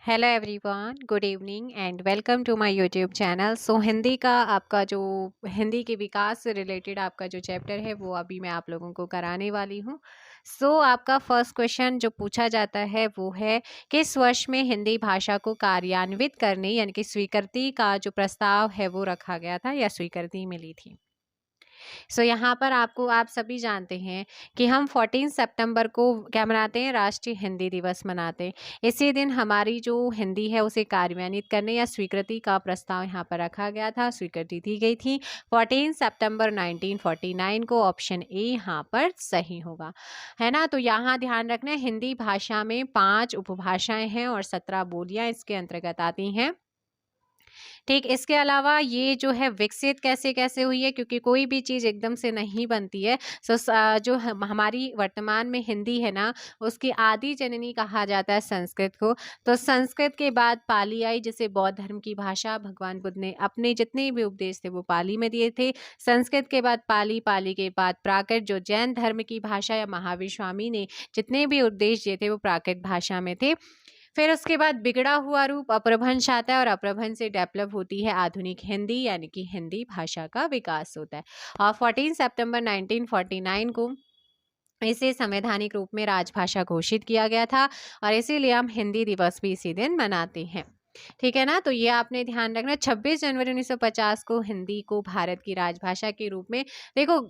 Hello everyone, good evening and welcome to my YouTube channel. So Hindi का आपका जो हिंदी के विकास से रिलेटेड आपका जो चैप्टर है वो अभी मैं आप लोगों को कराने वाली हूँ। आपका फर्स्ट क्वेश्चन जो पूछा जाता है वो है, किस वर्ष में हिंदी भाषा को कार्यान्वित करने यानी कि स्वीकृति का जो प्रस्ताव है वो रखा गया था या स्वीकृति मिली थी। यहाँ पर आपको आप सभी जानते हैं कि हम 14 सितंबर को क्या मनाते हैं, राष्ट्रीय हिंदी दिवस मनाते हैं। इसी दिन हमारी जो हिंदी है उसे कार्यान्वित करने या स्वीकृति का प्रस्ताव यहाँ पर रखा गया था, स्वीकृति दी गई थी 14 सितंबर 1949 को। ऑप्शन ए यहाँ पर सही होगा, है ना। तो यहाँ ध्यान रखना है, हिंदी भाषा में 5 उपभाषाएं हैं और 17 बोलियां इसके अंतर्गत आती हैं। ठीक, इसके अलावा ये जो है विकसित कैसे कैसे हुई है, क्योंकि कोई भी चीज़ एकदम से नहीं बनती है। जो हमारी वर्तमान में हिंदी है ना, उसकी आदि जननी कहा जाता है संस्कृत को। तो संस्कृत के बाद पाली आई, जिसे बौद्ध धर्म की भाषा भगवान बुद्ध ने अपने जितने भी उपदेश थे वो पाली में दिए थे। संस्कृत के बाद पाली, पाली के बाद प्राकृत, जो जैन धर्म की भाषा या महावीर स्वामी ने जितने भी उपदेश दिए थे वो प्राकृत भाषा में थे। फिर उसके बाद बिगड़ा हुआ रूप अपभ्रंश आता है और अपभ्रंश से डेवलप होती है आधुनिक हिंदी, यानी कि हिंदी भाषा का विकास होता है। और 14 सितंबर 1949 को इसे संवैधानिक रूप में राजभाषा घोषित किया गया था और इसीलिए हम हिंदी दिवस भी इसी दिन मनाते हैं। ठीक है ना। तो ये आपने ध्यान रखना, 26 जनवरी 1950 को हिंदी को भारत की राजभाषा के रूप में, देखो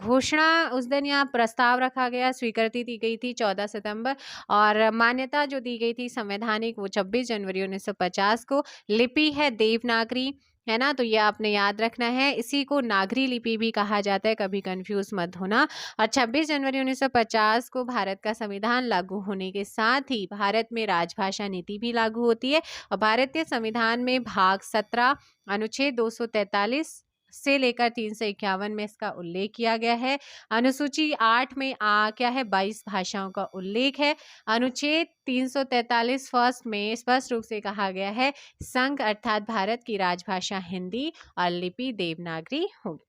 घोषणा उस दिन यहाँ प्रस्ताव रखा गया, स्वीकृति दी गई थी 14 सितंबर, और मान्यता जो दी गई थी संवैधानिक वो 26 जनवरी 1950 को। लिपि है देवनागरी, है ना। तो ये आपने याद रखना है, इसी को नागरी लिपि भी कहा जाता है, कभी कंफ्यूज मत होना। और 26 जनवरी 1950 को भारत का संविधान लागू होने के साथ ही भारत में राजभाषा नीति भी लागू होती है। और भारतीय संविधान में भाग 17 अनुच्छेद 243 से लेकर 351 में इसका उल्लेख किया गया है। अनुसूची 8 में क्या है, 22 भाषाओं का उल्लेख है। अनुच्छेद 343 फर्स्ट में स्पष्ट रूप से कहा गया है, संघ अर्थात भारत की राजभाषा हिंदी और लिपि देवनागरी होगी।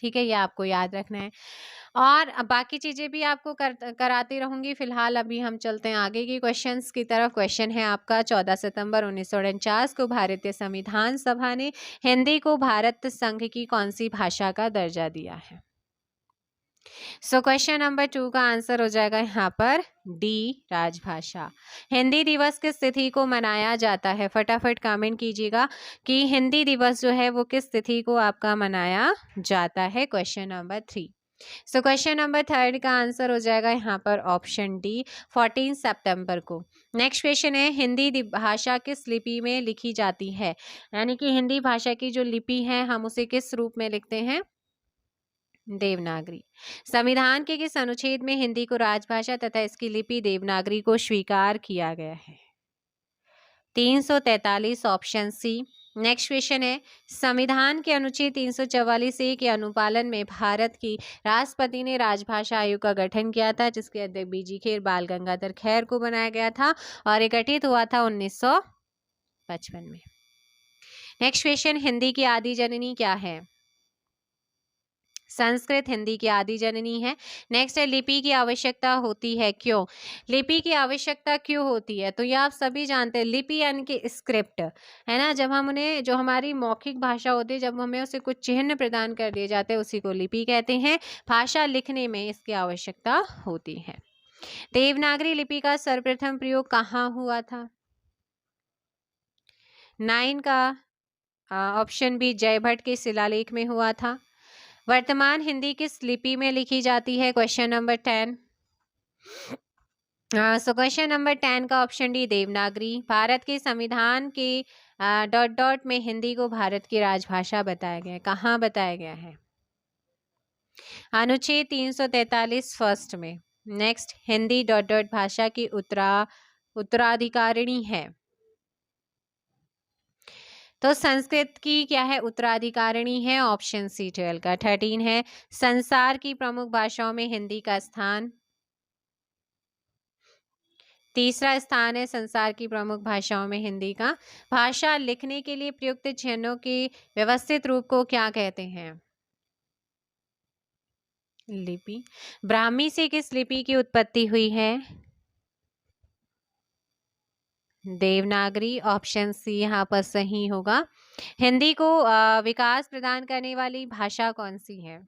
ठीक है, ये आपको याद रखना है और बाकी चीजें भी आपको कराती रहूंगी। फिलहाल अभी हम चलते हैं आगे के क्वेश्चंस की तरफ। क्वेश्चन है आपका, 14 सितंबर 1949 को भारतीय संविधान सभा ने हिंदी को भारत संघ की कौन सी भाषा का दर्जा दिया है। क्वेश्चन नंबर 2 का आंसर हो जाएगा यहाँ पर डी, राजभाषा। हिंदी दिवस किस तिथि को मनाया जाता है, फटाफट कमेंट कीजिएगा कि हिंदी दिवस जो है वो किस तिथि को आपका मनाया जाता है। Question number 3। क्वेश्चन नंबर 3 का आंसर हो जाएगा यहाँ पर ऑप्शन डी, 14 सितंबर को। नेक्स्ट क्वेश्चन है, हिंदी भाषा किस लिपि में लिखी जाती है, यानी कि हिंदी भाषा की जो लिपि है हम उसे किस रूप में लिखते हैं, देवनागरी। संविधान के किस अनुच्छेद में हिंदी को राजभाषा तथा इसकी लिपि देवनागरी को स्वीकार किया गया है, 343, ऑप्शन सी। नेक्स्ट क्वेश्चन है, संविधान के अनुच्छेद 344A के अनुपालन में भारत की राष्ट्रपति ने राजभाषा आयोग का गठन किया था, जिसके अध्यक्ष बीजी खेर बाल गंगाधर खैर को बनाया गया था और ये गठित हुआ था 1955 में। नेक्स्ट क्वेश्चन, हिंदी की आदि जननी क्या है, संस्कृत हिंदी की आदि जननी है। नेक्स्ट है, लिपि की आवश्यकता होती है क्यों, लिपि की आवश्यकता क्यों होती है, तो ये आप सभी जानते हैं, लिपि यानी कि स्क्रिप्ट, है ना। जब हम उन्हें, जो हमारी मौखिक भाषा होती है, जब हमें उसे कुछ चिन्ह प्रदान कर दिए जाते हैं उसी को लिपि कहते हैं। भाषा लिखने में इसकी आवश्यकता होती है। देवनागरी लिपि का सर्वप्रथम प्रयोग कहाँ हुआ था, 9 का ऑप्शन बी, जयभट्ट के शिलालेख में हुआ था। वर्तमान हिंदी किस लिपि में लिखी जाती है, क्वेश्चन नंबर 10। क्वेश्चन नंबर 10 का ऑप्शन डी, देवनागरी। भारत के संविधान के डॉट डॉट में हिंदी को भारत की राजभाषा बताया गया है, कहाँ बताया गया है, अनुच्छेद 343 फर्स्ट में। नेक्स्ट, हिंदी डॉट डॉट भाषा की उत्तराधिकारिणी है, तो संस्कृत की क्या है, उत्तराधिकारिणी है, ऑप्शन सी 12 का। 13 है, संसार की प्रमुख भाषाओं में हिंदी का स्थान, तीसरा स्थान है संसार की प्रमुख भाषाओं में हिंदी का। भाषा लिखने के लिए प्रयुक्त चिन्हों के व्यवस्थित रूप को क्या कहते हैं, लिपि। ब्राह्मी से किस लिपि की उत्पत्ति हुई है, देवनागरी, ऑप्शन सी यहाँ पर सही होगा। हिंदी को विकास प्रदान करने वाली भाषा कौन सी है?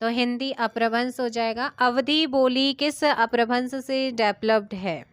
तो हिंदी अपभ्रंश हो जाएगा। अवधी बोली किस अपभ्रंश से डेवलप्ड है?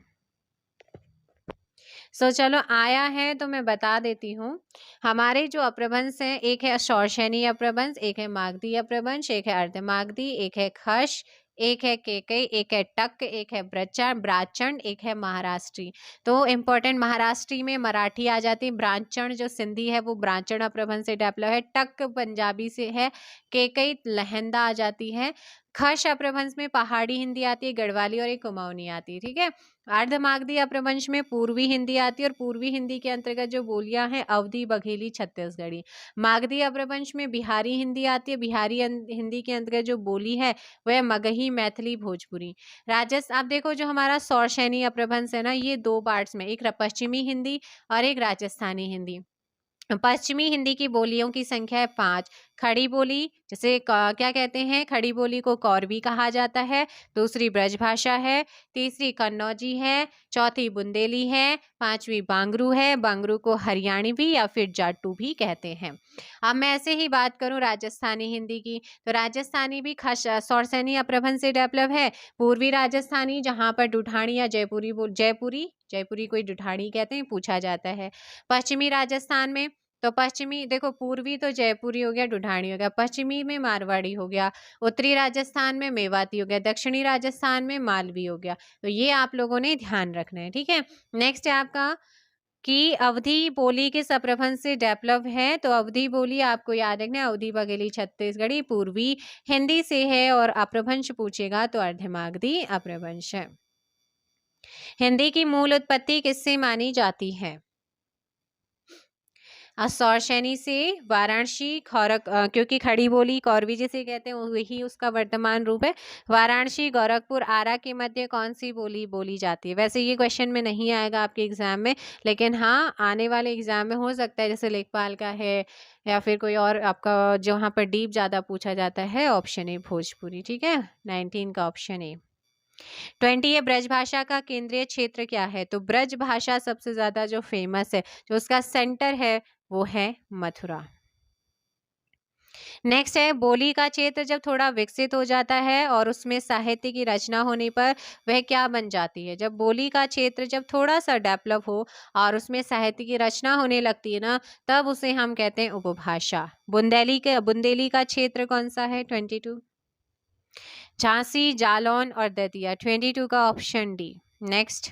चलो आया है तो मैं बता देती हूँ। हमारे जो अपभ्रंश हैं, एक है शौर्षैनी अपभ्रंश, एक है मागधी अपभ्रंश, एक है अर्धमागधी, एक है खश, एक है केकई, एक है टक, एक है ब्राचंड, एक है महाराष्ट्री। तो इम्पोर्टेंट महाराष्ट्री में मराठी आ जाती है, ब्राचंड जो सिंधी है वो ब्राचंड अपभ्रंश से डेवलप है, टक पंजाबी से है, केकई लहंदा आ जाती है, खश अपभ्रंश में पहाड़ी हिंदी आती है, गढ़वाली और एक कुमाऊनी आती है। ठीक है। अर्धमागधी अपभ्रंश में पूर्वी हिंदी आती है और पूर्वी हिंदी के अंतर्गत जो बोलियां हैं अवधी, बघेली, छत्तीसगढ़ी। मागधी अपभ्रंश में बिहारी हिंदी आती है, बिहारी हिंदी के अंतर्गत जो बोली है वह मगही, मैथिली, भोजपुरी। राजस्थान, आप देखो जो हमारा शौर्षैनी अपभ्रंश है ना, ये दो पार्ट्स में, एक पश्चिमी हिंदी और एक राजस्थानी हिंदी। पश्चिमी हिंदी की बोलियों की संख्या है 5। खड़ी बोली, जैसे क्या कहते हैं, खड़ी बोली को कौरवी कहा जाता है। दूसरी ब्रजभाषा है, तीसरी कन्नौजी है, चौथी बुंदेली है, पांचवी बांगरू है, बांगरू को हरियाणवी या फिर जाटू भी कहते हैं। अब मैं ऐसे ही बात करूं राजस्थानी हिंदी की, तो राजस्थानी भी शौर्षैनी अपभ्रंश से डेवलप है। पूर्वी राजस्थानी जहां पर दुठानी या जयपुरी कोई दुठानी कहते हैं, पूछा जाता है। पश्चिमी राजस्थान में, तो पश्चिमी देखो, पूर्वी तो जयपुरी हो गया, दुठानी हो गया, पश्चिमी में मारवाड़ी हो गया, उत्तरी राजस्थान में मेवाती हो गया, दक्षिणी राजस्थान में मालवी हो गया। तो ये आप लोगों ने ध्यान रखना है। ठीक है। नेक्स्ट है आपका कि अवधी बोली किस अपभ्रंश से डेवलप है? तो अवधी बोली आपको याद रखना है, अवधी, बघेली, छत्तीसगढ़ी पूर्वी हिंदी से है, और अपभ्रंश पूछेगा तो अर्धमागधी अपभ्रंश है। हिंदी की मूल उत्पत्ति किससे मानी जाती है? शौर्षैनी से, वाराणसी, क्योंकि खड़ी बोली कौरवी जिसे कहते हैं वही उसका वर्तमान रूप है। वाराणसी, गोरखपुर, आरा के मध्य कौन सी बोली बोली जाती है? वैसे ये क्वेश्चन में नहीं आएगा आपके एग्जाम में, लेकिन हाँ आने वाले एग्जाम में हो सकता है, जैसे लेखपाल का है या फिर कोई और आपका जहाँ पर डीप ज़्यादा पूछा जाता है। Option A Bhojpuri. ठीक है। 19 का ऑप्शन ए। 20 है, ब्रज भाषा का केंद्रीय क्षेत्र क्या है? तो ब्रज भाषा सबसे ज्यादा जो फेमस है, जो उसका सेंटर है वो है मथुरा। नेक्स्ट है, बोली का क्षेत्र जब थोड़ा विकसित हो जाता है और उसमें साहित्य की रचना होने पर वह क्या बन जाती है? जब बोली का क्षेत्र जब थोड़ा सा डेवलप हो और उसमें साहित्य की रचना होने लगती है ना, तब उसे हम कहते हैं उपभाषा। बुंदेली का क्षेत्र कौन सा है? 22। झांसी, जालौन और दतिया। 22 का ऑप्शन डी। नेक्स्ट,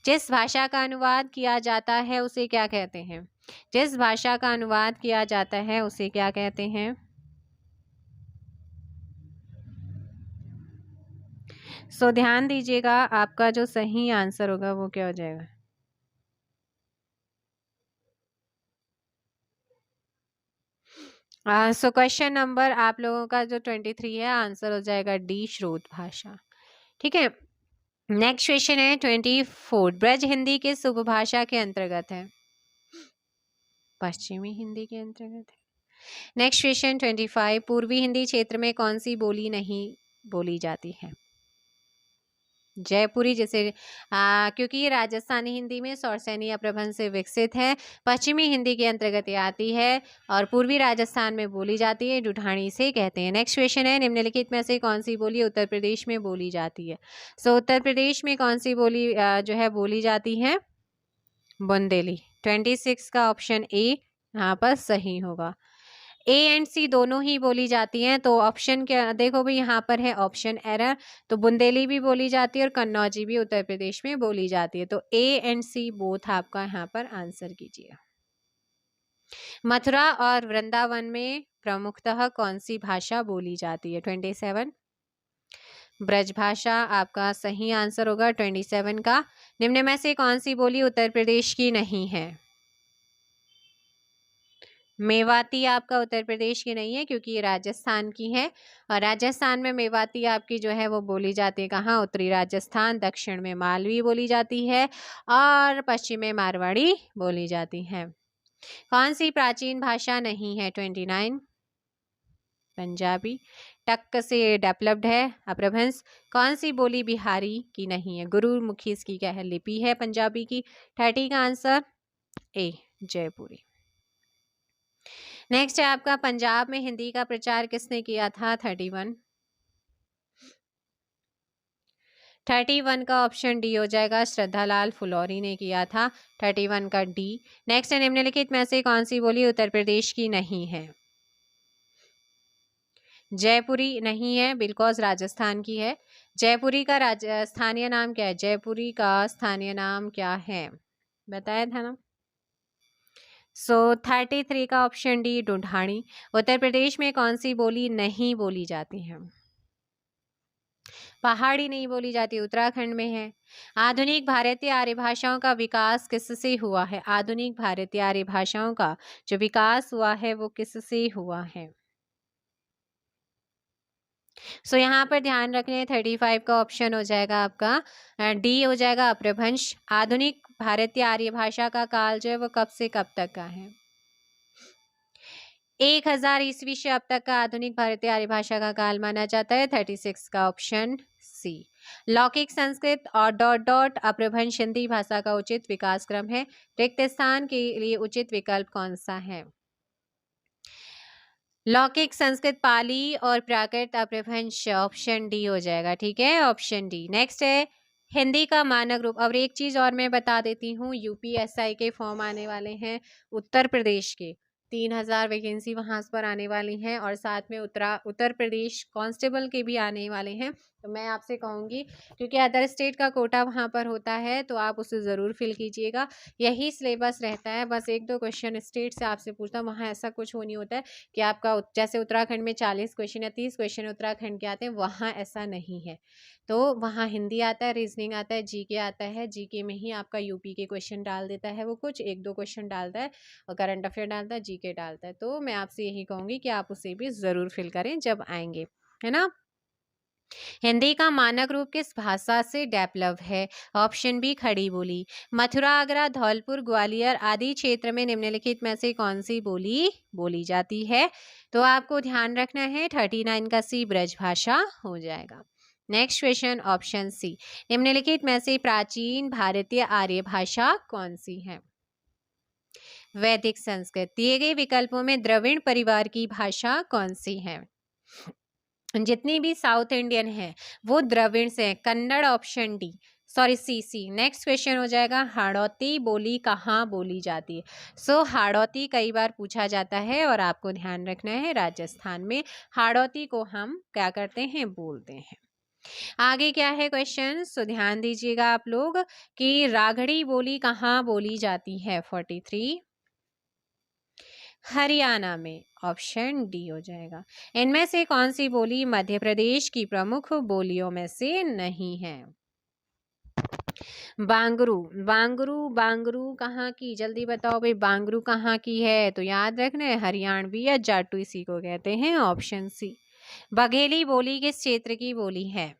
जिस भाषा का अनुवाद किया जाता है उसे क्या कहते हैं? जिस भाषा का अनुवाद किया जाता है उसे क्या कहते हैं? ध्यान दीजिएगा, आपका जो सही आंसर होगा वो क्या हो जाएगा? क्वेश्चन नंबर आप लोगों का जो 23 है, आंसर हो जाएगा डी, श्रोत भाषा। ठीक है। नेक्स्ट क्वेश्चन है 24। ब्रज हिंदी किस उपभाषा के अंतर्गत है? पश्चिमी हिंदी के अंतर्गत है। Next question 25। पूर्वी हिंदी क्षेत्र में कौन सी बोली नहीं बोली जाती है? जयपुरी, जैसे क्योंकि ये राजस्थानी हिंदी में शौर्षैनी अपभ्रंश से विकसित है। पश्चिमी हिंदी के अंतर्गत ये आती है और पूर्वी राजस्थान में बोली जाती है, दुठानी से कहते हैं। नेक्स्ट क्वेश्चन है, निम्नलिखित में से कौन सी बोली उत्तर प्रदेश में बोली जाती है? उत्तर प्रदेश में कौन सी बोली जो है बोली जाती है? बुंदेली। 26 का ऑप्शन ए यहाँ पर सही होगा। ए एंड सी दोनों ही बोली जाती हैं, तो ऑप्शन क्या देखो भाई, यहाँ पर है ऑप्शन एरर। तो बुंदेली भी बोली जाती है और कन्नौजी भी उत्तर प्रदेश में बोली जाती है। तो ए एंड सी बोथ आपका यहाँ पर आंसर कीजिए। मथुरा और वृंदावन में प्रमुखतः कौन सी भाषा बोली जाती है? 27 ब्रजभाषा आपका सही आंसर होगा 27 का। निम्न में से कौन सी बोली उत्तर प्रदेश की नहीं है? मेवाती आपका उत्तर प्रदेश की नहीं है, क्योंकि ये राजस्थान की है और राजस्थान में मेवाती आपकी जो है वो बोली जाती है कहाँ? उत्तरी राजस्थान, दक्षिण में मालवी बोली जाती है और पश्चिम में मारवाड़ी बोली जाती है। कौन सी प्राचीन भाषा नहीं है? 29 पंजाबी। टक से डेवलप्ड है अपभ्रंश। कौन सी बोली बिहारी की नहीं है? गुरुमुखी इसकी क्या है? लिपि है पंजाबी की। 30 का आंसर ए जयपुरी। नेक्स्ट है आपका पंजाब में हिंदी का प्रचार किसने किया था? 31 का ऑप्शन डी हो जाएगा, श्रद्धालाल फुलौरी ने किया था। 31 का डी। नेक्स्ट है निम्नलिखित में से कौन सी बोली उत्तर प्रदेश की नहीं है? जयपुरी नहीं है, बिकॉज राजस्थान की है। जयपुरी का स्थानीय नाम क्या है? जयपुरी का स्थानीय नाम क्या है? बताया था ना। सो 33 का ऑप्शन डी ढूंढानी। उत्तर प्रदेश में कौन सी बोली नहीं बोली जाती है? पहाड़ी नहीं बोली जाती, उत्तराखंड में है। आधुनिक भारतीय आर्य भाषाओं का विकास किससे हुआ है? आधुनिक भारतीय आर्य भाषाओं का जो विकास हुआ है वो किससे हुआ है? सो यहाँ पर ध्यान रखने 35 का ऑप्शन हो जाएगा आपका डी हो जाएगा अपभ्रंश। आधुनिक भारतीय आर्य भाषा का काल जो है वो कब से कब तक का है? 1000 ईस्वी से अब तक का आधुनिक भारतीय आर्य भाषा का काल माना जाता है। 36 का ऑप्शन सी। लौकिक संस्कृत और डॉट डॉट अपभ्रंश हिंदी भाषा का उचित विकास क्रम है। रिक्त स्थान के लिए उचित विकल्प कौन सा है? लौकिक संस्कृत पाली और प्राकृत अपभ्रंश ऑप्शन डी हो जाएगा। ठीक है, ऑप्शन डी। नेक्स्ट है हिंदी का मानक रूप। और एक चीज और मैं बता देती हूँ, यूपीएसआई के फॉर्म आने वाले हैं उत्तर प्रदेश के। 3000 वैकेंसी वहां पर आने वाली हैं और साथ में उत्तर प्रदेश कांस्टेबल के भी आने वाले हैं। तो मैं आपसे कहूँगी, क्योंकि अदर स्टेट का कोटा वहाँ पर होता है तो आप उसे ज़रूर फिल कीजिएगा। यही सिलेबस रहता है, बस 1-2 क्वेश्चन स्टेट से आपसे पूछता हूँ। वहाँ ऐसा कुछ हो नहीं होता है कि आपका जैसे उत्तराखंड में 40 क्वेश्चन या 30 क्वेश्चन उत्तराखंड के आते हैं, वहाँ ऐसा नहीं है। तो वहाँ हिंदी आता है, रीजनिंग आता है, जीके आता है। जीके में ही आपका यूपी के क्वेश्चन डाल देता है, वो कुछ 1-2 क्वेश्चन डालता है और करंट अफेयर डालता है, जीके डालता है। तो मैं आपसे यही कहूँगी कि आप उसे भी ज़रूर फिल करें जब आएंगे, है ना। हिंदी का मानक रूप किस भाषा से डेवलप है? ऑप्शन बी खड़ी बोली। मथुरा, आगरा, धौलपुर, ग्वालियर आदि क्षेत्र में निम्नलिखित में से कौन सी बोली बोली जाती है? तो आपको ध्यान रखना है 39 का सी ब्रजभाषा हो जाएगा। Next question option C. निम्नलिखित में से प्राचीन भारतीय आर्य भाषा कौन सी है? वैदिक संस्कृत। दिए गए विकल्पों में द्रविड़ परिवार की भाषा कौन सी है? जितनी भी साउथ इंडियन है वो द्रविड़ से है। Kannada option D, sorry C. Next question हो जाएगा हाड़ौती बोली कहाँ बोली जाती है? सो हाड़ौती कई बार पूछा जाता है और आपको ध्यान रखना है राजस्थान में हाड़ौती को हम क्या करते हैं? बोलते हैं। आगे क्या है क्वेश्चन? सो ध्यान दीजिएगा आप लोग कि रागड़ी बोली कहाँ बोली जाती है? 43 हरियाणा में, ऑप्शन डी हो जाएगा। इनमें से कौन सी बोली मध्य प्रदेश की प्रमुख बोलियों में से नहीं है? बांगरू। बांगरू बांगरू कहाँ की? जल्दी बताओ भाई, बांगरू कहाँ की है? तो याद रखना है हरियाणवी या जाटू, इसी को कहते हैं, ऑप्शन सी। बघेली बोली किस क्षेत्र की बोली है?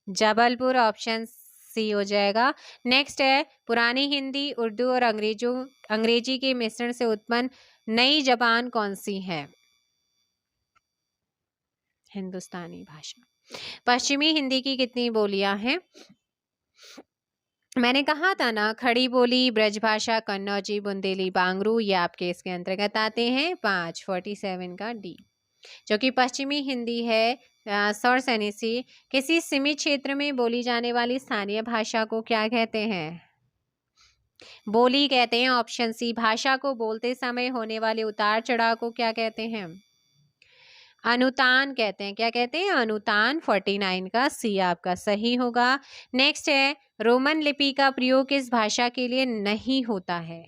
जबलपुर, ऑप्शन सी हो जाएगा। नेक्स्ट है पुरानी हिंदी, उर्दू और अंग्रेजी के मिश्रण से उत्पन्न नई जबान कौन सी है? हिंदुस्तानी भाषा। पश्चिमी हिंदी की कितनी बोलियां हैं? मैंने कहा था ना, खड़ी बोली, ब्रजभाषा, कन्नौजी, बुंदेली, बांगरू, ये आपके इसके अंतर्गत आते हैं। 5 47 का डी। जो कि पश्चिमी हिंदी है। सौर सेनेसी। किसी सीमित क्षेत्र में बोली जाने वाली स्थानीय भाषा को क्या कहते हैं? बोली कहते हैं, ऑप्शन सी। भाषा को बोलते समय होने वाले उतार चढ़ाव को क्या कहते हैं? अनुतान कहते हैं। क्या कहते हैं? अनुतान। 49 का सी आपका सही होगा। नेक्स्ट है रोमन लिपि का प्रयोग किस भाषा के लिए नहीं होता है?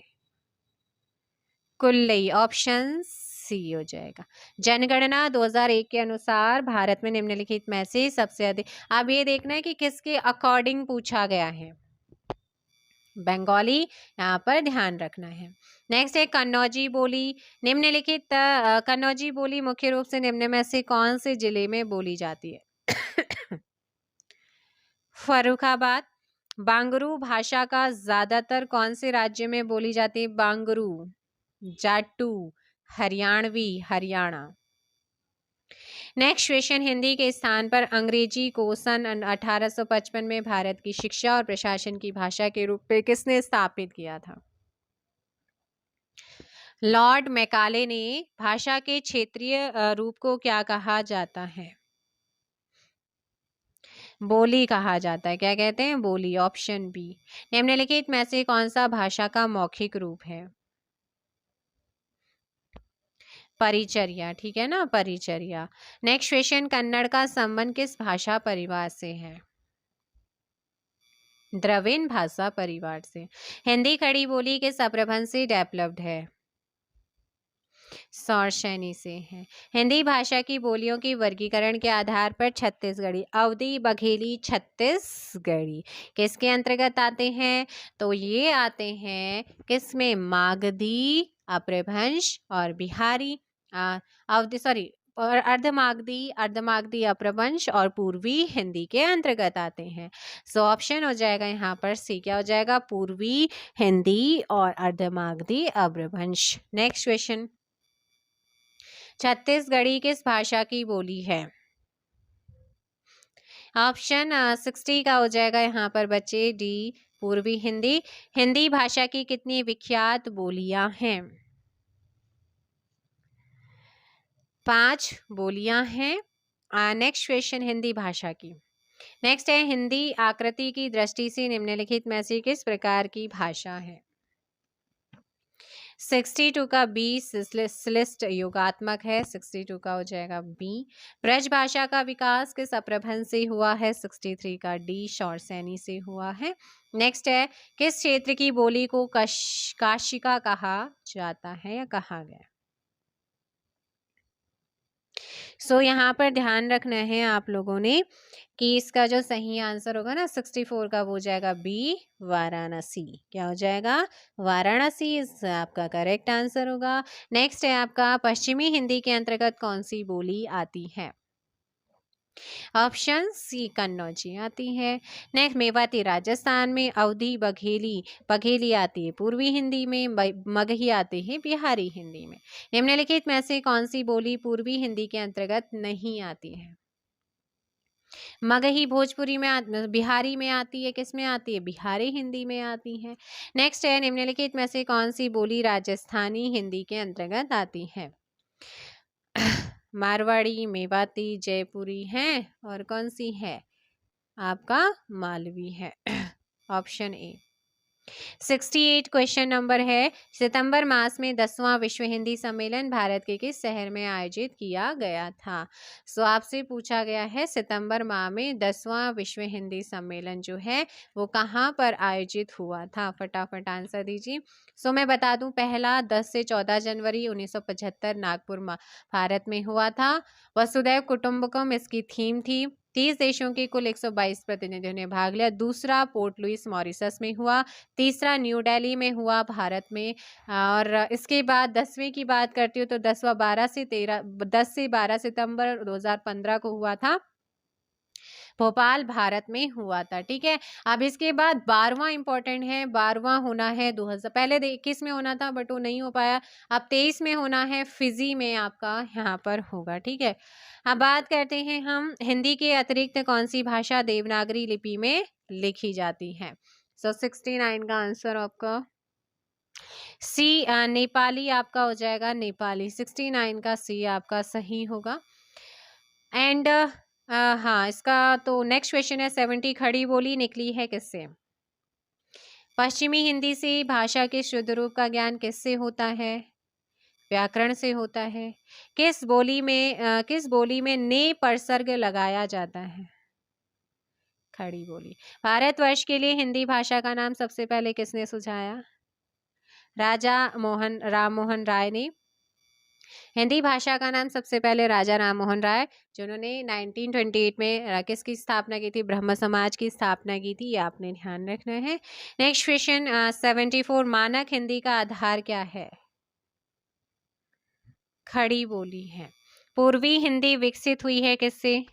कुल्लई, ऑप्शन सी हो जाएगा। जनगणना 2001 के अनुसार भारत में निम्नलिखित में से सबसे अधिक, अब ये देखना है कि किसके अकॉर्डिंग पूछा गया है। बंगाली, यहाँ पर ध्यान रखना है। नेक्स्ट है कन्नौजी बोली। निम्नलिखित कन्नौजी बोली मुख्य रूप से निम्न में से कौन से जिले में बोली जाती है? फर्रुखाबाद। बांगरू भाषा का ज्यादातर कौन से राज्य में बोली जाती है? बांगरू, जाटू, हरियाणवी, हरियाणा। नेक्स्ट क्वेश्चन, हिंदी के स्थान पर अंग्रेजी को सन 1855 में भारत की शिक्षा और प्रशासन की भाषा के रूप में किसने स्थापित किया था? लॉर्ड मैकाले ने भाषा के क्षेत्रीय रूप को क्या कहा जाता है? बोली कहा जाता है। क्या कहते हैं? बोली। Option B. निम्नलिखित में से कौन सा भाषा का मौखिक रूप है? परिचर्या। ठीक है ना, परिचर्या। नेक्स्ट क्वेश्चन, कन्नड़ का संबंध किस भाषा परिवार से है? द्रविड़ भाषा परिवार से। हिंदी खड़ी बोली किस अपभ्रंश से डेवलप्ड है? सौरशैनी से है। हिंदी भाषा की बोलियों की वर्गीकरण के आधार पर छत्तीसगढ़ी, अवधी, बघेली, छत्तीसगढ़ी किसके अंतर्गत आते हैं? तो ये आते हैं किसमें? मागधी अपभ्रंश और बिहारी अवधी, सॉरी, और अर्धमागधी, अर्धमागधी अपभ्रंश और पूर्वी हिंदी के अंतर्गत आते हैं। सो ऑप्शन हो जाएगा यहाँ पर सी। क्या हो जाएगा? पूर्वी हिंदी और अर्धमागधी अपभ्रंश। नेक्स्ट क्वेश्चन, छत्तीसगढ़ी किस भाषा की बोली है? ऑप्शन 60 का हो जाएगा यहाँ पर बच्चे डी, पूर्वी हिंदी। हिंदी भाषा की कितनी विख्यात बोलियां हैं? 5 बोलियां हैं। नेक्स्ट क्वेश्चन, हिंदी भाषा की। नेक्स्ट है, हिंदी आकृति की दृष्टि से निम्नलिखित में से किस प्रकार की भाषा है? 62 का बी, श्लिष्ट योगात्मक है। 62 का हो जाएगा बी। ब्रज भाषा का विकास किस अपभ्रंश से हुआ है? 63 का डी, शौरसैनी से हुआ है। नेक्स्ट है, किस क्षेत्र की बोली को काशिका कहा जाता है या कहा गया? सो यहाँ पर ध्यान रखना है आप लोगों ने कि इसका जो सही आंसर होगा ना 64 का, वो हो जाएगा बी, वाराणसी। क्या हो जाएगा? वाराणसी इस आपका करेक्ट आंसर होगा। नेक्स्ट है आपका, पश्चिमी हिंदी के अंतर्गत कौन सी बोली आती है? ऑप्शन सी, कन्नौजी आती है। नेक्स्ट, मेवाती राजस्थान में, अवधी बघेली, बघेली आती है पूर्वी हिंदी में, मगही आते हैं बिहारी हिंदी में। निम्नलिखित में से कौन सी बोली पूर्वी हिंदी के अंतर्गत नहीं आती है? मगही भोजपुरी में, बिहारी में आती है, किस में आती है? बिहारी हिंदी में आती है। नेक्स्ट है, निम्नलिखित में से कौन सी बोली राजस्थानी हिंदी के अंतर्गत आती है? मारवाड़ी, मेवाती, जयपुरी है, और कौन सी है? आपका मालवी है। Option A. 68 क्वेश्चन नंबर है, सितंबर मास में 10वां विश्व हिंदी सम्मेलन भारत के किस शहर में आयोजित किया गया था? सो आपसे पूछा गया है सितंबर माह में 10वां विश्व हिंदी सम्मेलन जो है वो कहाँ पर आयोजित हुआ था? फटाफट आंसर दीजिए। सो मैं बता दूं, पहला 10 से 14 जनवरी 1975 नागपुर भारत में हुआ था। वसुधैव कुटुंबकम इसकी थीम थी। 30 देशों के कुल 122 प्रतिनिधियों ने भाग लिया। दूसरा पोर्ट लुइस मॉरिशस में हुआ। तीसरा न्यू दिल्ली में हुआ भारत में। और इसके बाद 10वें की बात करती हूँ तो 10 से 12 सितंबर 2015 को हुआ था, भोपाल भारत में हुआ था। ठीक है, अब इसके बाद 12वां इंपॉर्टेंट है। 12वां होना है 2000, पहले 21 में होना था बट वो नहीं हो पाया। अब 23 में होना है, फिजी में आपका यहाँ पर होगा। ठीक है, अब बात करते हैं हम, हिंदी के अतिरिक्त कौन सी भाषा देवनागरी लिपि में लिखी जाती है? सो 69 का आंसर आपका सी, नेपाली आपका हो जाएगा, नेपाली। 69 का सी आपका सही होगा। एंड हाँ, इसका तो नेक्स्ट क्वेश्चन है, 70 खड़ी बोली निकली है किससे? पश्चिमी हिंदी से। भाषा के शुद्ध रूप का ज्ञान किससे होता है? व्याकरण से होता है। किस बोली में ने परसर्ग लगाया जाता है? खड़ी बोली। भारतवर्ष के लिए हिंदी भाषा का नाम सबसे पहले किसने सुझाया? राम मोहन राय ने। हिंदी भाषा का नाम सबसे पहले राजा राम मोहन राय, जिन्होंने 1928 में किसकी स्थापना की थी? ब्रह्म समाज की स्थापना की थी, ये आपने ध्यान रखना है। नेक्स्ट क्वेश्चन 74, मानक हिंदी का आधार क्या है? खड़ी बोली है। पूर्वी हिंदी विकसित हुई है किससे?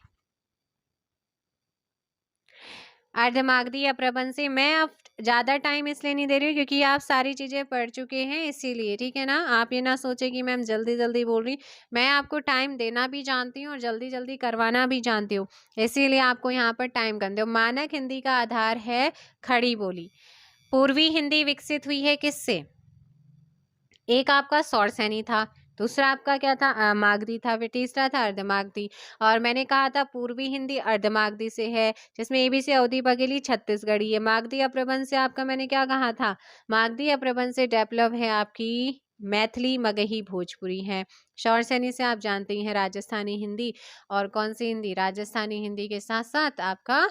अर्धमागधी अप्रबंध से। मैं अब ज़्यादा टाइम इसलिए नहीं दे रही हूँ क्योंकि आप सारी चीज़ें पढ़ चुके हैं, इसीलिए, ठीक है ना। आप ये ना सोचें कि मैम जल्दी जल्दी बोल रही। मैं आपको टाइम देना भी जानती हूँ और जल्दी जल्दी करवाना भी जानती हूँ, इसीलिए आपको यहाँ पर टाइम कर दो। मानक हिंदी का आधार है खड़ी बोली। पूर्वी हिंदी विकसित हुई है किससे? एक आपका सौरसैनी था, दूसरा आपका क्या था, मागधी था, फिर तीसरा था अर्धमागधी। और मैंने कहा था पूर्वी हिंदी अर्धमागधी से है, जिसमें एबीसी अवधी बघेली छत्तीसगढ़ी है। मागधी अप्रबंध से आपका मैंने क्या कहा था, मागधी अप्रबंध से डेवलप है आपकी मैथिली, मगही, भोजपुरी है। सौरसैनी से आप जानते ही हैं राजस्थानी हिंदी, और कौन सी हिंदी, राजस्थानी हिंदी के साथ साथ आपका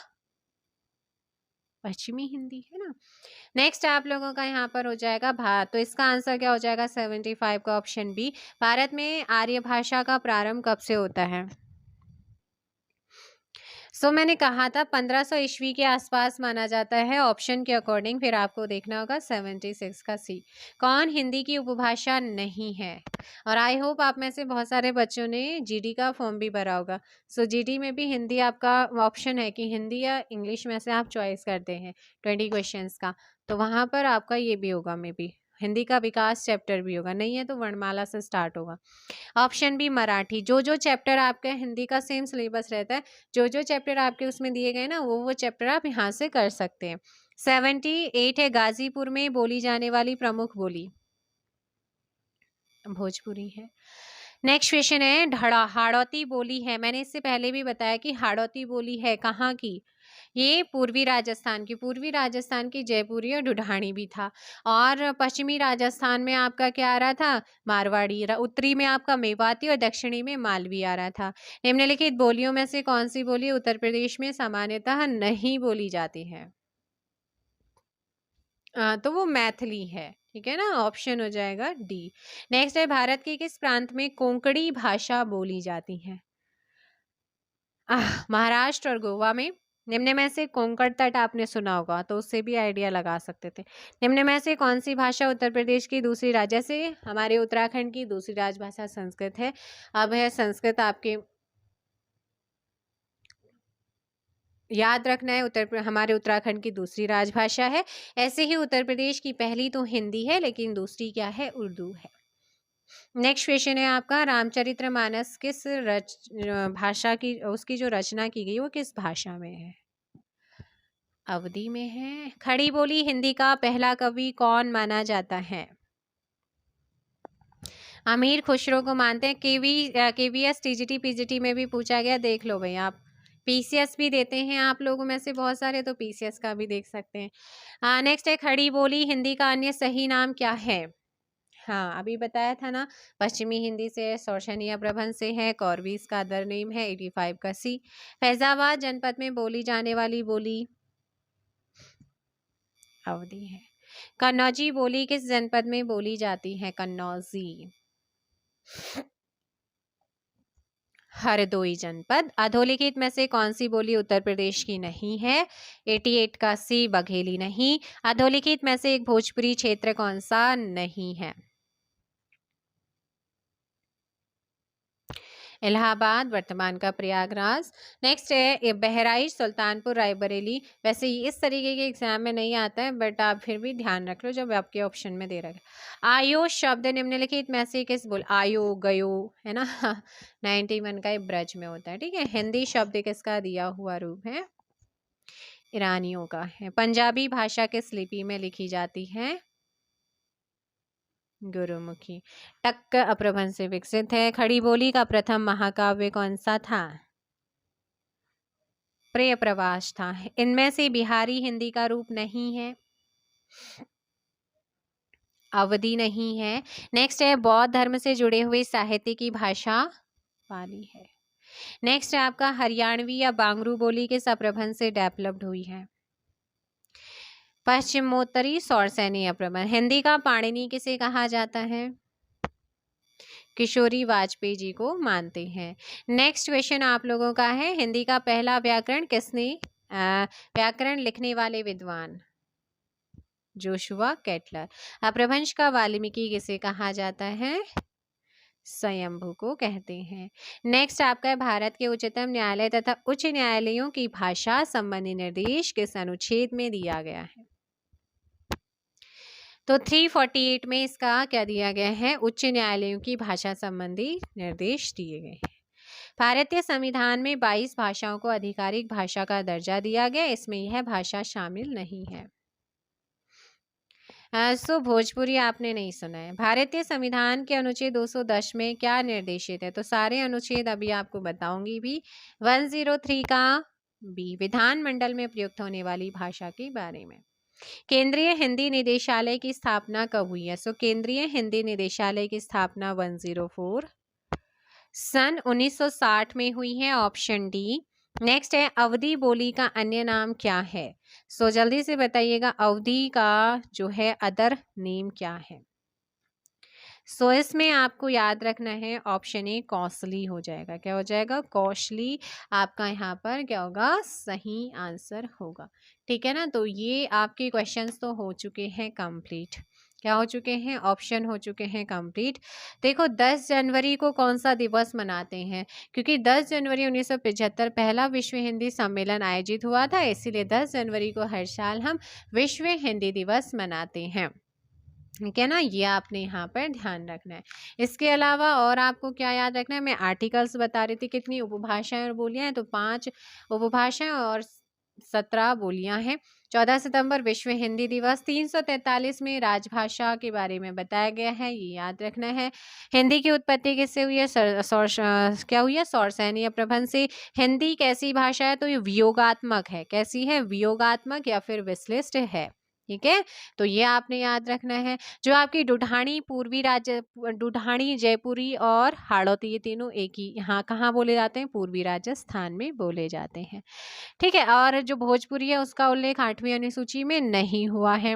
पश्चिमी हिंदी, है ना। नेक्स्ट आप लोगों का यहाँ पर हो जाएगा भारत, तो इसका आंसर क्या हो जाएगा 75 का ऑप्शन बी। भारत में आर्य भाषा का प्रारंभ कब से होता है? मैंने कहा था 1500 ईस्वी के आसपास माना जाता है ऑप्शन के अकॉर्डिंग, फिर आपको देखना होगा 76 का सी। कौन हिंदी की उपभाषा नहीं है? और आई होप आप में से बहुत सारे बच्चों ने जीडी का फॉर्म भी भरा होगा। जीडी में भी हिंदी आपका ऑप्शन है कि हिंदी या इंग्लिश में से आप चॉइस करते हैं 20 क्वेश्चंस का, तो वहाँ पर आपका ये भी होगा, मे बी हिंदी का विकास चैप्टर भी होगा, नहीं है तो वर्णमाला से स्टार्ट होगा। Option B Marathi. जो चैप्टर आपका हिंदी का सेम सिलेबस रहता है, जो चैप्टर आपके उसमें दिए गए ना, वो चैप्टर आप यहाँ से कर सकते हैं। 78 है गाजीपुर में बोली जाने वाली प्रमुख बोली, भोजपुरी है। नेक्स्ट क्वेश्चन है हाड़ौती बोली है, मैंने इससे पहले भी बताया कि हाड़ौती बोली है कहाँ की, ये पूर्वी राजस्थान की। पूर्वी राजस्थान की जयपुरी और ढूढ़ानी भी था, और पश्चिमी राजस्थान में आपका क्या आ रहा था, मारवाड़ी। उत्तरी में आपका मेवाती और दक्षिणी में मालवी आ रहा था। निम्नलिखित बोलियों में से कौन सी बोली उत्तर प्रदेश में सामान्यतः नहीं बोली जाती है? तो वो मैथिली है, ठीक है ना, ऑप्शन हो जाएगा डी। नेक्स्ट है भारत के किस प्रांत में कोंकणी भाषा बोली जाती है? महाराष्ट्र और गोवा में। निम्न में से कोंकण तट आपने सुना होगा, तो उससे भी आइडिया लगा सकते थे। निम्न में से कौन सी भाषा उत्तर प्रदेश की दूसरी राज्य से, हमारे उत्तराखंड की दूसरी राजभाषा संस्कृत है। अब है संस्कृत आपके याद रखना है, हमारे उत्तराखंड की दूसरी राजभाषा है। ऐसे ही उत्तर प्रदेश की पहली तो हिंदी है, लेकिन दूसरी क्या है, उर्दू है। नेक्स्ट क्वेश्चन है आपका रामचरितमानस किस भाषा की, उसकी जो रचना की गई वो किस भाषा में है? अवधी में है। खड़ी बोली हिंदी का पहला कवि कौन माना जाता है? अमीर खुसरो को मानते हैं। केवीएस टीजीटी पीजीटी में भी पूछा गया, देख लो भाई आप। पीसीएस भी देते हैं आप लोगों में से बहुत सारे, तो पीसीएस का भी देख सकते हैं। नेक्स्ट है खड़ी बोली हिंदी का अन्य सही नाम क्या है? हाँ, अभी बताया था ना, पश्चिमी हिंदी से, सौशनिया प्रबंध से है, कौरवी इसका अदर नेम है, 85 का सी। फैजाबाद जनपद में बोली जाने वाली बोली अवधी है। कन्नौजी बोली किस जनपद में बोली जाती है? कन्नौजी, हरदोई जनपद। अधोलिखित में से कौन सी बोली उत्तर प्रदेश की नहीं है? 88 का सी, बघेली नहीं। अधोलिखित में से एक भोजपुरी क्षेत्र कौन सा नहीं है? इलाहाबाद, वर्तमान का प्रयागराज। नेक्स्ट है बहराइच, सुल्तानपुर, रायबरेली। वैसे इस तरीके के एग्जाम में नहीं आता है, बट आप फिर भी ध्यान रख लो जब आपके ऑप्शन में दे रखा है। आयो शब्द निम्नलिखित में से किस बोल, आयो, गयो, है ना 91 का ब्रज में होता है, ठीक है। हिंदी शब्द किसका दिया हुआ रूप है? ईरानियों का है। पंजाबी भाषा किस लिपि में लिखी जाती है? गुरुमुखी। टक्क अप्रभन से विकसित है। खड़ी बोली का प्रथम महाकाव्य कौन सा था? प्रिय प्रवास था। इनमें से बिहारी हिंदी का रूप नहीं है, अवधि नहीं है। नेक्स्ट है बौद्ध धर्म से जुड़े हुए साहित्य की भाषा पाली है। नेक्स्ट है आपका हरियाणवी या बांगरू बोली किस अप्रभन से डेवलप्ड हुई है? पश्चिमोत्तरी सौरसैनी अप्रभन। हिंदी का पाणिनि किसे कहा जाता है? किशोरी वाजपेयी जी को मानते हैं। नेक्स्ट क्वेश्चन आप लोगों का है हिंदी का पहला व्याकरण किसने, व्याकरण लिखने वाले विद्वान? Joshua Ketelaar. अपभ्रंश का वाल्मीकि किसे कहा जाता है? स्वयंभू को कहते हैं। नेक्स्ट आपका है, भारत के उच्चतम न्यायालय तथा उच्च न्यायालयों की भाषा संबंधी निर्देश किस अनुच्छेद में दिया गया है? तो 348 में इसका क्या दिया गया है? उच्च न्यायालयों की भाषा संबंधी निर्देश दिए गए हैं। भारतीय संविधान में 22 भाषाओं को आधिकारिक भाषा का दर्जा दिया गया, इसमें यह भाषा शामिल नहीं है। सो भोजपुरी आपने नहीं सुना है। भारतीय संविधान के अनुच्छेद 210 में क्या निर्देशित है? तो सारे अनुच्छेद अभी आपको बताऊंगी भी। 103 का बी, विधानमंडल में प्रयुक्त होने वाली भाषा के बारे में। केंद्रीय हिंदी निदेशालय की स्थापना कब हुई है? सो केंद्रीय हिंदी निदेशालय की स्थापना 104 सन 1960 में हुई है, ऑप्शन डी। नेक्स्ट है, अवधी बोली का अन्य नाम क्या है? सो जल्दी से बताइएगा, अवधी का जो है अदर नेम क्या है? सो इसमें आपको याद रखना है, ऑप्शन ए कौशली हो जाएगा। क्या हो जाएगा? कौशली आपका यहाँ पर क्या होगा? सही आंसर होगा। ठीक है ना। तो ये आपके क्वेश्चंस तो हो चुके हैं कंप्लीट। क्या हो चुके हैं? ऑप्शन हो चुके हैं कंप्लीट। देखो 10 जनवरी को कौन सा दिवस मनाते हैं? क्योंकि 10 जनवरी 1975 पहला विश्व हिंदी सम्मेलन आयोजित हुआ था, इसीलिए 10 जनवरी को हर साल हम विश्व हिंदी दिवस मनाते हैं। ठीक है ना। ये आपने यहाँ पर ध्यान रखना है। इसके अलावा और आपको क्या याद रखना है? मैं आर्टिकल्स बता रही थी, कितनी उपभाषाएं और बोलियां हैं, तो 5 उपभाषाएं और 17 बोलियां हैं। 14 सितंबर विश्व हिंदी दिवस। 343 में राजभाषा के बारे में बताया गया है, ये याद रखना है। हिंदी की उत्पत्ति किससे हुई है? क्या हुई है? सौरसेन या प्रबंध से। हिंदी कैसी भाषा है? तो ये वियोगात्मक है। कैसी है? वियोगात्मक या फिर विश्लिष्ट है। ठीक है, तो ये आपने याद रखना है। जो आपकी ढूढ़ानी, पूर्वी राज्य ढूढ़ानी, जयपुरी और हाड़ौती, ये तीनों एक ही यहाँ कहाँ बोले जाते हैं? पूर्वी राजस्थान में बोले जाते हैं। ठीक है, और जो भोजपुरी है उसका उल्लेख 8वीं अनुसूची में नहीं हुआ है।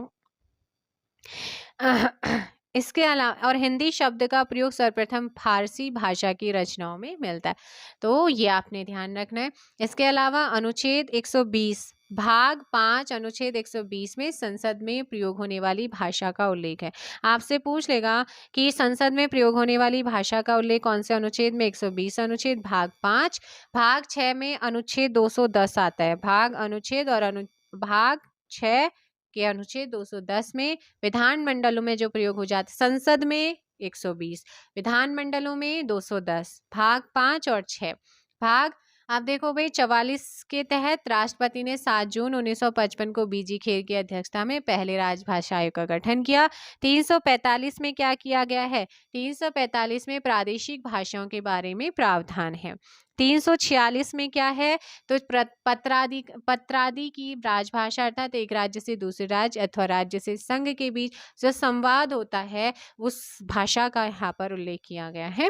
इसके अलावा और हिंदी शब्द का प्रयोग सर्वप्रथम फारसी भाषा की रचनाओं में मिलता है, तो ये आपने ध्यान रखना है। इसके अलावा अनुच्छेद 120 भाग 5 अनुच्छेद 120 में संसद में प्रयोग होने वाली भाषा का उल्लेख है। आपसे पूछ लेगा कि संसद में प्रयोग होने वाली भाषा का उल्लेख कौन से अनुच्छेद में? 120 अनुच्छेद भाग 5। भाग 6 में अनुच्छेद 210 आता है। भाग 6 के अनुच्छेद 210 में विधानमंडलों में जो प्रयोग हो जाते, संसद में 120, विधानमंडलों में 210, भाग 5 और 6। भाग आप देखो भाई 44 के तहत राष्ट्रपति ने 7 जून 1955 को बीजी खेर की अध्यक्षता में पहले राजभाषा आयोग का गठन किया। 345 में क्या किया गया है? 345 में प्रादेशिक भाषाओं के बारे में प्रावधान है। 346 में क्या है? तो पत्रादि की राजभाषा, अर्थात एक राज्य से दूसरे राज्य अथवा राज्य से संघ के बीच जो संवाद होता है, उस भाषा का यहाँ पर उल्लेख किया गया है।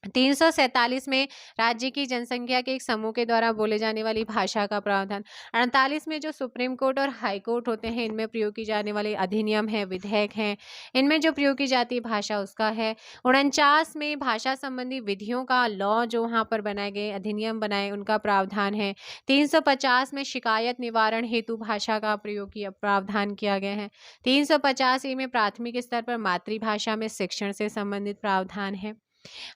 347 में राज्य की जनसंख्या के एक समूह के द्वारा बोले जाने वाली भाषा का प्रावधान। 48 में जो सुप्रीम कोर्ट और हाई कोर्ट होते हैं, इनमें प्रयोग की जाने वाले अधिनियम है, विधेयक हैं, इनमें जो प्रयोग की जाती है भाषा उसका है। 49 में भाषा संबंधी विधियों का लॉ जो वहाँ पर बनाए गए, अधिनियम बनाए, उनका प्रावधान है। 350 में शिकायत निवारण हेतु भाषा का प्रयोग किया, प्रावधान किया गया है। 350 में प्राथमिक स्तर पर मातृभाषा में शिक्षण से संबंधित प्रावधान है।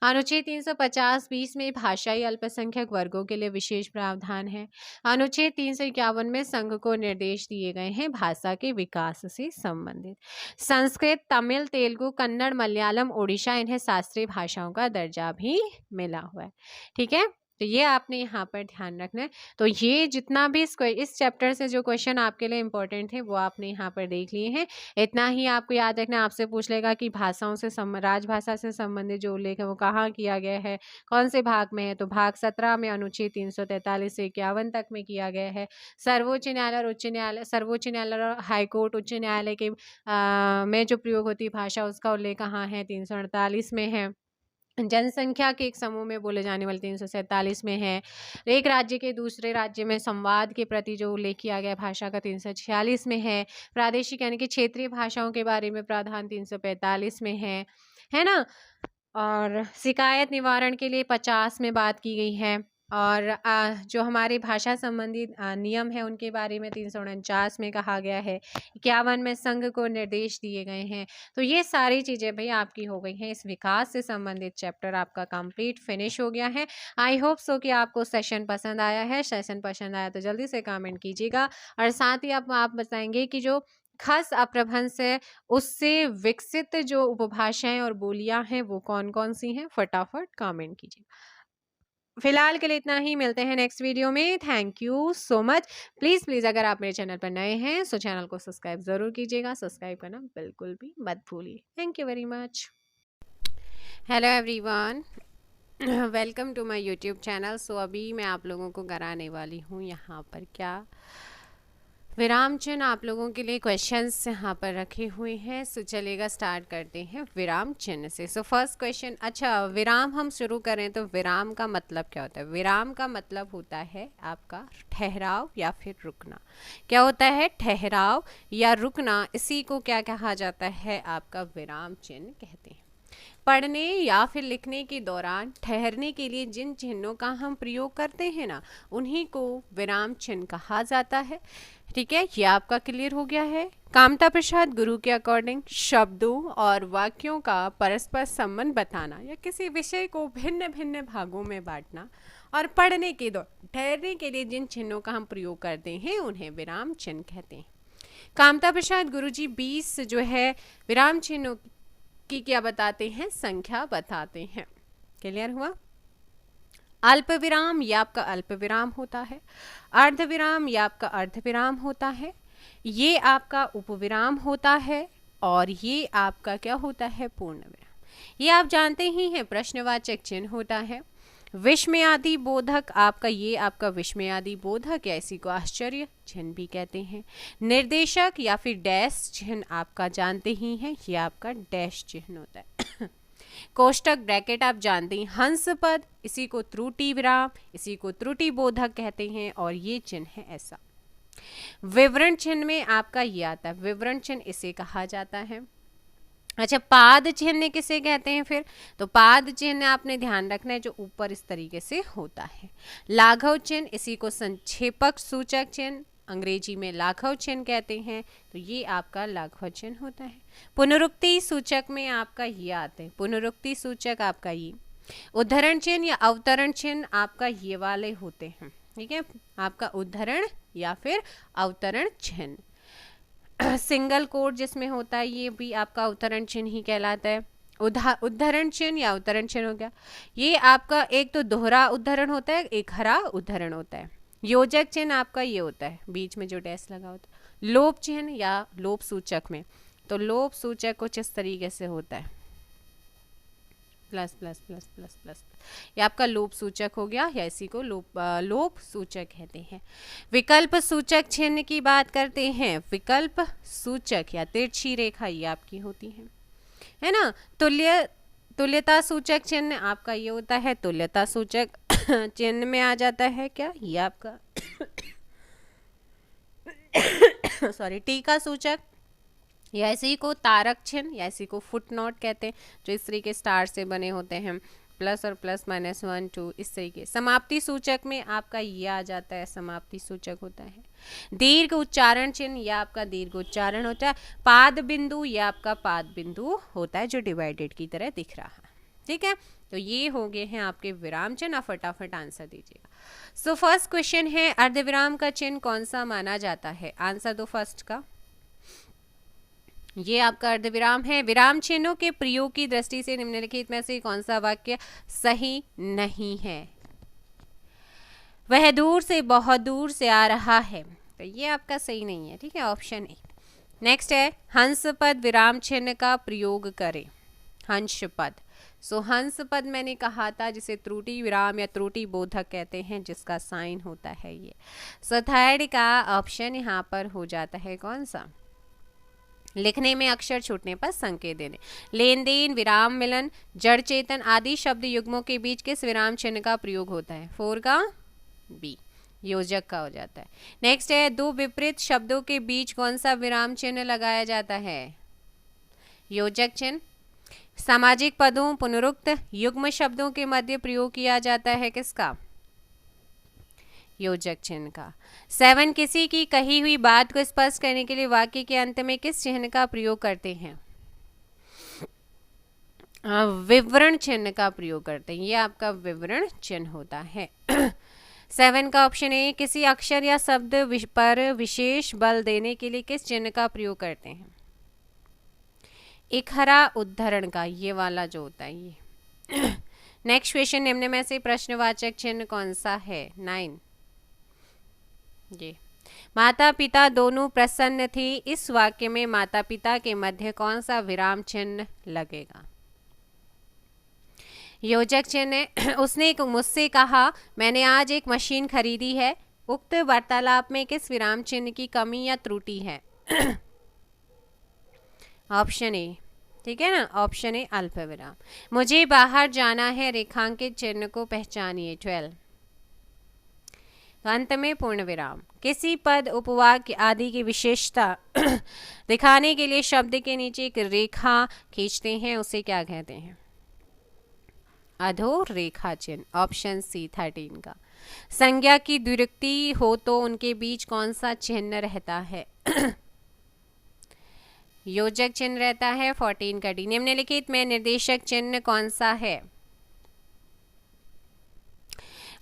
अनुच्छेद 350(20) में भाषाई अल्पसंख्यक वर्गों के लिए विशेष प्रावधान है। अनुच्छेद 351 में संघ को निर्देश दिए गए हैं भाषा के विकास से संबंधित। संस्कृत, तमिल, तेलुगु, कन्नड़, मलयालम, ओडिशा, इन्हें शास्त्रीय भाषाओं का दर्जा भी मिला हुआ है। ठीक है, तो ये आपने यहाँ पर ध्यान रखना है। तो ये जितना भी इस चैप्टर से जो क्वेश्चन आपके लिए इंपॉर्टेंट थे वो आपने यहाँ पर देख लिए हैं। इतना ही आपको याद रखना है। आपसे पूछ लेगा कि भाषाओं से राजभाषा से संबंधित जो उल्लेख है वो कहाँ किया गया है, कौन से भाग में है? तो भाग 17 में अनुच्छेद 343 से 51 तक में किया गया है। सर्वोच्च न्यायालय और उच्च न्यायालय, सर्वोच्च न्यायालय और हाईकोर्ट, उच्च न्यायालय के में जो प्रयोग होती भाषा उसका उल्लेख कहाँ है? 348 में है। जनसंख्या के एक समूह में बोले जाने वाले 347 में है। एक राज्य के दूसरे राज्य में संवाद के प्रति जो उल्लेख किया गया भाषा का 346 में है। प्रादेशिक यानी कि क्षेत्रीय भाषाओं के बारे में प्रावधान 345 में है ना। और शिकायत निवारण के लिए 50 में बात की गई है। और जो हमारे भाषा संबंधी नियम है उनके बारे में 349 में कहा गया है। 51 में संघ को निर्देश दिए गए हैं। तो ये सारी चीज़ें भाई आपकी हो गई हैं। इस विकास से संबंधित चैप्टर आपका कंप्लीट फिनिश हो गया है। आई होप सो कि आपको सेशन पसंद आया है। सेशन पसंद आया तो जल्दी से कमेंट कीजिएगा और साथ ही आप बताएंगे कि जो खस अपभ्रंश है उससे विकसित जो उपभाषाएं और बोलियां हैं वो कौन कौन सी हैं, फटाफट कमेंट कीजिए। फिलहाल के लिए इतना ही, मिलते हैं नेक्स्ट वीडियो में। Thank you so much. Please अगर आप मेरे चैनल पर नए हैं तो चैनल को सब्सक्राइब ज़रूर कीजिएगा। सब्सक्राइब करना बिल्कुल भी मत भूलिए। Thank you very much. Hello everyone, welcome to my YouTube channel. So अभी मैं आप लोगों को कराने वाली हूँ यहाँ पर क्या विराम चिन्ह आप लोगों के लिए क्वेश्चंस यहाँ पर रखे हुए हैं। सो चलेगा, स्टार्ट करते हैं विराम चिन्ह से। सो फर्स्ट क्वेश्चन, अच्छा विराम हम शुरू करें तो विराम का मतलब क्या होता है? विराम का मतलब होता है आपका ठहराव या फिर रुकना। क्या होता है? ठहराव या रुकना। इसी को क्या कहा जाता है? आपका विराम चिन्ह कहते हैं। पढ़ने या फिर लिखने के दौरान ठहरने के लिए जिन चिन्हों का हम प्रयोग करते हैं ना, उन्हीं को विराम चिन्ह कहा जाता है। ठीक है, ये आपका क्लियर हो गया है। कामता प्रसाद गुरु के अकॉर्डिंग शब्दों और वाक्यों का परस्पर संबंध बताना या किसी विषय को भिन्न भिन्न भागों में बांटना और पढ़ने के दौरान ठहरने के लिए जिन चिन्हों का हम प्रयोग करते हैं उन्हें विराम चिन्ह कहते हैं। कामता प्रसाद गुरुजी 20 जो है विराम चिन्हों की क्या बताते हैं? संख्या बताते हैं। क्लियर हुआ? अल्प विराम या आपका अल्प विराम होता है। अर्ध विराम या आपका अर्ध विराम होता है। ये आपका उपविराम होता है और ये आपका क्या होता है? पूर्ण विराम। ये आप जानते ही हैं, प्रश्नवाचक चिन्ह होता है। विस्मयादि बोधक आपका, ये आपका विस्मयादि बोधक या इसी को आश्चर्य चिन्ह भी कहते हैं। निर्देशक या फिर डैश चिन्ह आपका जानते ही हैं, ये आपका डैश चिन्ह होता है। कोष्टक ब्रैकेट आप जानते हैं। हंस पद, इसी को त्रुटि विराम, इसी को त्रुटि बोधक कहते हैं और ये चिन्ह है ऐसा। विवरण चिन्ह में आपका ये आता है, विवरण चिन्ह इसे कहा जाता है। अच्छा, पाद चिन्ह किसे कहते हैं फिर? तो पाद चिन्ह आपने ध्यान रखना है जो ऊपर इस तरीके से होता है। लाघव चिन्ह, इसी को संक्षेपक सूचक चिन्ह अंग्रेजी में लाघव चिन्ह कहते हैं, तो ये आपका लाघव चिन्ह होता है। पुनरुक्ति सूचक में आपका ये आते हैं, पुनरुक्ति सूचक आपका ये। उद्धरण चिन्ह या अवतरण चिन्ह आपका ये वाले होते हैं। ठीक है, आपका उद्धरण या फिर अवतरण चिन्ह। सिंगल कोट जिसमें होता है ये भी आपका उद्धरण चिन्ह ही कहलाता है। उद्धरण चिन्ह या उद्धरण चिन्ह हो गया। ये आपका एक तो दोहरा उद्धरण होता है, एक हरा उद्धरण होता है। योजक चिन्ह आपका ये होता है, बीच में जो डैश लगा होता है। लोप चिन्ह या लोप सूचक में, तो लोप सूचक कुछ इस तरीके से होता है, plus plus plus plus plus, ये आपका लोप सूचक हो गया या इसी को लोप सूचक कहते हैं। विकल्प सूचक चिन्ह की बात करते हैं। विकल्प सूचक या तिरछी रेखा ये आपकी होती है ना। तुल्यता सूचक चिन्ह आपका ये होता है, तुल्यता सूचक चिन्ह में आ जाता है क्या? ये आपका सॉरी, टीका सूचक या इसी को तारक चिन्ह या इसी को फुटनोट कहते हैं, जो इस तरीके स्टार से बने होते हैं, प्लस और प्लस माइनस 1 2 इस तरीके। समाप्ति सूचक में आपका ये आ जाता है, समाप्ति सूचक होता है। दीर्घ उच्चारण चिन्ह या आपका दीर्घ उच्चारण होता है। पाद बिंदु या आपका पाद बिंदु होता है जो डिवाइडेड की तरह दिख रहा है। ठीक है, तो ये हो गए हैं आपके विराम चिन्ह। फटाफट आंसर दीजिएगा। सो फर्स्ट क्वेश्चन है, अर्धविराम का चिन्ह कौन सा माना जाता है? आंसर दो फर्स्ट का। ये आपका अर्धविराम है। विराम चिन्हों के प्रयोग की दृष्टि से निम्नलिखित में से कौन सा वाक्य सही नहीं है? वह दूर से बहुत दूर से आ रहा है, तो ये आपका सही नहीं है। ठीक है, ऑप्शन ए। नेक्स्ट है, हंस पद विराम चिन्ह का प्रयोग करें। हंस पद, सो हंस पद मैंने कहा था जिसे त्रुटि विराम या त्रुटि बोधक कहते हैं, जिसका साइन होता है ये। सो थर्ड का ऑप्शन यहाँ पर हो जाता है कौन सा? लिखने में अक्षर छूटने पर संकेत देने। लेन देन, विराम मिलन, जड़ चेतन आदि शब्द युग्मों के बीच किस विराम चिन्ह का प्रयोग होता है? 4 का बी, योजक का हो जाता है। नेक्स्ट है, दो विपरीत शब्दों के बीच कौन सा विराम चिन्ह लगाया जाता है? योजक चिन्ह। सामाजिक पदों, पुनरुक्त युग्म शब्दों के मध्य प्रयोग किया जाता है किसका? योजक चिन्ह का। 7 किसी की कही हुई बात को स्पष्ट करने के लिए वाक्य के अंत में किस चिन्ह का प्रयोग करते हैं? विवरण चिन्ह का प्रयोग करते हैं। ये आपका विवरण चिन्ह होता है। 7 का ऑप्शन ए, किसी अक्षर या शब्द पर विशेष बल देने के लिए किस चिन्ह का प्रयोग करते हैं? इकहरा उद्धरण का, ये वाला जो होता है ये। नेक्स्ट क्वेश्चन, निम्न में से प्रश्नवाचक चिन्ह कौन सा है? 9 ये। माता पिता दोनों प्रसन्न थे, इस वाक्य में माता पिता के मध्य कौन सा विराम चिन्ह लगेगा? योजक चिन्ह। उसने मुझसे कहा, मैंने आज एक मशीन खरीदी है। उक्त वार्तालाप में किस विराम चिन्ह की कमी या त्रुटि है? ऑप्शन ए, ठीक है ना, ऑप्शन ए अल्प विराम। मुझे बाहर जाना है, रेखांकित चिन्ह को पहचानिए। 12 अंत में पूर्ण विराम। किसी पद, उपवाक्य आदि की विशेषता दिखाने के लिए शब्द के नीचे एक रेखा खींचते हैं, उसे क्या कहते हैं? अधोरेखा चिन्ह। ऑप्शन सी 13 का। संज्ञा की द्विरुक्ति हो तो उनके बीच कौन सा चिन्ह रहता है? योजक चिन्ह रहता है। 14 का डी। निम्नलिखित में निर्देशक चिन्ह कौन सा है?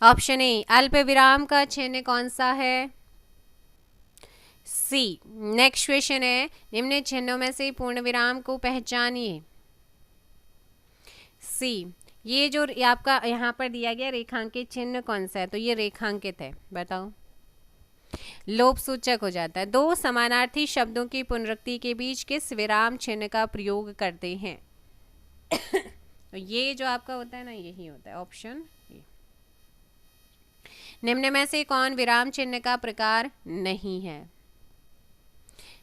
ऑप्शन ए, अल्प विराम का चिन्ह कौन सा है? सी। नेक्स्ट क्वेश्चन है, निम्न चिन्हों में से पूर्ण विराम को पहचानिए। सी। ये जो आपका यहाँ पर दिया गया रेखांकित चिन्ह कौन सा है? तो ये रेखांकित है, बताओ। लोप सूचक हो जाता है। दो समानार्थी शब्दों की पुनरुक्ति के बीच किस विराम चिन्ह का प्रयोग करते हैं? तो ये जो आपका होता है ना, यही होता है ऑप्शन ए। निम्न में से कौन विराम चिन्ह का प्रकार नहीं है?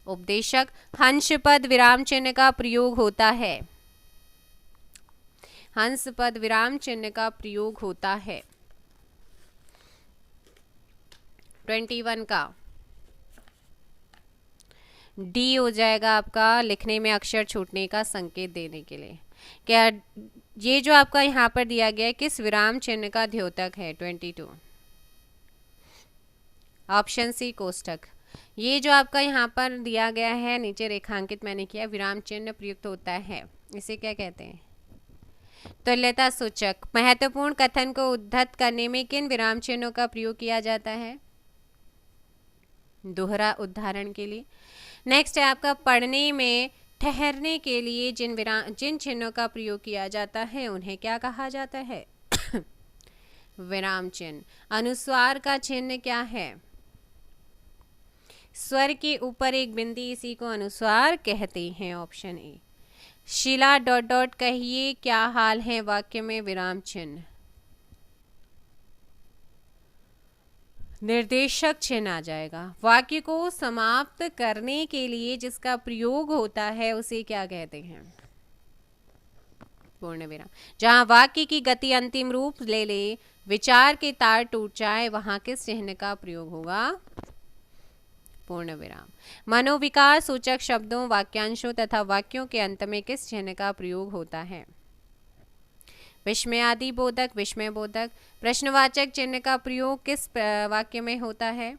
उपदेशक। हंस पद विराम चिन्ह का प्रयोग होता है। हंस पद विराम चिन्ह का प्रयोग होता है। 21 का डी हो जाएगा आपका, लिखने में अक्षर छूटने का संकेत देने के लिए। क्या ये जो आपका यहाँ पर दिया गया है किस विराम चिन्ह का द्योतक है? 22 ऑप्शन सी कोष्ठक। ये जो आपका यहाँ पर दिया गया है, नीचे रेखांकित मैंने किया, विराम चिन्ह प्रयुक्त होता है, इसे क्या कहते हैं? तुल्यता सूचक। महत्वपूर्ण कथन को उद्धत करने में किन विराम चिन्हों का प्रयोग किया जाता है? दोहरा उदाहरण के लिए। नेक्स्ट है आपका, पढ़ने में ठहरने के लिए जिन चिन्हों का प्रयोग किया जाता है उन्हें क्या कहा जाता है? विराम चिन्ह। अनुस्वार का चिन्ह क्या है? स्वर के ऊपर एक बिंदी, इसी को अनुस्वार कहते हैं। Option A. Sheela dot dot कहिए क्या हाल है, वाक्य में विराम चिन्ह। निर्देशक चिन्ह आ जाएगा। वाक्य को समाप्त करने के लिए जिसका प्रयोग होता है उसे क्या कहते हैं? पूर्ण विराम। जहां वाक्य की गति अंतिम रूप ले ले, विचार के तार टूट जाए, वहां किस चिन्ह का प्रयोग होगा? पूर्ण विराम। मनोविकार सूचक शब्दों, वाक्यांशों तथा वाक्यों के अंत में किस चिन्ह का प्रयोग होता है? विस्मयादि बोधक, विस्मय बोधक। प्रश्नवाचक चिन्ह का प्रयोग किस वाक्य में होता है?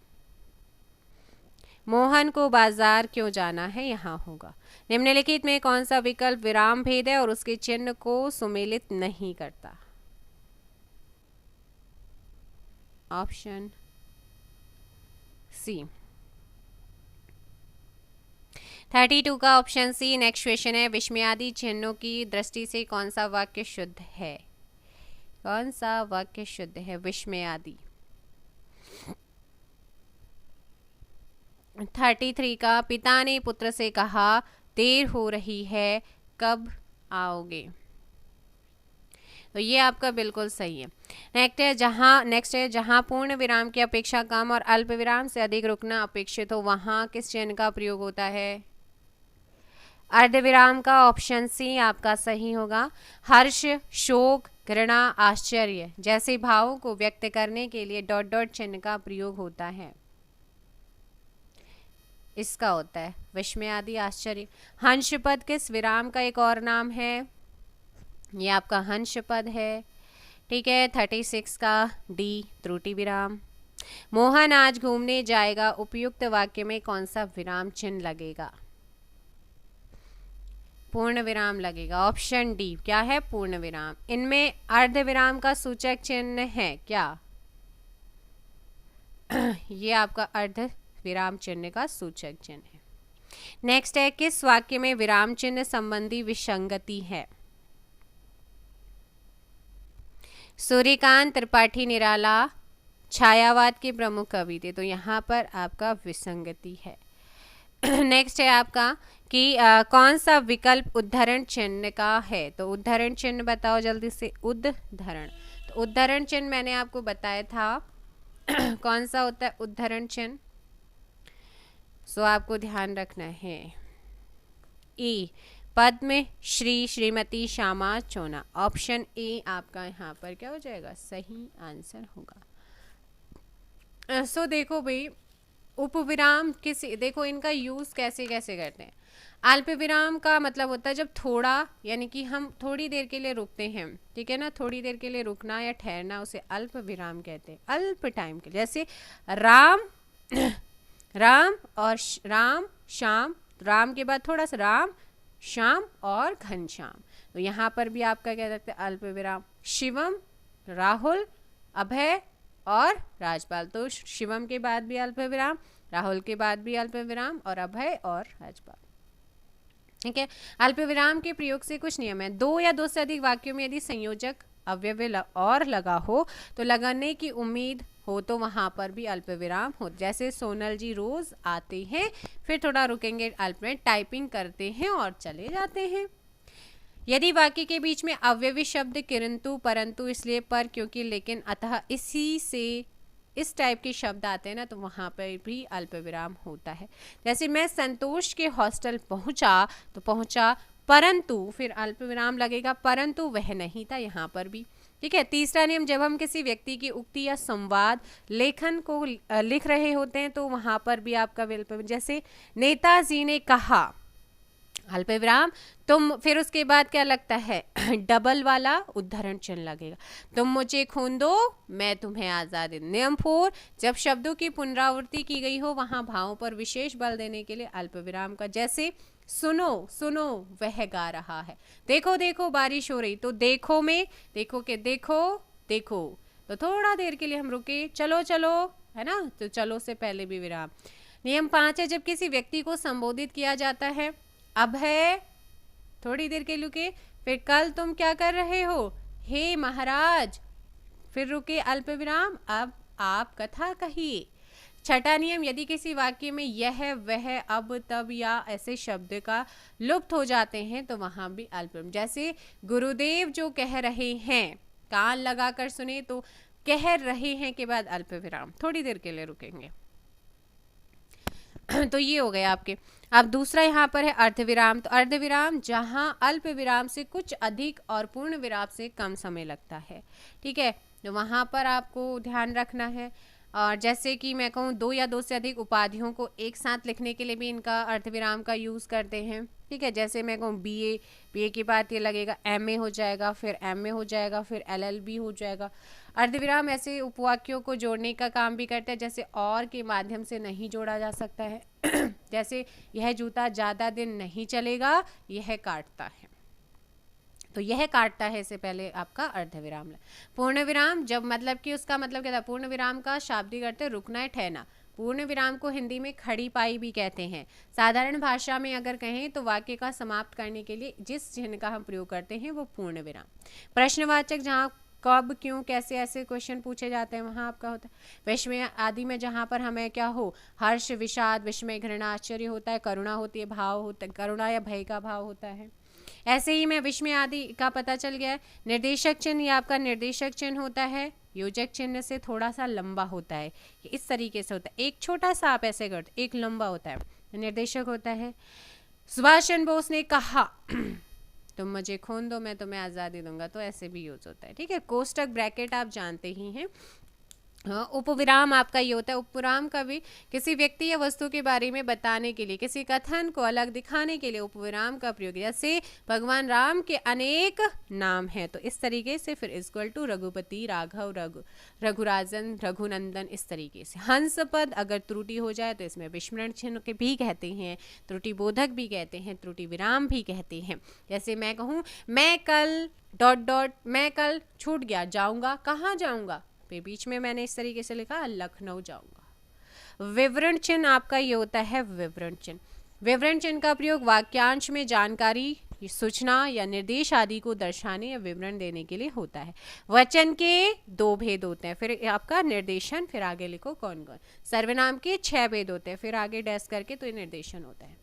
मोहन को बाजार क्यों जाना है, यहाँ होगा। निम्नलिखित में कौन सा विकल्प विराम भेद है और उसके चिन्ह को सुमेलित नहीं करता? Option C. 32 का ऑप्शन सी। नेक्स्ट क्वेश्चन है, विस्मयादि चिन्हों की दृष्टि से कौन सा वाक्य शुद्ध है? कौन सा वाक्य शुद्ध है? विस्मयादि। 33 का, पिता ने पुत्र से कहा, देर हो रही है, कब आओगे? तो ये आपका बिल्कुल सही है। नेक्स्ट है जहां पूर्ण विराम की अपेक्षा कम और अल्प विराम से अधिक रुकना अपेक्षित हो, वहां किस चिन्ह का प्रयोग होता है? अर्धविराम का। ऑप्शन सी आपका सही होगा। हर्ष, शोक, घृणा, आश्चर्य जैसे भावों को व्यक्त करने के लिए डॉट डॉट चिन्ह का प्रयोग होता है, इसका होता है विस्मयादि, आश्चर्य। हंस पद किस विराम का एक और नाम है? ये आपका हंस पद है। ठीक है। 36 का डी त्रुटि विराम। मोहन आज घूमने जाएगा, उपयुक्त वाक्य में कौन सा विराम चिन्ह लगेगा? पूर्ण विराम लगेगा। ऑप्शन डी क्या है? पूर्ण विराम। इनमें अर्ध विराम का सूचक चिन्ह है क्या? ये आपका अर्ध विराम चिन्ह का सूचक चिन्ह है। नेक्स्ट है, किस वाक्य में विराम चिन्ह संबंधी विसंगति है? सूर्यकांत त्रिपाठी निराला छायावाद के प्रमुख कवि थे, तो यहाँ पर आपका विसंगति है। नेक्स्ट है आपका कि कौन सा विकल्प उद्धरण चिन्ह का है? तो उद्धरण चिन्ह बताओ जल्दी से। उद्धरण, तो उद्धरण चिन्ह मैंने आपको बताया था कौन सा होता है उद्धरण चिन्ह। सो आपको ध्यान रखना है। ई पद्म श्री श्रीमती श्यामा चोना। ऑप्शन ए आपका यहाँ पर क्या हो जाएगा? सही आंसर होगा। सो देखो भाई, उपविराम किसी, देखो इनका यूज कैसे कैसे करते हैं। अल्प विराम का मतलब होता है जब थोड़ा, यानी कि हम थोड़ी देर के लिए रुकते हैं, ठीक है ना, थोड़ी देर के लिए रुकना या ठहरना, उसे अल्प विराम कहते हैं, अल्प टाइम के लिए। जैसे राम राम और राम श्याम, राम के बाद थोड़ा सा राम श्याम और घनश्याम, तो यहाँ पर भी आपका क्या कहते हैं? अल्प विराम। शिवम राहुल अभय और राजपाल, तो शिवम के बाद भी अल्प विराम, राहुल के बाद भी अल्प विराम, और अभय और राजपाल, ठीक है। अल्प विराम के प्रयोग से कुछ नियम है। दो या दो से अधिक वाक्यों में यदि संयोजक अव्यय और लगा हो तो लगाने की उम्मीद हो तो वहां पर भी अल्प विराम हो। जैसे सोनल जी रोज आते हैं, फिर थोड़ा रुकेंगे, अल्प में टाइपिंग करते हैं और चले जाते हैं। यदि वाक्य के बीच में अव्ययी शब्द किंतु परंतु इसलिए पर क्योंकि लेकिन अतः इसी से इस टाइप के शब्द आते हैं ना, तो वहाँ पर भी अल्प विराम होता है। जैसे मैं संतोष के हॉस्टल पहुँचा, तो पहुँचा परंतु, फिर अल्प विराम लगेगा, परंतु वह नहीं था, यहाँ पर भी, ठीक है। तीसरा नियम, जब हम किसी व्यक्ति की उक्ति या संवाद लेखन को लिख रहे होते हैं तो वहाँ पर भी आपका अल्प, जैसे नेताजी ने कहा, अल्प विराम, तुम, फिर उसके बाद क्या लगता है? डबल वाला उद्धरण चिन्ह लगेगा। तुम मुझे खून दो, मैं तुम्हें आजादी। नियम 4, जब शब्दों की पुनरावृत्ति की गई हो वहां भावों पर विशेष बल देने के लिए अल्प विराम का, जैसे सुनो सुनो वह गा रहा है, देखो देखो बारिश हो रही, तो देखो में देखो के देखो देखो, तो थोड़ा देर के लिए हम रुके, चलो चलो, है ना, तो चलो से पहले भी विराम। नियम 5 है, जब किसी व्यक्ति को संबोधित किया जाता है, अब है थोड़ी देर के रुके, फिर कल तुम क्या कर रहे हो? हे महाराज, फिर रुके, अल्प विराम, अब आप कथा कहिए। छठा नियम, यदि किसी वाक्य में यह वह अब तब या ऐसे शब्द का लुप्त हो जाते हैं तो वहां भी अल्प विराम। जैसे गुरुदेव जो कह रहे हैं, कान लगाकर सुने, तो कह रहे हैं के बाद अल्प विराम, थोड़ी देर के लिए रुकेंगे। तो ये हो गए आपके। अब दूसरा यहाँ पर है अर्धविराम। तो अर्धविराम जहाँ अल्प विराम से कुछ अधिक और पूर्ण विराम से कम समय लगता है, ठीक है, तो वहाँ पर आपको ध्यान रखना है। और जैसे कि मैं कहूँ, दो या दो से अधिक उपाधियों को एक साथ लिखने के लिए भी इनका अर्धविराम का यूज़ करते हैं, ठीक है। जैसे मैं कहूँ बीए के बाद ये लगेगा एमए हो जाएगा, फिर एमए हो जाएगा, फिर एलएलबी हो जाएगा। अर्धविराम ऐसे उपवाक्यों को जोड़ने का काम भी करता है, जैसे और के माध्यम से नहीं जोड़ा जा सकता है। जैसे यह जूता ज़्यादा दिन नहीं चलेगा, यह काटता है, तो यह काटता है से पहले आपका अर्धविराम। पूर्ण विराम, जब मतलब कि उसका मतलब क्या था? पूर्ण विराम का शाब्दिक अर्थ है रुकना है, ठहरना। पूर्ण विराम को हिंदी में खड़ी पाई भी कहते हैं। साधारण भाषा में अगर कहें तो वाक्य का समाप्त करने के लिए जिस चिन्ह का हम प्रयोग करते हैं वो पूर्ण विराम। प्रश्नवाचक, जहाँ कब क्यों कैसे ऐसे क्वेश्चन पूछे जाते हैं वहाँ आपका होता है। विस्मय आदि में जहाँ पर हमें क्या हो, हर्ष विषाद विस्मय घृणा आश्चर्य होता है, करुणा होती है, भाव होता है, करुणा या भय का भाव होता है। ऐसे ही में विस्मय आदि का पता चल गया है। निर्देशक चिन्ह या आपका निर्देशक चिन्ह होता है, योजक चिन्ह से थोड़ा सा लंबा होता है, इस तरीके से होता है, एक छोटा सा आप ऐसे करते, एक लंबा होता है, निर्देशक होता है। सुभाष चंद्र बोस ने कहा तुम मुझे खून दो मैं तुम्हें आज़ादी दूंगा, तो ऐसे भी यूज होता है, ठीक है। कोष्टक ब्रैकेट आप जानते ही हैं, उपविराम आपका ये होता है। उपविराम का भी किसी व्यक्ति या वस्तु के बारे में बताने के लिए, किसी कथन को अलग दिखाने के लिए उपविराम का प्रयोग। जैसे भगवान राम के अनेक नाम हैं, तो इस तरीके से फिर इक्वल टू रघुपति, राघव, रघुराजन, रघुनंदन, इस तरीके से। हंस पद अगर त्रुटि हो जाए तो इसमें विस्मरण चिन्ह के भी कहते हैं, त्रुटि बोधक भी कहते हैं, त्रुटि विराम भी कहते हैं। जैसे मैं कहूँ मैं कल डॉट डॉट, मैं कल छूट गया, जाऊँगा, कहाँ जाऊँगा, फिर बीच में मैंने इस तरीके से लिखा लखनऊ जाऊंगा। विवरण चिन्ह आपका ये होता है विवरण चिन्ह। विवरण चिन्ह का प्रयोग वाक्यांश में जानकारी, सूचना या निर्देश आदि को दर्शाने या विवरण देने के लिए होता है। वचन के दो भेद होते हैं, फिर आपका निर्देशन, फिर आगे लिखो कौन कौन। सर्वनाम के 6 भेद होते हैं, फिर आगे डैश करके तो ये निर्देशन होता है,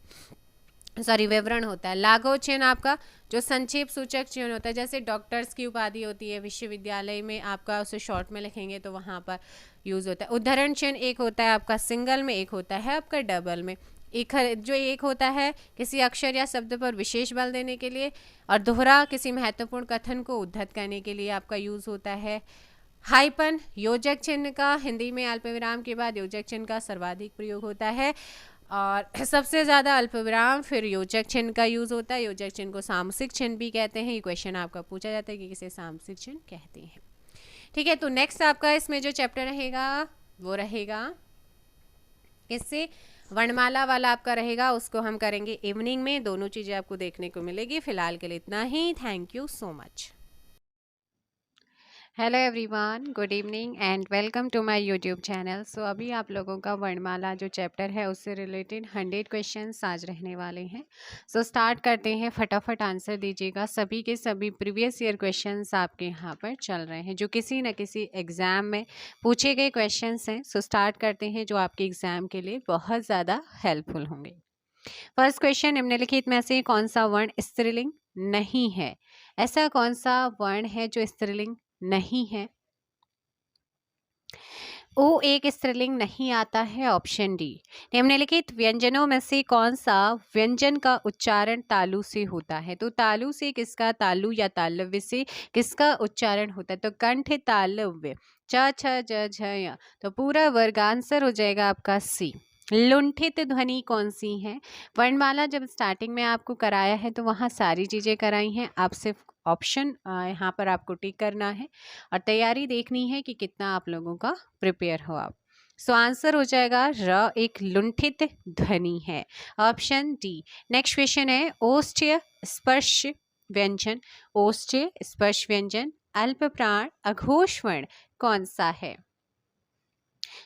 सॉरी विवरण होता है। लाघव चिन्ह आपका जो संक्षेप सूचक चिन्ह होता है, जैसे डॉक्टर्स की उपाधि होती है विश्वविद्यालय में, आपका उसे शॉर्ट में लिखेंगे तो वहाँ पर यूज़ होता है। उद्धरण चिन्ह एक होता है आपका सिंगल में, एक होता है आपका डबल में। एक होता है किसी अक्षर या शब्द पर विशेष बल देने के लिए, और दोहरा किसी महत्वपूर्ण कथन को उद्धत करने के लिए आपका यूज़ होता है। हाइपन योजक चिन्ह का, हिंदी में अल्पविराम के बाद योजक चिन्ह का सर्वाधिक प्रयोग होता है, और सबसे ज़्यादा अल्पविराम फिर योजक चिन्ह का यूज़ होता है। योजक चिन्ह को सामसिक चिन्ह भी कहते हैं। ये क्वेश्चन आपका पूछा जाता है कि किसे सामसिक चिन्ह कहते हैं। ठीक है, तो नेक्स्ट आपका इसमें जो चैप्टर रहेगा वो रहेगा इससे वर्णमाला वाला आपका रहेगा, उसको हम करेंगे इवनिंग में। दोनों चीज़ें आपको देखने को मिलेगी। फिलहाल के लिए इतना ही। Thank you so much. Hello everyone, good evening and welcome to my YouTube channel. So अभी आप लोगों का वर्णमाला जो चैप्टर है उससे रिलेटेड 100 क्वेश्चंस आज रहने वाले हैं। सो स्टार्ट करते हैं, फटाफट आंसर दीजिएगा। सभी के सभी प्रीवियस ईयर क्वेश्चंस आपके यहाँ पर चल रहे हैं, जो किसी न किसी एग्ज़ाम में पूछे गए क्वेश्चंस हैं। सो स्टार्ट करते हैं, जो आपके एग्ज़ाम के लिए बहुत ज़्यादा हेल्पफुल होंगे। फर्स्ट क्वेश्चन, निम्नलिखित में से कौन सा वर्ण स्त्रीलिंग नहीं है? ऐसा कौन सा वर्ण है जो स्त्रीलिंग नहीं है? ओ एक स्त्रीलिंग नहीं आता है, ऑप्शन डी। निम्नलिखित व्यंजनों में से कौन सा व्यंजन का उच्चारण तालु से होता है? तो तालु से किसका, तालु या तालव्य से किसका उच्चारण होता है? तो कंठ तालव्य, च छ ज झ य। तो पूरा वर्ग आंसर हो जाएगा आपका सी। लुंठित ध्वनि कौन सी है? वर्णमाला जब स्टार्टिंग में आपको कराया है तो वहाँ सारी चीज़ें कराई हैं, आप सिर्फ ऑप्शन यहाँ पर आपको टिक करना है और तैयारी देखनी है कि कितना आप लोगों का प्रिपेयर हो आप। सो आंसर हो जाएगा र एक लुंठित ध्वनि है, ऑप्शन डी। नेक्स्ट क्वेश्चन है, ओष्ठ्य स्पर्श व्यंजन, ओष्ठ्य स्पर्श व्यंजन अल्प प्राण अघोष वर्ण कौन सा है?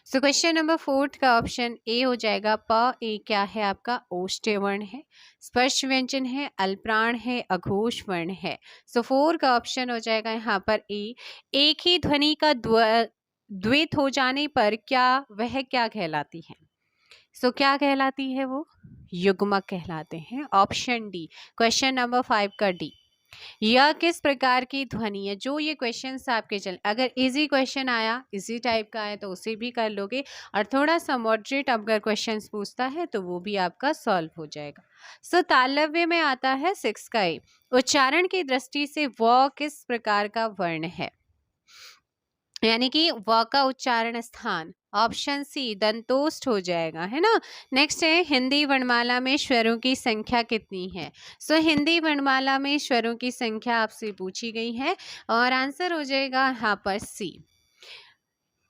सो क्वेश्चन नंबर 4 का ऑप्शन ए हो जाएगा। प ए क्या है आपका? ओष्ठ्य वर्ण है, स्पर्श व्यंजन है, अल्प्राण है, अघोष वर्ण है। सो 4 का ऑप्शन हो जाएगा यहाँ पर ए। एक ही ध्वनि का द्वित हो जाने पर वह क्या कहलाती है? सो क्या कहलाती है वो? युग्मक कहलाते हैं, ऑप्शन डी। क्वेश्चन नंबर 5 का डी। यह किस प्रकार की ध्वनि है? जो ये क्वेश्चंस आपके चल, अगर इजी क्वेश्चन आया, इजी टाइप का आया तो उसे भी कर लोगे, और थोड़ा सा मॉडरेट अगर क्वेश्चंस पूछता है तो वो भी आपका सॉल्व हो जाएगा। सो तालव्य में आता है 6 का ए। उच्चारण की दृष्टि से व किस प्रकार का वर्ण है? यानी कि व का उच्चारण स्थान, ऑप्शन सी दंतोष्ठ हो जाएगा, है ना। नेक्स्ट है, हिंदी वर्णमाला में स्वरों की संख्या कितनी है? सो हिंदी वर्णमाला में स्वरों की संख्या आपसे पूछी गई है और आंसर हो जाएगा यहाँ पर सी।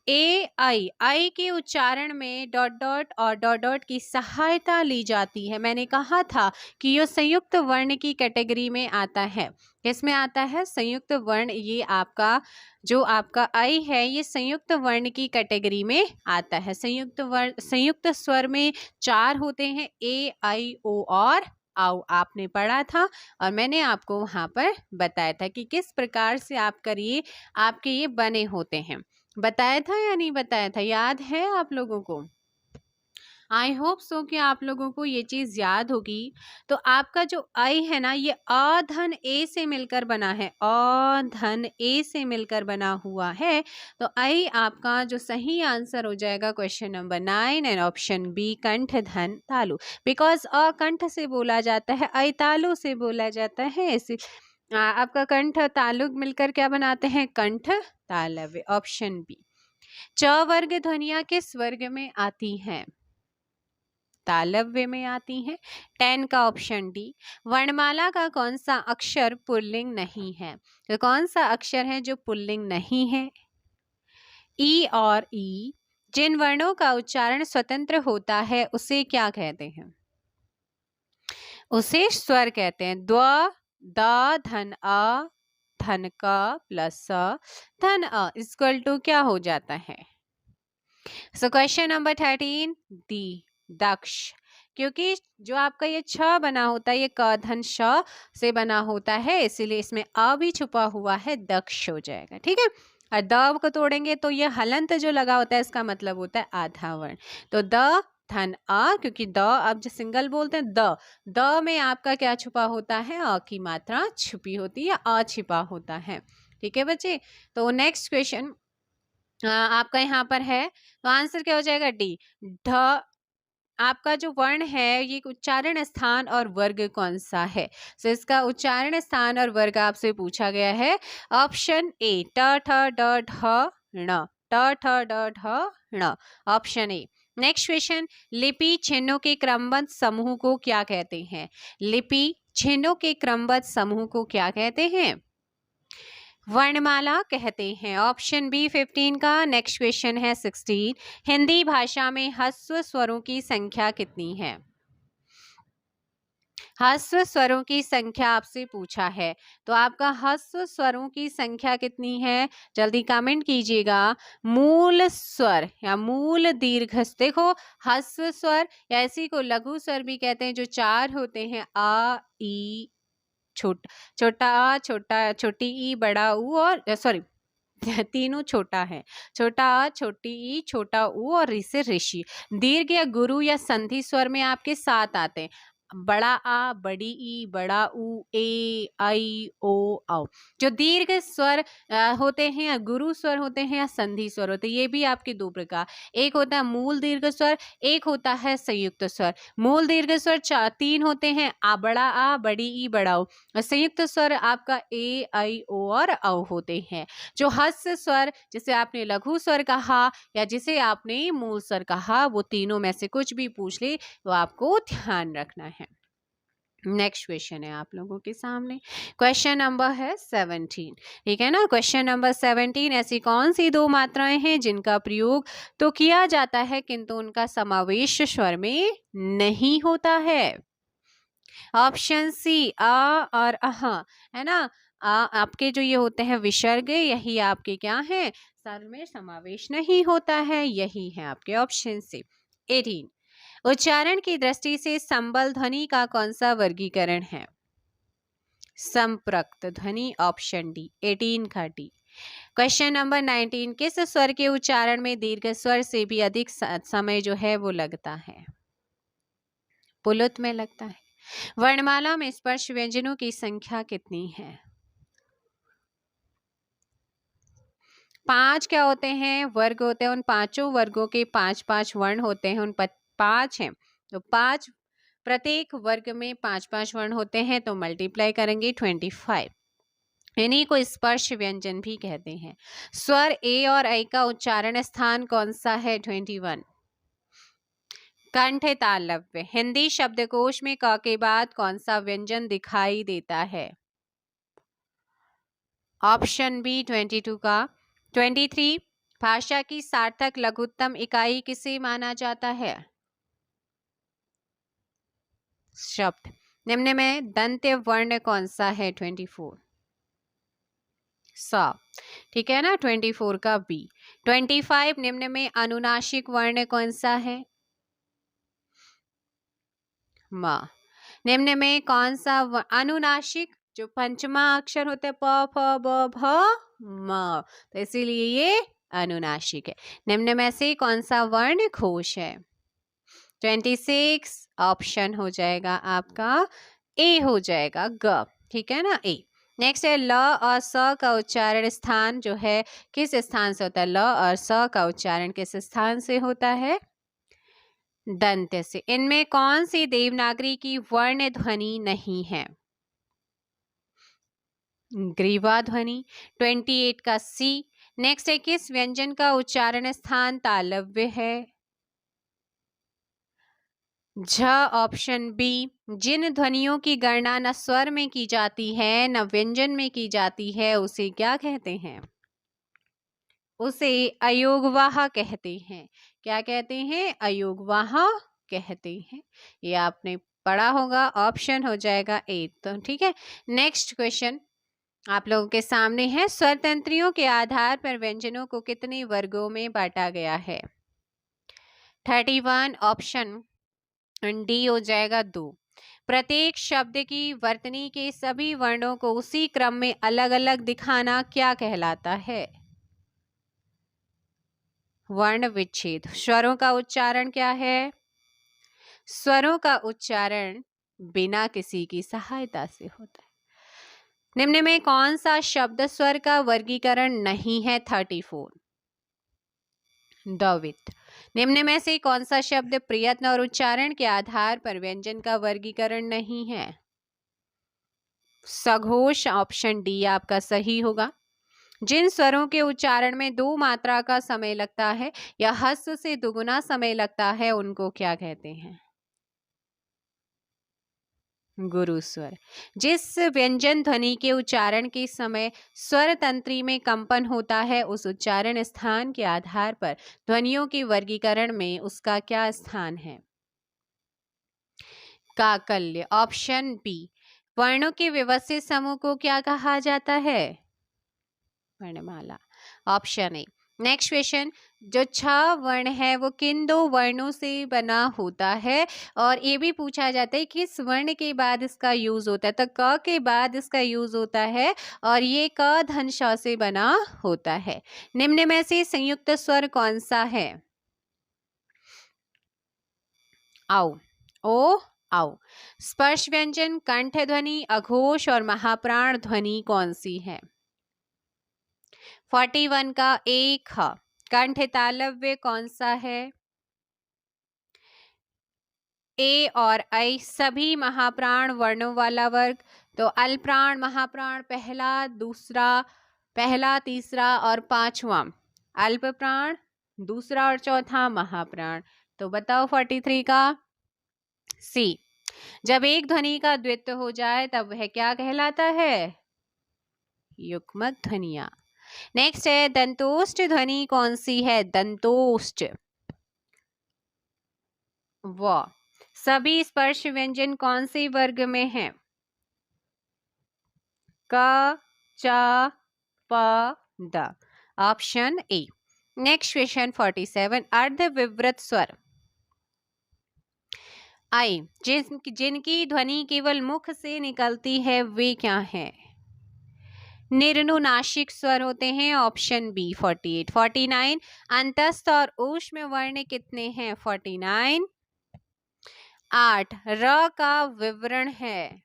ए आई, आई के उच्चारण में डॉट डॉट और डॉट डॉट की सहायता ली जाती है। मैंने कहा था कि यह संयुक्त वर्ण की कैटेगरी में आता है। किसमें आता है? संयुक्त वर्ण। ये आपका जो आपका आई है ये संयुक्त वर्ण की कैटेगरी में आता है। संयुक्त वर्ण, संयुक्त स्वर में 4 होते हैं, ए आई ओ और आओ, आपने पढ़ा था और मैंने आपको वहाँ पर बताया था कि किस प्रकार से आप करिए, आपके ये बने होते हैं। बताया था या नहीं बताया था? याद है आप लोगों को? आई होप सो कि आप लोगों को ये चीज़ याद होगी। तो आपका जो आई है ना, ये अ धन ए से मिलकर बना है, अ धन ए से मिलकर बना हुआ है। तो आई आपका जो सही आंसर हो जाएगा question number 9 and option B कंठ धन तालु। बिकॉज अ कंठ से बोला जाता है, आई तालु से बोला जाता है, इसी आपका कंठ तालु मिलकर क्या बनाते हैं? कंठ तालव्य, ऑप्शन बी। च वर्ग ध्वनियां किस वर्ग में आती हैं? तालव्य में आती हैं। 10 का ऑप्शन डी। वर्णमाला का कौन सा अक्षर पुल्लिंग नहीं है? तो कौन सा अक्षर है जो पुल्लिंग नहीं है? ई और ई। जिन वर्णों का उच्चारण स्वतंत्र होता है उसे क्या कहते हैं? उसे स्वर कहते हैं। द्व, द, धन अ, धन क प्लस धन अ इक्वल टू क्या हो जाता है? सो क्वेश्चन नंबर 13 डी, दक्ष। क्योंकि जो आपका ये छ बना होता है ये क धन श से बना होता है, इसीलिए इसमें अ भी छुपा हुआ है, दक्ष हो जाएगा। ठीक है, और द को तोड़ेंगे तो ये हलंत जो लगा होता है इसका मतलब होता है आधा वर्ण। तो द धन अ, क्योंकि द आप जो सिंगल बोलते हैं द में आपका क्या छुपा होता है? अ की मात्रा छुपी होती है, अ छिपा होता है। ठीक है बच्चे, तो नेक्स्ट क्वेश्चन आपका यहाँ पर है, तो आंसर क्या हो जाएगा? डी। ढ आपका जो वर्ण है ये उच्चारण स्थान और वर्ग कौन सा है? तो इसका उच्चारण स्थान और वर्ग आपसे पूछा गया है। ऑप्शन ए ट ठ ड ढ ण, ट ठ ड ढ ण, ऑप्शन ए। नेक्स्ट क्वेश्चन, लिपि चिन्हों के क्रमबद्ध समूह को क्या कहते हैं? लिपि चिन्हों के क्रमबद्ध समूह को क्या कहते हैं? वर्णमाला कहते हैं। ऑप्शन बी 15 का। नेक्स्ट क्वेश्चन है 16, हिंदी भाषा में ह्रस्व स्वरों की संख्या कितनी है? ह्रस्व स्वरों की संख्या आपसे पूछा है, तो आपका ह्रस्व स्वरों की संख्या कितनी है? जल्दी कमेंट कीजिएगा। मूल स्वर या मूल दीर्घ, देखो ह्रस्व स्वर या इसी को लघु स्वर भी कहते हैं, जो 4 होते हैं आ ई, छोटा आ, छोटी ई, बड़ा ऊ, और सॉरी तीनों छोटा है, छोटा आ, छोटी ई, छोटा ऊ और ऋ से ऋषि। दीर्घ या गुरु या संधि स्वर में आपके 7 आते हैं। बड़ा आ, बड़ी ई, बड़ा ऊ, ए, आई, ओ, औ। जो दीर्घ स्वर होते हैं या गुरु स्वर होते हैं या संधि स्वर होते हैं, ये भी आपके 2 प्रकार, एक होता है मूल दीर्घ स्वर, एक होता है संयुक्त स्वर। मूल दीर्घ स्वर 3 होते हैं, आ, बड़ा आ, बड़ी ई, बड़ा ऊ। संयुक्त स्वर आपका ए, आई, ओ और औ होते हैं। जो ह्रस्व स्वर जिसे आपने लघु स्वर कहा या जिसे आपने मूल स्वर कहा, वो तीनों में से कुछ भी पूछ ले तो आपको ध्यान रखना है। नेक्स्ट क्वेश्चन है आप लोगों के सामने, क्वेश्चन नंबर है 17। ठीक है ना, क्वेश्चन नंबर 17, ऐसी कौन सी 2 मात्राएं हैं जिनका प्रयोग तो किया जाता है किंतु उनका समावेश स्वर में नहीं होता है? ऑप्शन सी आ और अह, है ना। आपके जो ये होते हैं विसर्ग, यही आपके क्या है? स्वर में समावेश नहीं होता है, यही है आपके ऑप्शन सी। 18, उच्चारण की दृष्टि से संबल ध्वनि का कौन सा वर्गीकरण है? संप्रक्त ध्वनि, ऑप्शन डी 18 का डी। क्वेश्चन नंबर 19, किस स्वर के उच्चारण में दीर्घ स्वर से भी अधिक समय जो है वो लगता है? पुलुत में लगता है। वर्णमाला में स्पर्श व्यंजनों की संख्या कितनी है? 5 क्या होते हैं? वर्ग होते हैं। उन 5 वर्गों के 5-5 वर्ण होते हैं, उन 5 हैं, तो 5 प्रत्येक वर्ग में 5-5 वर्ण होते हैं, तो मल्टीप्लाई करेंगे 25। इन्हीं को स्पर्श व्यंजन भी कहते हैं। स्वर ए और ऐ का उच्चारण स्थान कौन सा है? 21। कंठ तालव्य। हिंदी शब्दकोश में क के बाद कौन सा व्यंजन दिखाई देता है? ऑप्शन बी 22 का। 23, भाषा की सार्थक लघुत्तम इकाई किसे माना जाता है? शब्द। निम्न में दंत्य वर्ण कौन सा है? 24 सा। ठीक है ना, 24 का बी। 25, निम्न में अनुनासिक वर्ण कौन सा है? म। निम्न में कौन सा अनुनासिक जो पंचमा अक्षर होते हैं, प, फ, ब, भ, म, तो इसीलिए ये अनुनासिक है। निम्न में से कौन सा वर्ण घोष है? 26, ऑप्शन हो जाएगा आपका ए, हो जाएगा ग। ठीक है ना, ए। नेक्स्ट है ल और स का उच्चारण स्थान जो है किस स्थान से होता है? ल और स का उच्चारण किस स्थान से होता है? दंत्य से। इनमें कौन सी देवनागरी की वर्ण ध्वनि नहीं है? ग्रीवा ध्वनि। 28 का सी। नेक्स्ट है, किस व्यंजन का उच्चारण स्थान तालव्य है? झ ऑप्शन बी। जिन ध्वनियों की गणना न स्वर में की जाती है न व्यंजन में की जाती है उसे क्या कहते हैं? उसे अयोगवाह कहते हैं। क्या कहते हैं? अयोगवाह कहते हैं। ये आपने पढ़ा होगा, ऑप्शन हो जाएगा ए। तो ठीक है, नेक्स्ट क्वेश्चन आप लोगों के सामने है, स्वर तंत्रियों के आधार पर व्यंजनों को कितने वर्गों में बांटा गया है? 31 ऑप्शन डी हो जाएगा 2। प्रत्येक शब्द की वर्तनी के सभी वर्णों को उसी क्रम में अलग अलग दिखाना क्या कहलाता है? वर्ण विच्छेद। स्वरों का उच्चारण क्या है? स्वरों का उच्चारण बिना किसी की सहायता से होता है। निम्न में कौन सा शब्द स्वर का वर्गीकरण नहीं है? 34 द्वित। निम्न में से कौन सा शब्द प्रयत्न और उच्चारण के आधार पर व्यंजन का वर्गीकरण नहीं है? सघोष ऑप्शन डी आपका सही होगा। जिन स्वरों के उच्चारण में 2 मात्रा का समय लगता है या हस्त से दुगुना समय लगता है उनको क्या कहते हैं? गुरु स्वर। जिस व्यंजन ध्वनि के उच्चारण के समय स्वर तंत्री में कंपन होता है उस उच्चारण स्थान के आधार पर ध्वनियों के वर्गीकरण में उसका क्या स्थान है? काकल्य ऑप्शन बी। वर्णों के व्यवस्थित समूह को क्या कहा जाता है? वर्णमाला ऑप्शन ए। नेक्स्ट क्वेश्चन, जो छ वर्ण है वो किन 2 वर्णों से बना होता है? और ये भी पूछा जाता है किस वर्ण के बाद इसका यूज होता है। तो क के बाद इसका यूज होता है और ये क धन श से बना होता है। निम्न में से संयुक्त स्वर कौन सा है? आओ, ओ आओ। स्पर्श व्यंजन, कंठ ध्वनि, अघोष और महाप्राण ध्वनि कौन सी है? 41 का एक ह। कंठ तालव्य कौन सा है? ए और ऐ सभी महाप्राण वर्णों वाला वर्ग। तो अल्प्राण, महाप्राण पहला, दूसरा, पहला, तीसरा और पांचवा। अल्प प्राण दूसरा और चौथा महाप्राण। तो बताओ 43 का सी। जब एक ध्वनि का द्वित्व हो जाए तब वह क्या कहलाता है? युग्मक ध्वनिया। नेक्स्ट है, दंतोष्ट ध्वनि कौन सी है? दंतोष्ट व। सभी स्पर्श व्यंजन कौन से वर्ग में हैं? क, च, प, the. Option A. Next question 47, अर्ध विवृत स्वर। आई जिनकी ध्वनि केवल मुख से निकलती है वे क्या हैं? निर्नुनासिक स्वर होते हैं। Option B 48। 49, अंतस्थ और ऊष्म वर्ण कितने हैं? 49। 8, र का विवरण है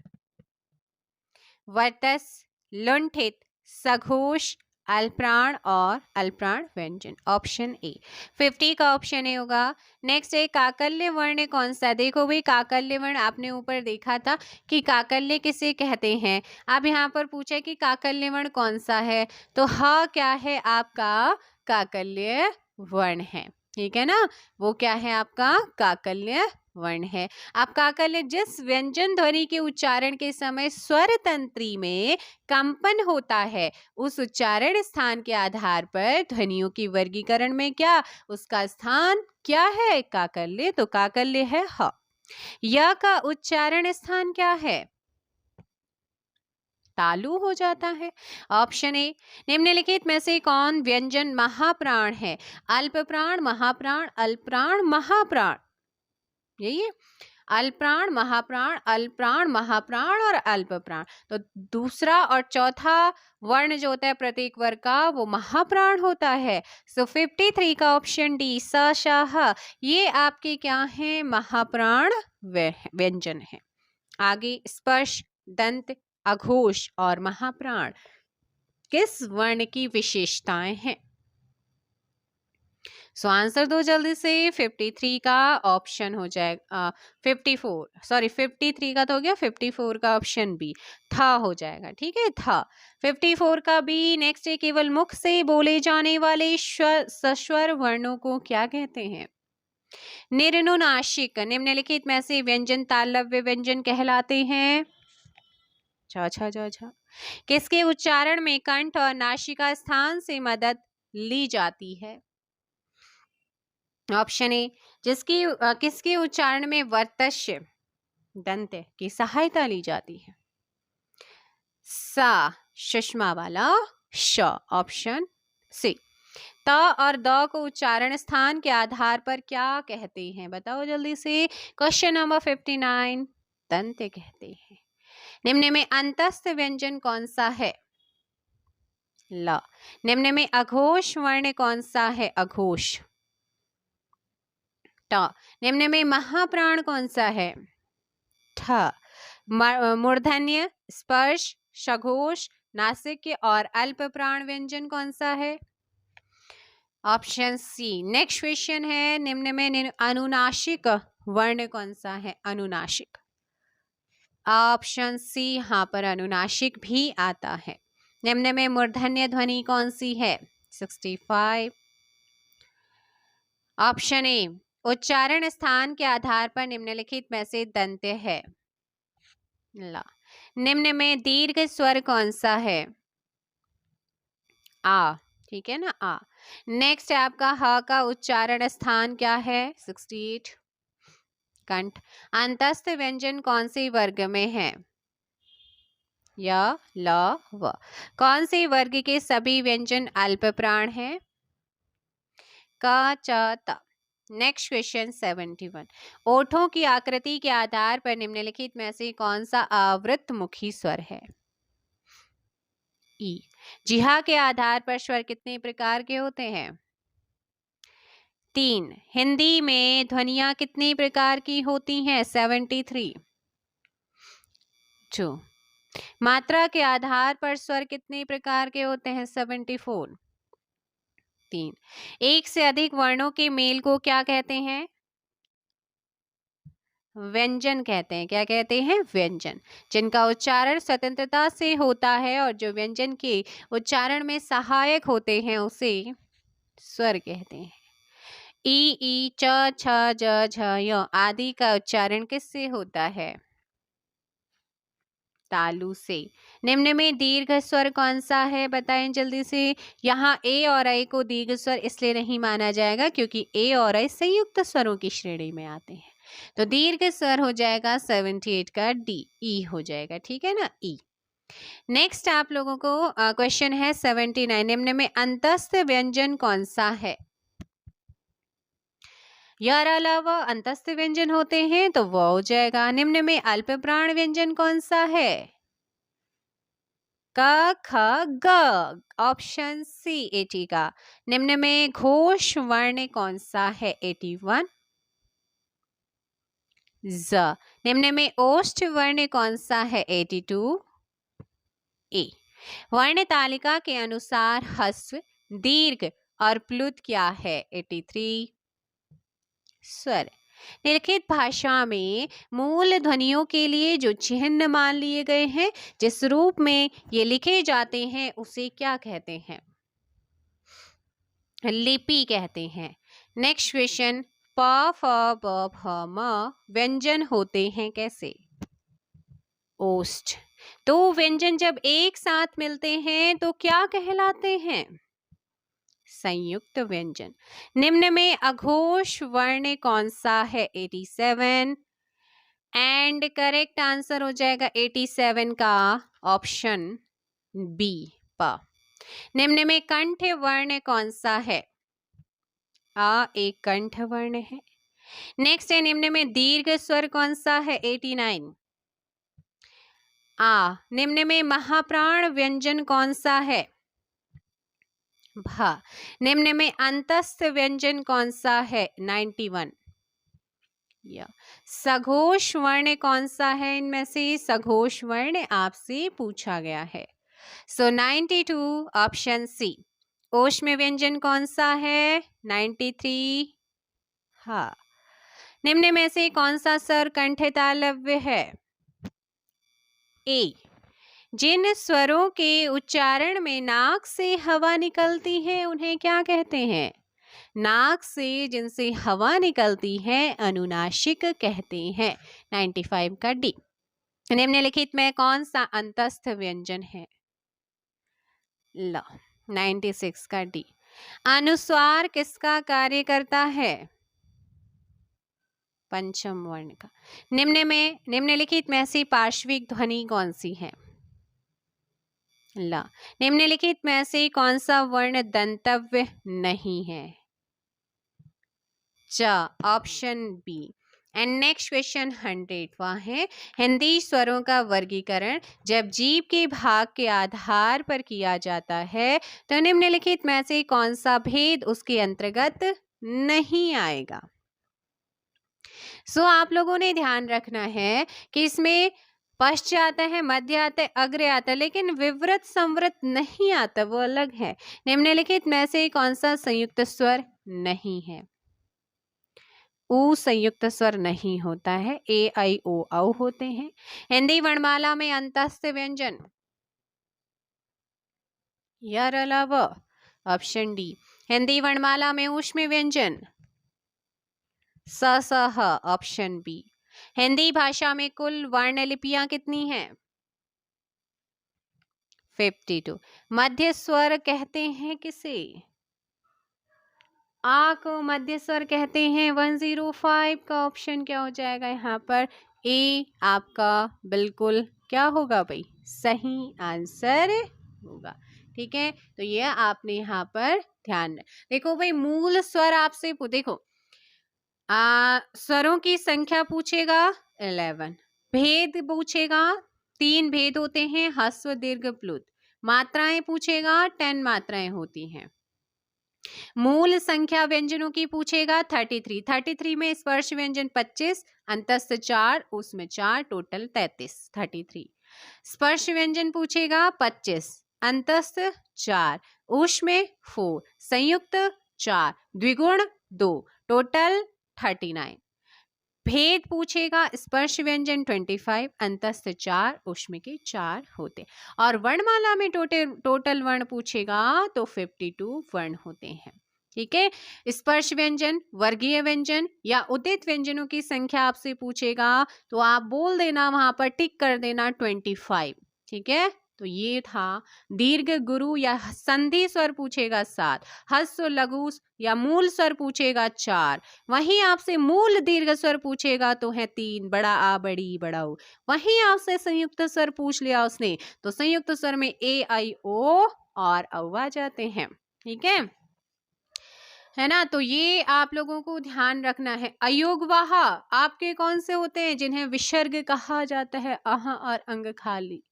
वर्तस, लुंठित, सघोष, अल्प्राण और अल्प्राण व्यंजन। Option A. 50 का ऑप्शन ए होगा। नेक्स्ट है, काकल्य वर्ण कौन सा? देखो भाई, काकल्य वर्ण आपने ऊपर देखा था कि काकल्य किसे कहते हैं। अब यहाँ पर पूछा कि काकल्य वर्ण कौन सा है, तो ह क्या है? आपका काकल्य वर्ण है। ठीक है ना, वो क्या है? आपका काकल्य वर्ण है। आप काकल्य जिस व्यंजन ध्वनि के उच्चारण के समय स्वर तंत्री में कंपन होता है उस उच्चारण स्थान के आधार पर ध्वनियों की वर्गीकरण में क्या उसका स्थान क्या है? काकल्य। तो काकल्य है ह। य का उच्चारण स्थान क्या है? तालु हो जाता है। Option A. निम्नलिखित में से कौन व्यंजन महाप्राण है? अल्प प्राण, महाप्राण, अल्प्राण, महाप्राण। यही है, अल्प्राण, महाप्राण, अल्प्राण, महाप्राण और अल्प प्राण। तो दूसरा और चौथा वर्ण जो होता है प्रत्येक वर्ग का वो महाप्राण होता है। सो 53 का ऑप्शन डी स, श, ह ये आपके क्या हैं? महाप्राण व्यंजन है। आगे स्पर्श, दंत, अघोष और महाप्राण किस वर्ण की विशेषताएं हैं? सो आंसर दो जल्दी से। 53 का ऑप्शन हो जाएगा 53 का तो हो गया, 54 का ऑप्शन बी था हो जाएगा। ठीक है, था। 54 का बी नेक्स्ट है, केवल मुख से बोले जाने वाले सस्वर वर्णों को क्या कहते हैं? निरनुनासिक निम्नलिखित में से व्यंजन तालव्य व्यंजन कहलाते हैं। छा किसके उच्चारण में कंठ और नासिका स्थान से मदद ली जाती है? ऑप्शन ए, किसके उच्चारण में वर्तस्य दंत की सहायता ली जाती है? सा सुषमा वाला श, ऑप्शन सी। त और द को उच्चारण स्थान के आधार पर क्या कहते हैं? बताओ जल्दी से। क्वेश्चन नंबर 59 दंत कहते हैं। निम्न में अंतस्थ व्यंजन कौन सा है? ल। निम्न में अघोष वर्ण कौन सा है? अघोष। ट। निम्न में महाप्राण कौन सा है? ठ। मूर्धन्य, स्पर्श, सघोष, नासिक और अल्प प्राण व्यंजन कौन सा है? ऑप्शन सी। नेक्स्ट क्वेश्चन है, निम्न में अनुनासिक वर्ण कौन सा है? अनुनासिक। ऑप्शन सी, यहाँ पर अनुनासिक भी आता है। निम्न में मूर्धन्य ध्वनि कौन सी है? 65। ऑप्शन ए, उच्चारण स्थान के आधार पर निम्नलिखित में से दंत है। ला। निम्न में दीर्घ स्वर कौन सा है? आ। ठीक है ना, आ। नेक्स्ट है आपका ह का उच्चारण स्थान क्या है? 68। कंठ। अंतस्थ व्यंजन कौन से वर्ग में है? य, ल, व। कौन से वर्ग के सभी व्यंजन अल्प प्राण हैं? क, च, त। Next question 71। ओठों की आकृति के आधार पर निम्नलिखित में से कौन सा आवृत मुखी स्वर है? ई। जिह्वा के आधार पर स्वर कितने प्रकार के होते हैं? 3। हिंदी में ध्वनियां कितनी प्रकार की होती हैं? 73। 2। मात्रा के आधार पर स्वर कितने प्रकार के होते हैं? 74। 3। एक से अधिक वर्णों के मेल को क्या कहते हैं? व्यंजन कहते हैं। क्या कहते हैं? व्यंजन। जिनका उच्चारण स्वतंत्रता से होता है और जो व्यंजन के उच्चारण में सहायक होते हैं उसे स्वर कहते हैं। ई, च, छ, ज, झ, य आदि का उच्चारण किससे होता है? तालु से। निम्न में दीर्घ स्वर कौन सा है? बताएं जल्दी से। यहाँ ए और ऐ को दीर्घ स्वर इसलिए नहीं माना जाएगा क्योंकि ए और ऐ संयुक्त स्वरों की श्रेणी में आते हैं। तो दीर्घ स्वर हो जाएगा 78 का डी, ई हो जाएगा। ठीक है ना, ई। नेक्स्ट आप लोगों को क्वेश्चन है 79। निम्न में अंतस्थ व्यंजन कौन सा है? यार अलावा अंतस्थ व्यंजन होते हैं तो वो हो जाएगा। निम्न में अल्प प्राण व्यंजन कौन सा है? क, ख, ग, ऑप्शन सी 80 का। निम्न में घोष वर्ण कौन सा है? 81। ज। निम्न में ओष्ठ वर्ण कौन सा है? 82। ए। वर्ण तालिका के अनुसार ह्रस्व, दीर्घ और प्लुत क्या है? 83। स्वर। निम्नलिखित भाषा में मूल ध्वनियों के लिए जो चिन्ह मान लिए गए हैं, जिस रूप में ये लिखे जाते हैं उसे क्या कहते हैं? लिपि कहते हैं। नेक्स्ट क्वेश्चन, प, फ, ब, भ, म व्यंजन होते हैं कैसे? ओष्ठ। तो व्यंजन जब एक साथ मिलते हैं तो क्या कहलाते हैं? संयुक्त व्यंजन। निम्न में अघोष वर्ण कौन सा है? 87। एंड करेक्ट आंसर हो जाएगा 87 का ऑप्शन बी, प। निम्न में कंठ वर्ण कौन सा है? आ, एक कंठ वर्ण है। नेक्स्ट है, निम्न में दीर्घ स्वर कौन सा है? 89। आ। निम्न में महाप्राण व्यंजन कौन सा है? भा। निम्न में अंतस्थ व्यंजन कौन सा है? 91। या सघोष वर्ण कौन सा है? इनमें से सघोष वर्ण आपसे पूछा गया है। सो 92 ऑप्शन सी। ऊष्म व्यंजन कौन सा है? 93। हाँ। निम्न में से कौन सा स्वर कंठ तालव्य है? ए। जिन स्वरों के उच्चारण में नाक से हवा निकलती है उन्हें क्या कहते हैं? नाक से जिनसे हवा निकलती है अनुनासिक कहते हैं। 95 का डी। निम्नलिखित में कौन सा अंतस्थ व्यंजन है? ला। 96 का डी। अनुस्वार किसका कार्य करता है? पंचम वर्ण का। निम्नलिखित में से पार्श्विक ध्वनि कौन सी है? ला। निम्नलिखित में से कौन सा वर्ण दंतव्य नहीं है? Option B. And next question 100वां है, हिंदी स्वरों का वर्गीकरण जब जीभ के भाग के आधार पर किया जाता है तो निम्नलिखित में से कौन सा भेद उसके अंतर्गत नहीं आएगा? आप लोगों ने ध्यान रखना है कि इसमें पश्च आता है, मध्य आता है, अग्र आता है, लेकिन विवृत संवृत नहीं आता, वो अलग है। निम्नलिखित में से कौन सा संयुक्त स्वर नहीं है? ऊ संयुक्त स्वर नहीं होता है, ए आई ओ औ होते हैं। हिंदी वर्णमाला में अंतस्थ व्यंजन यर अलावा ऑप्शन डी। हिंदी वर्णमाला में ऊष्म व्यंजन स स ह ऑप्शन बी। हिंदी भाषा में कुल वर्ण लिपियां कितनी हैं? 52। मध्य स्वर कहते हैं किसे? आ को मध्य स्वर कहते हैं। 105 का ऑप्शन क्या हो जाएगा यहाँ पर? ए आपका बिल्कुल क्या होगा भाई? सही आंसर होगा। ठीक है, तो ये आपने यहाँ पर ध्यान देखो भाई, मूल स्वर आपसे देखो स्वरों की संख्या पूछेगा 11, भेद पूछेगा 3 भेद होते हैं, ह्रस्व दीर्घ प्लुत। मात्राएं पूछेगा 10 मात्राएं होती हैं। मूल संख्या व्यंजनों की पूछेगा 33 में स्पर्श व्यंजन 25, अंतस्थ 4, उसमें 4, टोटल 33। 33 स्पर्श व्यंजन पूछेगा 25, अंतस्थ 4, ऊष्म 4, संयुक्त 4, द्विगुण 2, टोटल 39। भेद पूछेगा स्पर्श व्यंजन 25, अंतस्थ 4, ऊष्म के 4 होते। और वर्णमाला में टोटल वर्ण पूछेगा तो 52 वर्ण होते हैं। ठीक है, स्पर्श व्यंजन, वर्गीय व्यंजन या उदित व्यंजनों की संख्या आपसे पूछेगा तो आप बोल देना, वहां पर टिक कर देना 25। ठीक है, तो ये था। दीर्घ गुरु या संधि स्वर पूछेगा 7, ह्रस्व लघु या मूल स्वर पूछेगा 4, वहीं आपसे मूल दीर्घ स्वर पूछेगा तो है 3, बड़ा आ, बड़ी, बड़ा ऊ। वहीं आपसे संयुक्त स्वर पूछ लिया उसने तो संयुक्त स्वर में ए आई ओ और औ आ जाते हैं। ठीक है ना? तो ये आप लोगों को ध्यान रखना है। अयोगवाह आपके कौन से होते हैं जिन्हें विसर्ग कहा जाता है? अह और अंग खाली,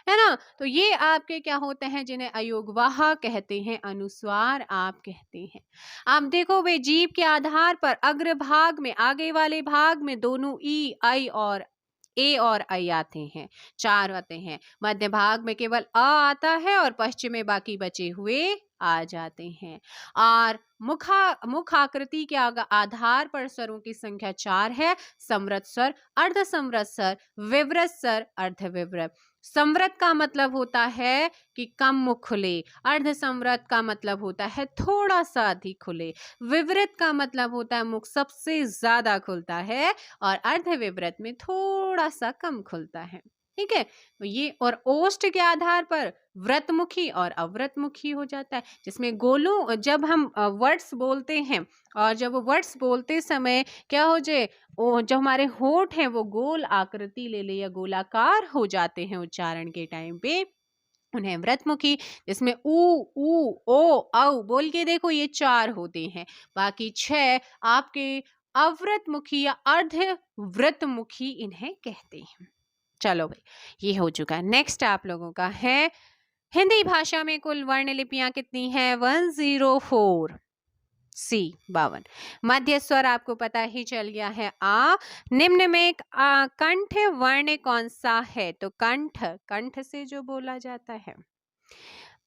है ना? तो ये आपके क्या होते हैं जिन्हें अयोगवाह कहते हैं, अनुस्वार आप कहते हैं। आप देखो वे जीभ के आधार पर अग्र भाग में, आगे वाले भाग में दोनों ई, आई और ए और आई आते हैं, 4 आते हैं। मध्य भाग में केवल अ आता है और पश्चिम में बाकी बचे हुए आ जाते हैं। और मुख आकृति के आधार पर स्वरों की संख्या 4 है। समृत स्वर, अर्ध समृत स्वर, विवृत स्वर, अर्ध विवृत। समृत का मतलब होता है कि कम मुख खुले, अर्ध समृत का मतलब होता है थोड़ा सा अधिक खुले, विवृत का मतलब होता है मुख सबसे ज्यादा खुलता है और अर्ध विवृत में थोड़ा सा कम खुलता है। ठीक है, तो ये और ओष्ठ के आधार पर व्रतमुखी और अव्रतमुखी हो जाता है, जिसमें गोलों जब हम वर्ड्स बोलते हैं और जब वर्ड्स बोलते समय क्या हो जाए, जो हमारे होठ हैं वो गोल आकृति ले ले या गोलाकार हो जाते हैं उच्चारण के टाइम पे, उन्हें व्रतमुखी। जिसमें ऊ ओ औ बोल के देखो ये 4 होते हैं, बाकी 6 आपके अव्रतमुखी या अर्ध व्रतमुखी इन्हें कहते हैं। चलो भाई, ये हो चुका है। नेक्स्ट आप लोगों का है, हिंदी भाषा में कुल वर्ण लिपियां कितनी हैं? 104। सी 52। मध्य स्वर आपको पता ही चल गया है आ। निम्न में कंठ वर्ण कौन सा है? तो कंठ, कंठ से जो बोला जाता है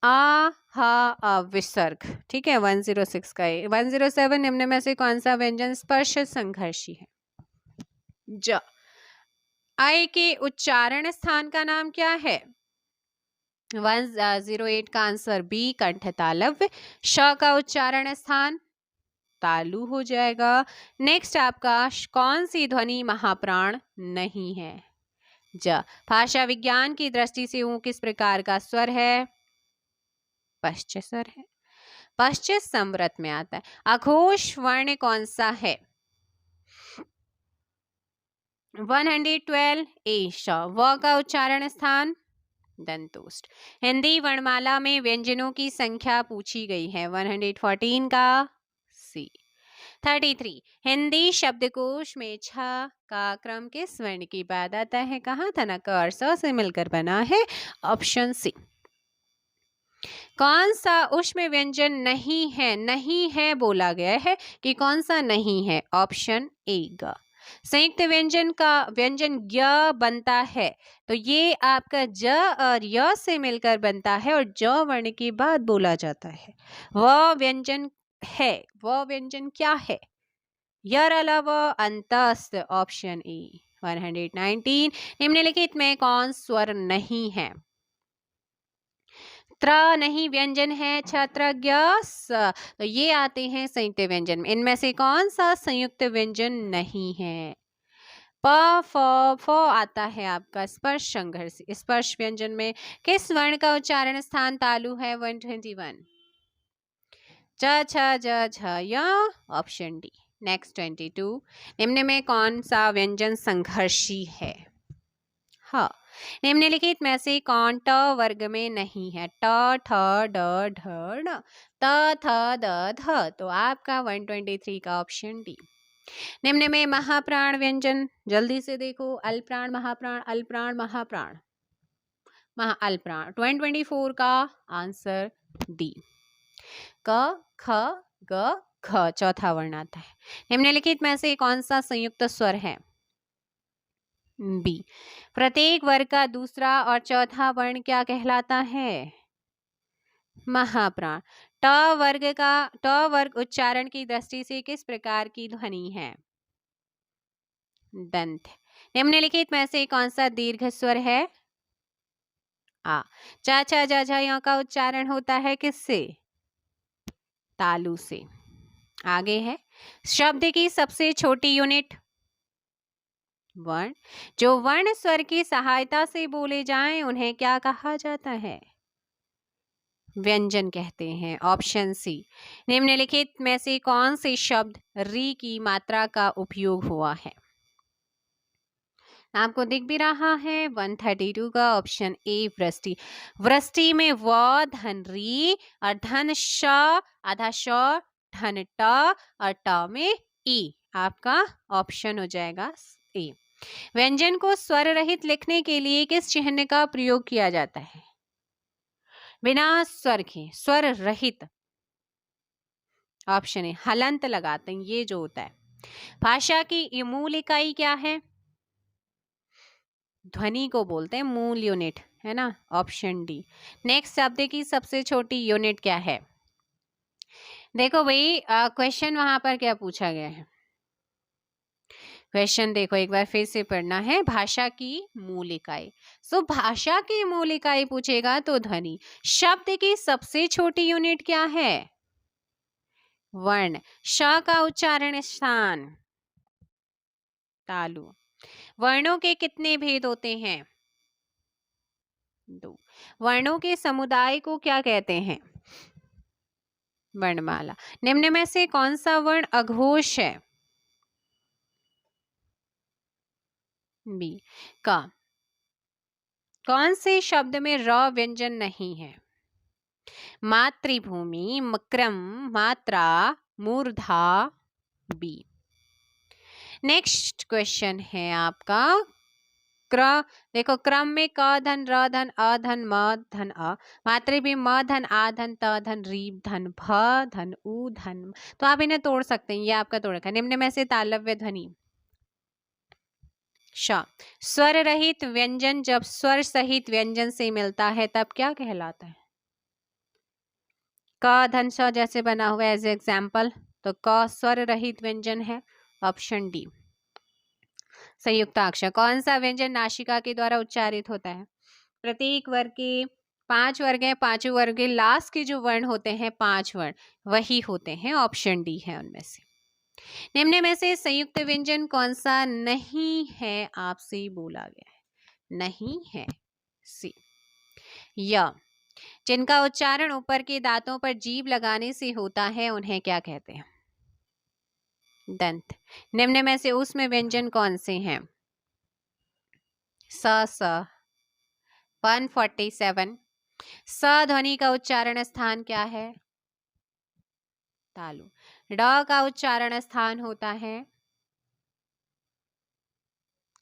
आ हा विसर्ग, ठीक है। 106 का है। 107 निम्न में से कौन सा व्यंजन स्पर्श संघर्षी है? ज। आय के उच्चारण स्थान का नाम क्या है? 108 का आंसर बी कंठ तालव्य। श का उच्चारण स्थान तालु हो जाएगा। नेक्स्ट आपका कौन सी ध्वनि महाप्राण नहीं है? ज। भाषा विज्ञान की दृष्टि से ऊ किस प्रकार का स्वर है? पश्च स्वर है। पश्चिम संवृत में आता है। अघोष वर्ण कौन सा है? 112 ए श। व का उच्चारण स्थान दंतोष्ठ। हिंदी वर्णमाला में व्यंजनों की संख्या पूछी गई है। 114 का सी। 33 हिंदी शब्दकोश में छ का क्रम किस वर्ण के बाद आता है? कहा था ना, क और स से मिलकर बना है। Option C. कौन सा उष्म व्यंजन नहीं है? नहीं है बोला गया है कि कौन सा नहीं है? ऑप्शन ए ग। संयुक्त व्यंजन का व्यंजन य बनता है तो ये आपका ज और य से मिलकर बनता है और ज वर्ण के बाद बोला जाता है। वह व्यंजन है, वह व्यंजन क्या है? यर अलावा अंतस्थ। Option A. 119 निम्नलिखित में कौन स्वर नहीं है? त्र नहीं व्यंजन है। छत्र ज्ञ स, तो ये आते हैं संयुक्त व्यंजन में। इनमें से कौन सा संयुक्त व्यंजन नहीं है? प फ आता है आपका स्पर्श संघर्ष। स्पर्श व्यंजन में किस वर्ण का उच्चारण स्थान तालु है? 121 च छ ज झ य। Option D. नेक्स्ट 22 निम्न में कौन सा व्यंजन संघर्षी है? हाँ। निम्नलिखित में से कौन ट वर्ग में नहीं है? ट ठ ड ढ ण त थ द ध, तो आपका 123 का ऑप्शन डी। निम्न में महाप्राण व्यंजन जल्दी से देखो। अल्प्राण महाप्राण, अल्प्राण महाप्राण, अल्प्राण। 124 का आंसर डी। क ख ग घ चौथा वर्ण आता है। निम्नलिखित में से कौन सा संयुक्त स्वर है? बी। प्रत्येक वर्ग का दूसरा और चौथा वर्ण क्या कहलाता है? महाप्राण। ट वर्ग उच्चारण की दृष्टि से किस प्रकार की ध्वनि है? दंत। निम्नलिखित में से कौन सा दीर्घ स्वर है? आ। चा छा जा झा यहाँ का उच्चारण होता है किससे? तालु से। आगे है शब्द की सबसे छोटी यूनिट वर्ण। जो वर्ण स्वर की सहायता से बोले जाएं उन्हें क्या कहा जाता है? व्यंजन कहते हैं। Option C. निम्नलिखित में से कौन से शब्द री की मात्रा का उपयोग हुआ है? आपको दिख भी रहा है 132 का ऑप्शन ए वृष्टि। वृष्टि में व धन री और धन श आधा श धन ट और ट में ई, आपका ऑप्शन हो जाएगा ए। व्यंजन को स्वर रहित लिखने के लिए किस चिन्ह का प्रयोग किया जाता है? बिना स्वर के, स्वर रहित। ऑप्शन ए हलंत लगाते हैं, ये जो होता है। भाषा की मूल इकाई क्या है? ध्वनि को बोलते हैं मूल यूनिट, है ना। Option D. नेक्स्ट शब्द की सबसे छोटी यूनिट क्या है? देखो भाई क्वेश्चन वहां पर क्या पूछा गया है? क्वेश्चन देखो एक बार फिर से पढ़ना है। भाषा की मूल इकाई। सो भाषा की मूल इकाई पूछेगा तो ध्वनि। शब्द की सबसे छोटी यूनिट क्या है? वर्ण। श का उच्चारण स्थान तालु। वर्णों के कितने भेद होते हैं? 2। वर्णों के समुदाय को क्या कहते हैं? वर्णमाला। निम्न में से कौन सा वर्ण अघोष है? बी का। कौन से शब्द में र व्यंजन नहीं है? मातृभूमि, क्रम, मात्रा, मूर्धा, बी। नेक्स्ट क्वेश्चन है आपका देखो क्रम में क धन र धन अ धन म धन अ, मात्रे भी म धन आ धन त धन रीप धन भ धन उ धन, तो आप इन्हें तोड़ सकते हैं। ये आपका तोड़ रखा है। निम्न में से तालव्य ध्वनि श। स्वर रहित व्यंजन जब स्वर सहित व्यंजन से मिलता है तब क्या कहलाता है? क धन श जैसे बना हुआ है एज एग्जाम्पल, तो क स्वर रहित व्यंजन है, ऑप्शन डी। संयुक्ताक्षर, कौन सा व्यंजन नासिका के द्वारा उच्चारित होता है? प्रत्येक वर्ग के 5 वर्ग हैं, पांचों वर्ग के लास्ट के जो वर्ण होते हैं 5 वर्ण वही होते हैं, ऑप्शन डी है उनमें से। निम्न में से संयुक्त व्यंजन कौन सा नहीं है, आपसे बोला गया है, नहीं है सी। य, जिनका उच्चारण ऊपर के दांतों पर जीभ लगाने से होता है उन्हें क्या कहते हैं? दंत। निम्न में से उसमें व्यंजन कौन से हैं? स 147। स ध्वनि का उच्चारण स्थान क्या है? तालु। ड का उच्चारण स्थान होता है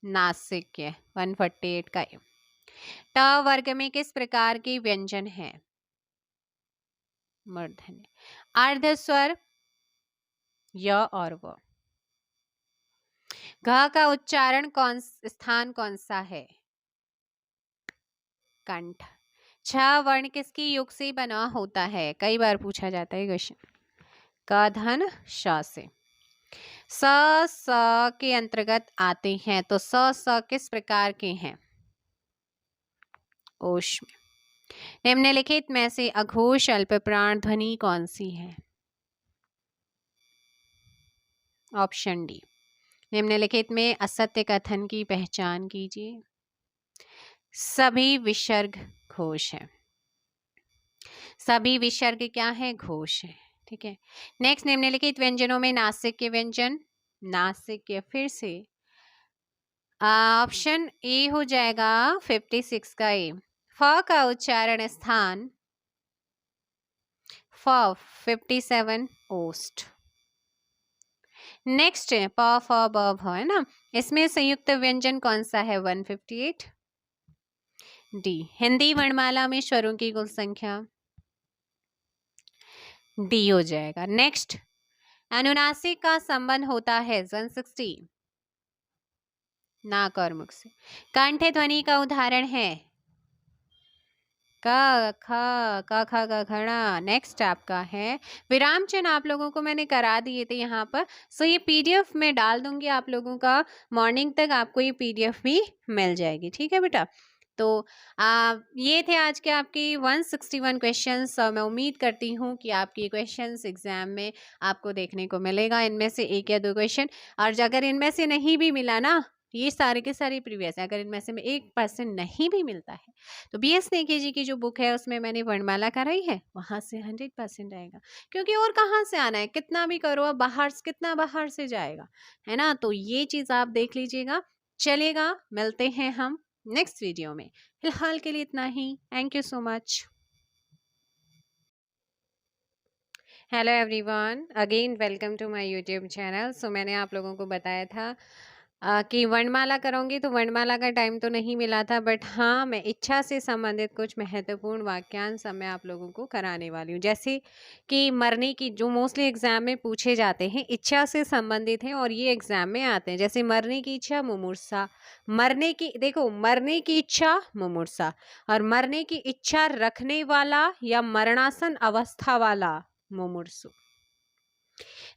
नासिक, 148 का। ट वर्ग में किस प्रकार के व्यंजन है? मूर्धन्य। अर्ध स्वर य और व। घ का उच्चारण स्थान कौन सा है? कंठ। छ वर्ण किसकी युग से बना होता है? कई बार पूछा जाता है क्वेश्चन। क धन श से। स के अंतर्गत आते हैं, तो स किस प्रकार के हैं? ओष्म। निम्नलिखित में से अघोष अल्प प्राण ध्वनि कौन सी है? Option D. निम्नलिखित में असत्य कथन की पहचान कीजिए। सभी विसर्ग घोष है। सभी विसर्ग क्या है? घोष है। ठीक है। नेक्स्ट, निम्नलिखित व्यंजनों में नासिक के व्यंजन, नासिक फिर से ऑप्शन ए हो जाएगा 56 का ए। फ का उच्चारण स्थान फ 57 ओस्ट। नेक्स्ट प फ ब भ है ना, इसमें संयुक्त व्यंजन कौन सा है? 158 डी। हिंदी वर्णमाला में स्वरों की कुल संख्या डी हो जाएगा। नेक्स्ट, अनुनासिक का संबंध होता है 160 नाक और मुख से। कंठ ध्वनि का उदाहरण है क ख क ख ग घड़ा। नेक्स्ट आपका है विराम चिन्ह, आप लोगों को मैंने करा दिए थे यहाँ पर, सो ये पीडीएफ में डाल दूंगी आप लोगों का, मॉर्निंग तक आपको ये पीडीएफ भी मिल जाएगी। ठीक है बेटा। तो ये थे आज के आपके 161 क्वेश्चंस। मैं उम्मीद करती हूँ कि आपके क्वेश्चंस एग्जाम में आपको देखने को मिलेगा, इनमें से एक या दो क्वेश्चन। और अगर इनमें से नहीं भी मिला ना, ये सारे के सारे प्रीवियस है, अगर इनमें से में 1% नहीं भी मिलता है तो BS नेकेजी की जो बुक है उसमें मैंने वर्णमाला कराई है, वहां से 100% आएगा। क्योंकि और कहाँ से आना है, कितना भी करो अब बाहर, कितना बाहर से जाएगा, है ना। तो ये चीज आप देख लीजिएगा। चलेगा, मिलते हैं हम नेक्स्ट वीडियो में। फिलहाल के लिए इतना ही। Thank you so much. Hello everyone, again welcome to my YouTube channel. So मैंने आप लोगों को बताया था कि वर्णमाला करूँगी, तो वर्णमाला का टाइम तो नहीं मिला था, बट हाँ मैं इच्छा से संबंधित कुछ महत्वपूर्ण वाक्यांश मैं आप लोगों को कराने वाली हूँ। जैसे कि मरने की, जो मोस्टली एग्जाम में पूछे जाते हैं, इच्छा से संबंधित हैं और ये एग्जाम में आते हैं। जैसे मरने की इच्छा मुमूर्षा, मरने की, देखो मरने की इच्छा मुमूर्षा, और मरने की इच्छा रखने वाला या मरणासन अवस्था वाला मुमूर्षु।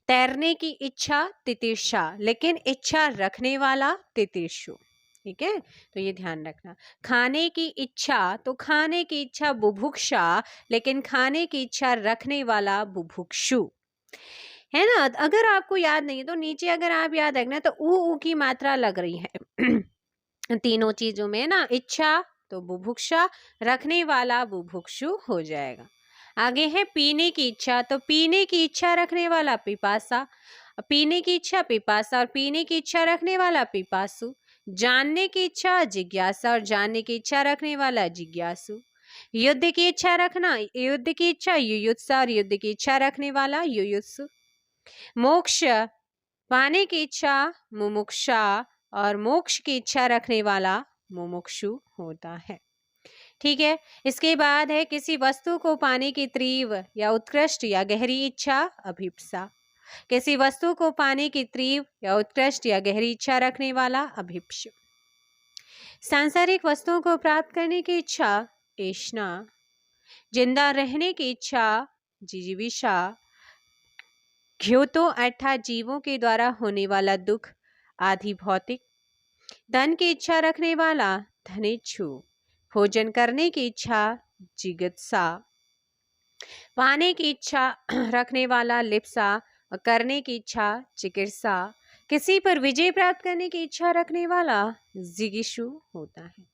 तैरने की इच्छा तितिक्षा, लेकिन इच्छा रखने वाला तितिक्षु। ठीक है, तो ये ध्यान रखना। खाने की इच्छा, तो खाने की इच्छा बुभुक्षा, लेकिन खाने की इच्छा रखने वाला बुभुक्षु, है ना। अगर आपको याद नहीं है तो नीचे अगर आप याद रखना, तो ऊ की मात्रा लग रही है तीनों चीजों में ना। इच्छा तो बुभुक्षा, रखने वाला बुभुक्षु हो जाएगा। आगे है पीने की इच्छा, तो पीने की इच्छा रखने वाला पिपासा, पीने की इच्छा पिपासा, और पीने की इच्छा रखने वाला पिपासु। जानने की इच्छा जिज्ञासा, और जानने की इच्छा रखने वाला जिज्ञासु। युद्ध की इच्छा रखना, युद्ध की इच्छा युयुत्सा, और युद्ध की इच्छा रखने वाला युयुत्सु। मोक्ष पाने की इच्छा मुमुक्षा, और मोक्ष की इच्छा रखने वाला मुमुक्षु होता है। ठीक है, इसके बाद है किसी वस्तु को पाने की तीव्र या उत्कृष्ट या गहरी इच्छा अभिप्सा। किसी वस्तु को पाने की तीव्र या उत्कृष्ट या गहरी इच्छा रखने वाला अभिप्सु। सांसारिक वस्तुओं को प्राप्त करने की इच्छा तृष्णा। जिंदा रहने की इच्छा जिजीविषा, घ्योतो अर्थात जीवों के द्वारा होने वाला दुख आदि भौतिक, धन की इच्छा रखने वाला धनेच्छु, भोजन करने की इच्छा जिगत्सा, पाने की इच्छा रखने वाला लिप्सा और करने की इच्छा चिकित्सा, किसी पर विजय प्राप्त करने की इच्छा रखने वाला जिगीषु होता है।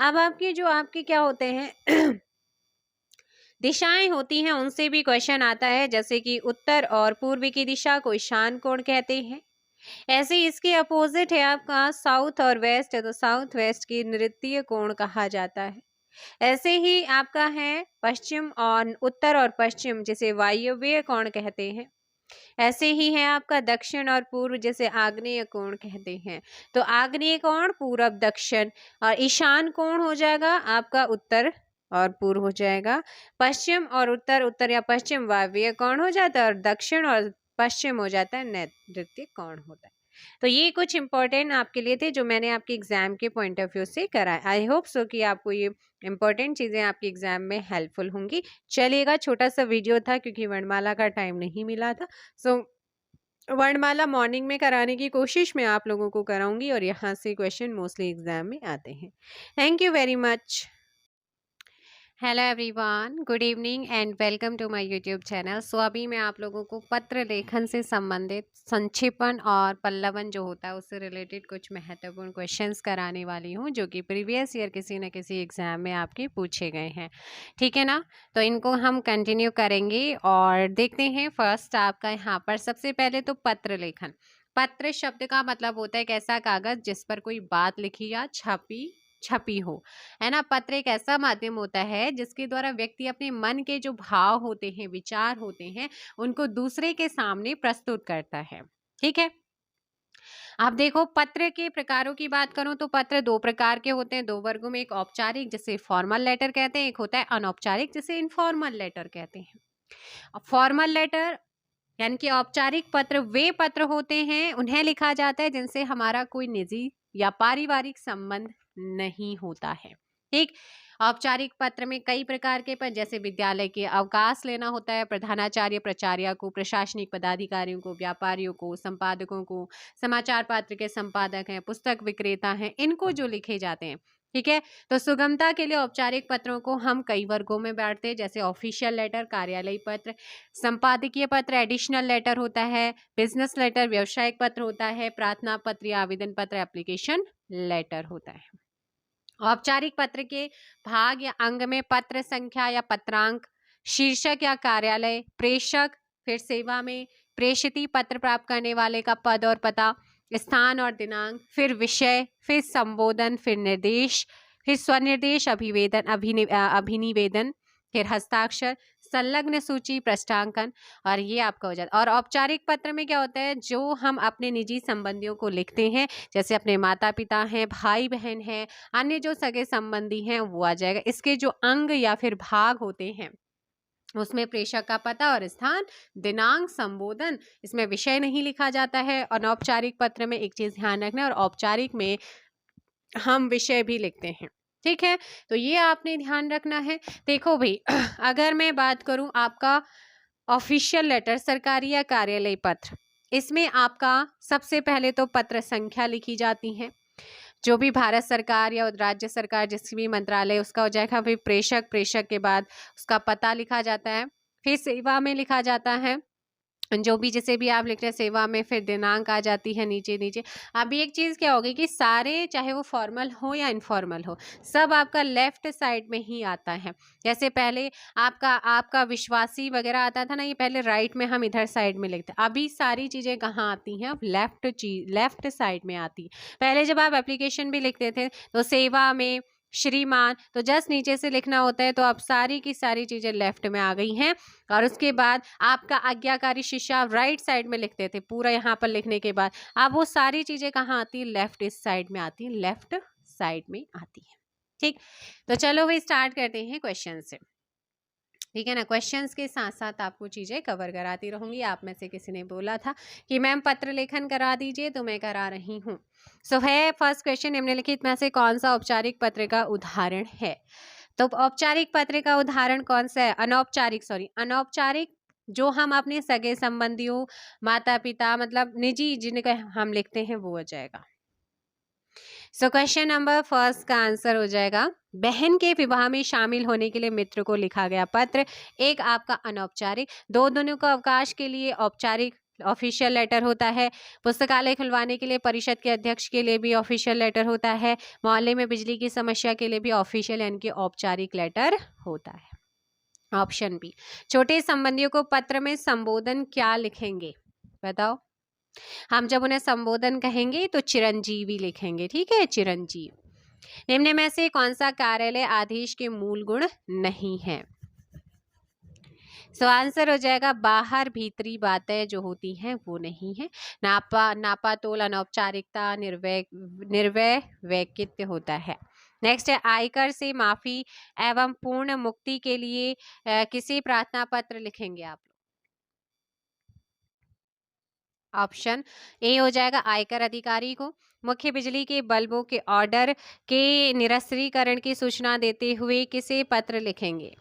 अब आपके क्या होते हैं दिशाएं होती हैं, उनसे भी क्वेश्चन आता है, जैसे कि उत्तर और पूर्व की दिशा को ईशान कोण कहते हैं। ऐसे इसके अपोजिट है आपका साउथ और वेस्ट है, तो साउथ वेस्ट की नृत्य कोण कहा जाता है। ऐसे ही आपका है पश्चिम और उत्तर और पश्चिम, जिसे वायव्य कोण कहते हैं। ऐसे ही है आपका दक्षिण और पूर्व, जैसे आग्नेय कोण कहते हैं। तो आग्नेय कोण पूरब दक्षिण, और ईशान कोण हो जाएगा आपका उत्तर और पूर्व हो जाएगा। पश्चिम और उत्तर, उत्तर या पश्चिम वायव्य कोण हो जाता है, और दक्षिण और पश्चिम हो जाता है नैऋत्य कोण होता है। तो ये कुछ इंपॉर्टेंट आपके लिए थे जो मैंने आपके एग्जाम के पॉइंट ऑफ व्यू से कराए। आई होप सो कि आपको ये इंपॉर्टेंट चीज़ें आपके एग्जाम में हेल्पफुल होंगी। चलिएगा, छोटा सा वीडियो था क्योंकि वर्णमाला का टाइम नहीं मिला था, सो वर्णमाला मॉर्निंग में कराने की कोशिश मैं आप लोगों को कराऊंगी, और यहाँ से क्वेश्चन मोस्टली एग्जाम में आते हैं। Thank you very much. Hello everyone, good evening and welcome to my YouTube channel. So अभी मैं आप लोगों को पत्र लेखन से संबंधित संक्षेपण और पल्लवन जो होता है उससे रिलेटेड कुछ महत्वपूर्ण क्वेश्चंस कराने वाली हूं, जो कि प्रीवियस ईयर किसी न किसी एग्जाम में आपके पूछे गए हैं। ठीक है ना, तो इनको हम कंटिन्यू करेंगे और देखते हैं। फर्स्ट आपका यहाँ पर सबसे पहले तो पत्र लेखन। पत्र शब्द का मतलब होता है एक ऐसा कागज जिस पर कोई बात लिखी या छपी हो, है ना। पत्र एक ऐसा माध्यम होता है जिसके द्वारा व्यक्ति अपने मन के जो भाव होते हैं, विचार होते हैं, उनको दूसरे के सामने प्रस्तुत करता है। ठीक है, अब देखो पत्र के प्रकारों की बात करूं तो पत्र दो प्रकार के होते हैं, दो वर्गों में। एक औपचारिक जिसे फॉर्मल लेटर कहते हैं, एक होता है अनौपचारिक जिसे इनफॉर्मल लेटर कहते हैं। फॉर्मल लेटर यानी कि औपचारिक पत्र वे पत्र होते हैं, उन्हें लिखा जाता है जिनसे हमारा कोई निजी या पारिवारिक संबंध नहीं होता है। ठीक, औपचारिक पत्र में कई प्रकार के पद, जैसे विद्यालय के अवकाश लेना होता है, प्रधानाचार्य प्राचार्य को, प्रशासनिक पदाधिकारियों को, व्यापारियों को, संपादकों को, समाचार पत्र के संपादक हैं, पुस्तक विक्रेता हैं, इनको जो लिखे जाते हैं। ठीक है, तो सुगमता के लिए औपचारिक पत्रों को हम कई वर्गों में बांटते हैं, जैसे ऑफिशियल लेटर, कार्यालयी पत्र, संपादकीय पत्र, एडिशनल लेटर होता है, बिजनेस लेटर, व्यवसायिक पत्र होता है, प्रार्थना पत्र या आवेदन पत्र, एप्लीकेशन लेटर होता है। औपचारिक पत्र के भाग या अंग में पत्र संख्या या पत्रांक, शीर्षक या कार्यालय, प्रेषक, फिर सेवा में, प्रेषिती, पत्र प्राप्त करने वाले का पद और पता, स्थान और दिनांक, फिर विषय, फिर संबोधन, फिर निर्देश, फिर स्वनिर्देश, अभिवेदन, अभिनिवेदन, फिर हस्ताक्षर, संलग्न सूची, पृष्ठांकन, और ये आपका हो जाता है। और औपचारिक पत्र में क्या होता है, जो हम अपने निजी संबंधियों को लिखते हैं, जैसे अपने माता पिता हैं, भाई बहन हैं, अन्य जो सगे संबंधी हैं, वो आ जाएगा। इसके जो अंग या फिर भाग होते हैं उसमें प्रेषक का पता और स्थान, दिनांक, संबोधन, इसमें विषय नहीं लिखा जाता है। अनौपचारिक पत्र में एक चीज ध्यान रखना, और औपचारिक में हम विषय भी लिखते हैं। ठीक है, तो ये आपने ध्यान रखना है। देखो भाई, अगर मैं बात करूं आपका ऑफिशियल लेटर, सरकारी या कार्यालय पत्र, इसमें आपका सबसे पहले तो पत्र संख्या लिखी जाती है, जो भी भारत सरकार या राज्य सरकार जिस भी मंत्रालय उसका हो जाएगा। फिर प्रेषक के बाद उसका पता लिखा जाता है। फिर सेवा में लिखा जाता है, जो भी जिसे भी आप लिख रहे हैं सेवा में। फिर दिनांक आ जाती है नीचे नीचे। अभी एक चीज़ क्या होगी कि सारे, चाहे वो फॉर्मल हो या इनफॉर्मल हो, सब आपका लेफ्ट साइड में ही आता है। जैसे पहले आपका विश्वासी वगैरह आता था ना, ये पहले राइट में हम इधर साइड में लिखते। अभी सारी चीज़ें कहाँ आती हैं, अब लेफ्ट साइड में आती। पहले जब आप एप्लीकेशन भी लिखते थे तो सेवा में, श्रीमान, तो जस्ट नीचे से लिखना होता है। तो अब सारी की सारी चीज़ें लेफ्ट में आ गई हैं। और उसके बाद आपका आज्ञाकारी शिष्य आप राइट साइड में लिखते थे पूरा, यहाँ पर लिखने के बाद अब वो सारी चीज़ें कहाँ आती है, लेफ्ट इस साइड में आती है, लेफ्ट साइड में आती है। ठीक, तो चलो भाई स्टार्ट करते हैं क्वेश्चन से। ठीक है ना, क्वेश्चंस के साथ साथ आपको चीज़ें कवर कराती रहूंगी। आप में से किसी ने बोला था कि मैम पत्र लेखन करा दीजिए, तो मैं करा रही हूँ। सो है फर्स्ट क्वेश्चन, निम्नलिखित में से कौन सा औपचारिक पत्र का उदाहरण है। तो औपचारिक पत्र का उदाहरण कौन सा है? अनौपचारिक जो हम अपने सगे संबंधियों, माता पिता, मतलब निजी जिनका हम लिखते हैं वो हो जाएगा। सो क्वेश्चन नंबर फर्स्ट का आंसर हो जाएगा बहन के विवाह में शामिल होने के लिए मित्र को लिखा गया पत्र। एक आपका अनौपचारिक, दो दिनों का अवकाश के लिए औपचारिक ऑफिशियल लेटर होता है। पुस्तकालय खुलवाने के लिए परिषद के अध्यक्ष के लिए भी ऑफिशियल लेटर होता है। मोहल्ले में बिजली की समस्या के लिए भी ऑफिशियल यानी कि औपचारिक लेटर होता है। ऑप्शन बी, छोटे संबंधियों को पत्र में संबोधन क्या लिखेंगे? बताओ। हम जब उन्हें संबोधन कहेंगे तो चिरंजीवी लिखेंगे, ठीक है, चिरंजीव। निम्न में से कौन सा कार्यालय आदेश के मूल गुण नहीं है? सो आंसर हो जाएगा बाहर भीतरी बातें जो होती हैं वो नहीं है। नापा तोल अनौपचारिकता, निर्वय वैकित्य होता है। नेक्स्ट है आयकर से माफी एवं पूर्ण मुक्ति के लिए किसी प्रार्थना पत्र लिखेंगे आप? ऑप्शन ए हो जाएगा आयकर अधिकारी को। मुख्य बिजली के बल्बों के ऑर्डर के निरस्तीकरण की सूचना देते हुए किसे पत्र लिखेंगे?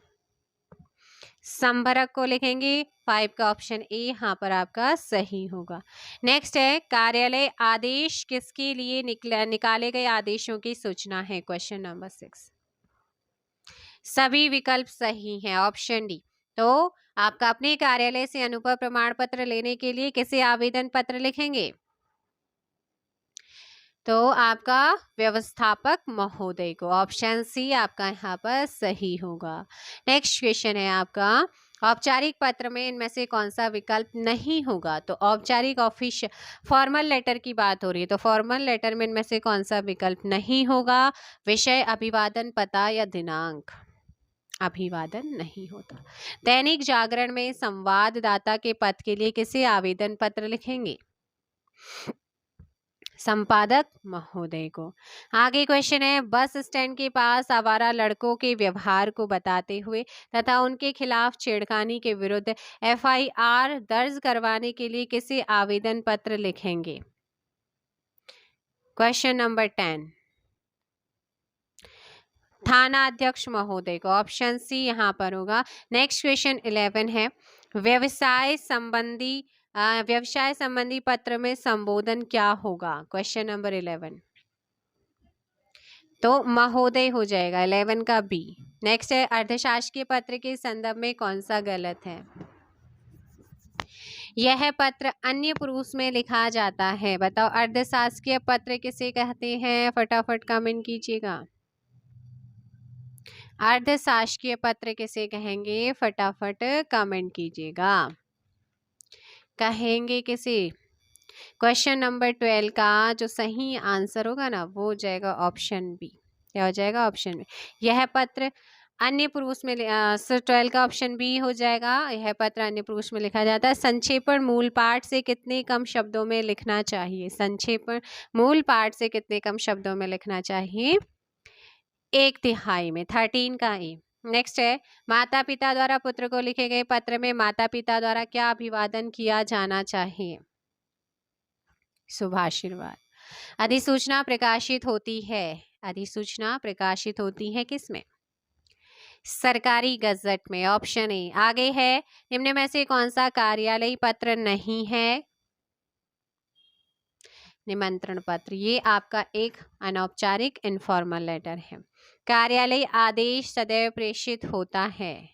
संभरक को लिखेंगे। 5 का ऑप्शन ए यहाँ पर आपका सही होगा। नेक्स्ट है कार्यालय आदेश किसके लिए निकाले गए आदेशों की सूचना है? Question number 6। सभी विकल्प सही हैं, ऑप्शन डी। तो आपका अपने कार्यालय से अनुभव प्रमाण पत्र लेने के लिए किसे आवेदन पत्र लिखेंगे? तो आपका व्यवस्थापक महोदय को। ऑप्शन सी आपका यहाँ पर सही होगा। नेक्स्ट क्वेश्चन है आपका औपचारिक पत्र में इनमें से कौन सा विकल्प नहीं होगा? तो औपचारिक ऑफिस फॉर्मल लेटर की बात हो रही है, तो फॉर्मल लेटर में इनमें से कौन सा विकल्प नहीं होगा? विषय, अभिवादन, पता या दिनांक? अभिवादन नहीं होता। दैनिक जागरण में संवाददाता के पद के लिए किसे आवेदन पत्र लिखेंगे? संपादक महोदय को। आगे क्वेश्चन है बस स्टैंड के पास आवारा लड़कों के व्यवहार को बताते हुए तथा उनके खिलाफ छेड़खानी के विरुद्ध एफआईआर दर्ज करवाने के लिए किसे आवेदन पत्र लिखेंगे? क्वेश्चन नंबर 10 थाना अध्यक्ष महोदय को। ऑप्शन सी यहाँ पर होगा। नेक्स्ट क्वेश्चन 11 है व्यवसाय संबंधी पत्र में संबोधन क्या होगा? क्वेश्चन नंबर 11 तो महोदय हो जाएगा, 11 का बी। नेक्स्ट है अर्धशासकीय पत्र के संदर्भ में कौन सा गलत है? यह पत्र अन्य पुरुष में लिखा जाता है। बताओ अर्धशासकीय पत्र किसे कहते हैं? फटाफट कमेंट कीजिएगा। अर्धशासकीय पत्र किसे कहेंगे? फटाफट कमेंट कीजिएगा। कहेंगे किसे? क्वेश्चन नंबर 12 का जो सही आंसर होगा ना वो हो जाएगा ऑप्शन बी। क्या हो जाएगा? Option B. यह पत्र अन्य पुरुष में 12 का ऑप्शन बी हो जाएगा। यह पत्र अन्य पुरुष में लिखा जाता है। संक्षेपण मूल पाठ से कितने कम शब्दों में लिखना चाहिए? संक्षेपण मूल पाठ से कितने कम शब्दों में लिखना चाहिए? 1/3 में। 13 का ए। नेक्स्ट है माता पिता द्वारा पुत्र को लिखे गए पत्र में माता पिता द्वारा क्या अभिवादन किया जाना चाहिए? शुभाशीर्वाद। अधिसूचना प्रकाशित होती है। अधिसूचना प्रकाशित होती है किसमें? सरकारी गजट में। Option A. आगे है निम्न में से कौन सा कार्यालयी पत्र नहीं है? निमंत्रण पत्र। ये आपका एक अनौपचारिक इनफॉर्मल लेटर है। कार्यालय आदेश सदैव प्रेषित होता है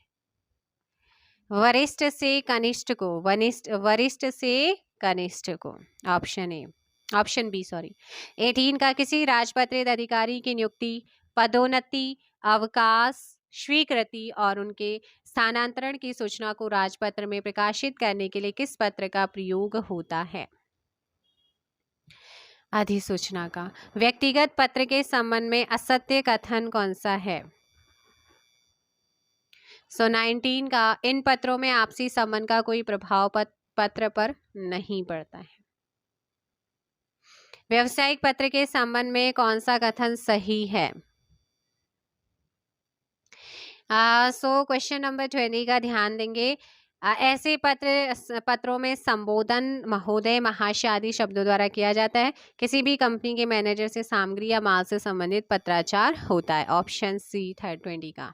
वरिष्ठ से कनिष्ठ को। वरिष्ठ से कनिष्ठ को। ऑप्शन बी 18 का किसी राजपत्रित अधिकारी की नियुक्ति, पदोन्नति, अवकाश, स्वीकृति और उनके स्थानांतरण की सूचना को राजपत्र में प्रकाशित करने के लिए किस पत्र का प्रयोग होता है? अधिसूचना का। व्यक्तिगत पत्र के संबंध में असत्य कथन कौन सा है? 19 का इन पत्रों में आपसी संबंध का कोई प्रभाव पत्र पर नहीं पड़ता है। व्यावसायिक पत्र के संबंध में कौन सा कथन सही है? क्वेश्चन नंबर 20 का ध्यान देंगे। ऐसे पत्रों में संबोधन महोदय, महाशय आदि शब्दों द्वारा किया जाता है। किसी भी कंपनी के मैनेजर से सामग्री या माल से संबंधित पत्राचार होता है। ऑप्शन सी 20 का।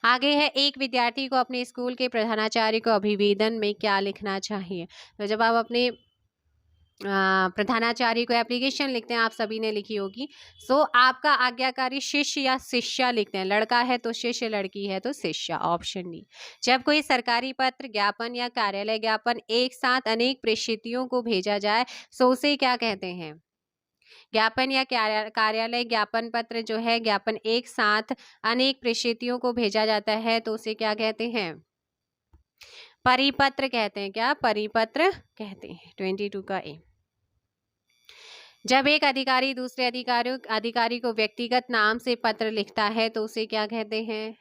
आगे है, एक विद्यार्थी को अपने स्कूल के प्रधानाचार्य को अभिवेदन में क्या लिखना चाहिए। तो जब आप अपने प्रधानाचार्य को एप्लीकेशन लिखते हैं, आप सभी ने लिखी होगी। सो आपका आज्ञाकारी शिष्य या शिष्या लिखते हैं। लड़का है तो शिष्य, लड़की है तो शिष्या। Option D. जब कोई सरकारी पत्र, ज्ञापन या कार्यालय ज्ञापन एक साथ अनेक प्रेषितियों को भेजा जाए सो उसे क्या कहते हैं। ज्ञापन या कार्यालय ज्ञापन पत्र जो है, ज्ञापन एक साथ अनेक प्रेषितियों को भेजा जाता है तो उसे क्या कहते हैं। परिपत्र कहते हैं। क्या परिपत्र कहते हैं। 22 का ए। जब एक अधिकारी दूसरे अधिकारी को व्यक्तिगत नाम से पत्र लिखता है तो उसे क्या कहते हैं।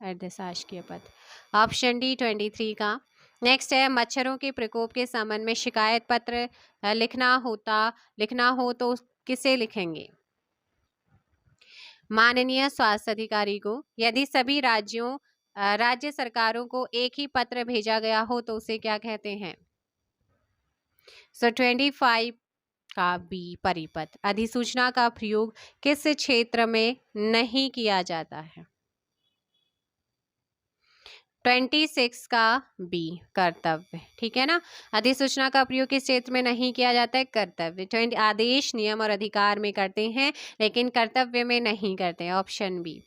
अर्धशासकीय पत्र। ऑप्शन डी 23 का। नेक्स्ट है, मच्छरों के प्रकोप के संबंध में शिकायत पत्र लिखना हो तो किसे लिखेंगे। माननीय स्वास्थ्य अधिकारी को। यदि सभी राज्य सरकारों को एक ही पत्र भेजा गया हो तो उसे क्या कहते हैं। सो 25 का बी परिपत्र। अधिसूचना का प्रयोग किस क्षेत्र में नहीं किया जाता है। 26 का बी कर्तव्य। ठीक है ना। अधिसूचना का प्रयोग किस क्षेत्र में नहीं किया जाता है। कर्तव्य। आदेश, नियम और अधिकार में करते हैं लेकिन कर्तव्य में नहीं करते हैं। Option B.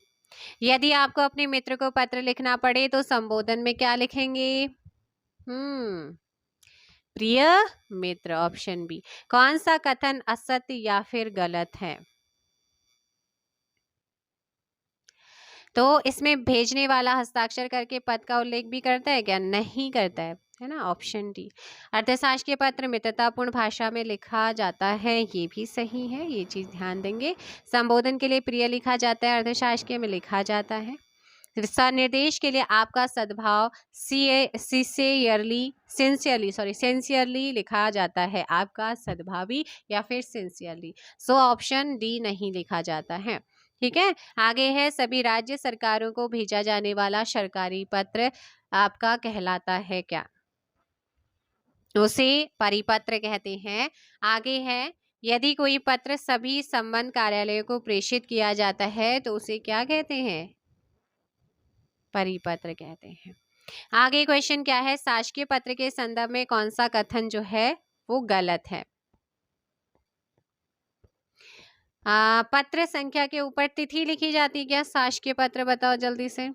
यदि आपको अपने मित्र को पत्र लिखना पड़े तो संबोधन में क्या लिखेंगे। प्रिय मित्र। Option B. कौन सा कथन असत्य या फिर गलत है। तो इसमें भेजने वाला हस्ताक्षर करके पद का उल्लेख भी करता है क्या। नहीं करता है ना। Option D. अर्थशास्त्र के पत्र मित्रतापूर्ण भाषा में लिखा जाता है, ये भी सही है, ये चीज ध्यान देंगे। संबोधन के लिए प्रिय लिखा जाता है, अर्थशास्त्र में लिखा जाता है। निर्देश के लिए आपका सद्भाव सिंसियरली लिखा जाता है। आपका सद्भावी या फिर सिंसियरली। सो ऑप्शन डी नहीं लिखा जाता है। ठीक है। आगे है, सभी राज्य सरकारों को भेजा जाने वाला सरकारी पत्र आपका कहलाता है क्या। उसे परिपत्र कहते हैं। आगे है, यदि कोई पत्र सभी संबंध कार्यालयों को प्रेषित किया जाता है तो उसे क्या कहते हैं। परिपत्र कहते हैं। आगे क्वेश्चन क्या है, शासकीय पत्र के संदर्भ में कौन सा कथन जो है वो गलत है। पत्र संख्या के ऊपर तिथि लिखी जाती है क्या शासकीय पत्र। बताओ जल्दी से,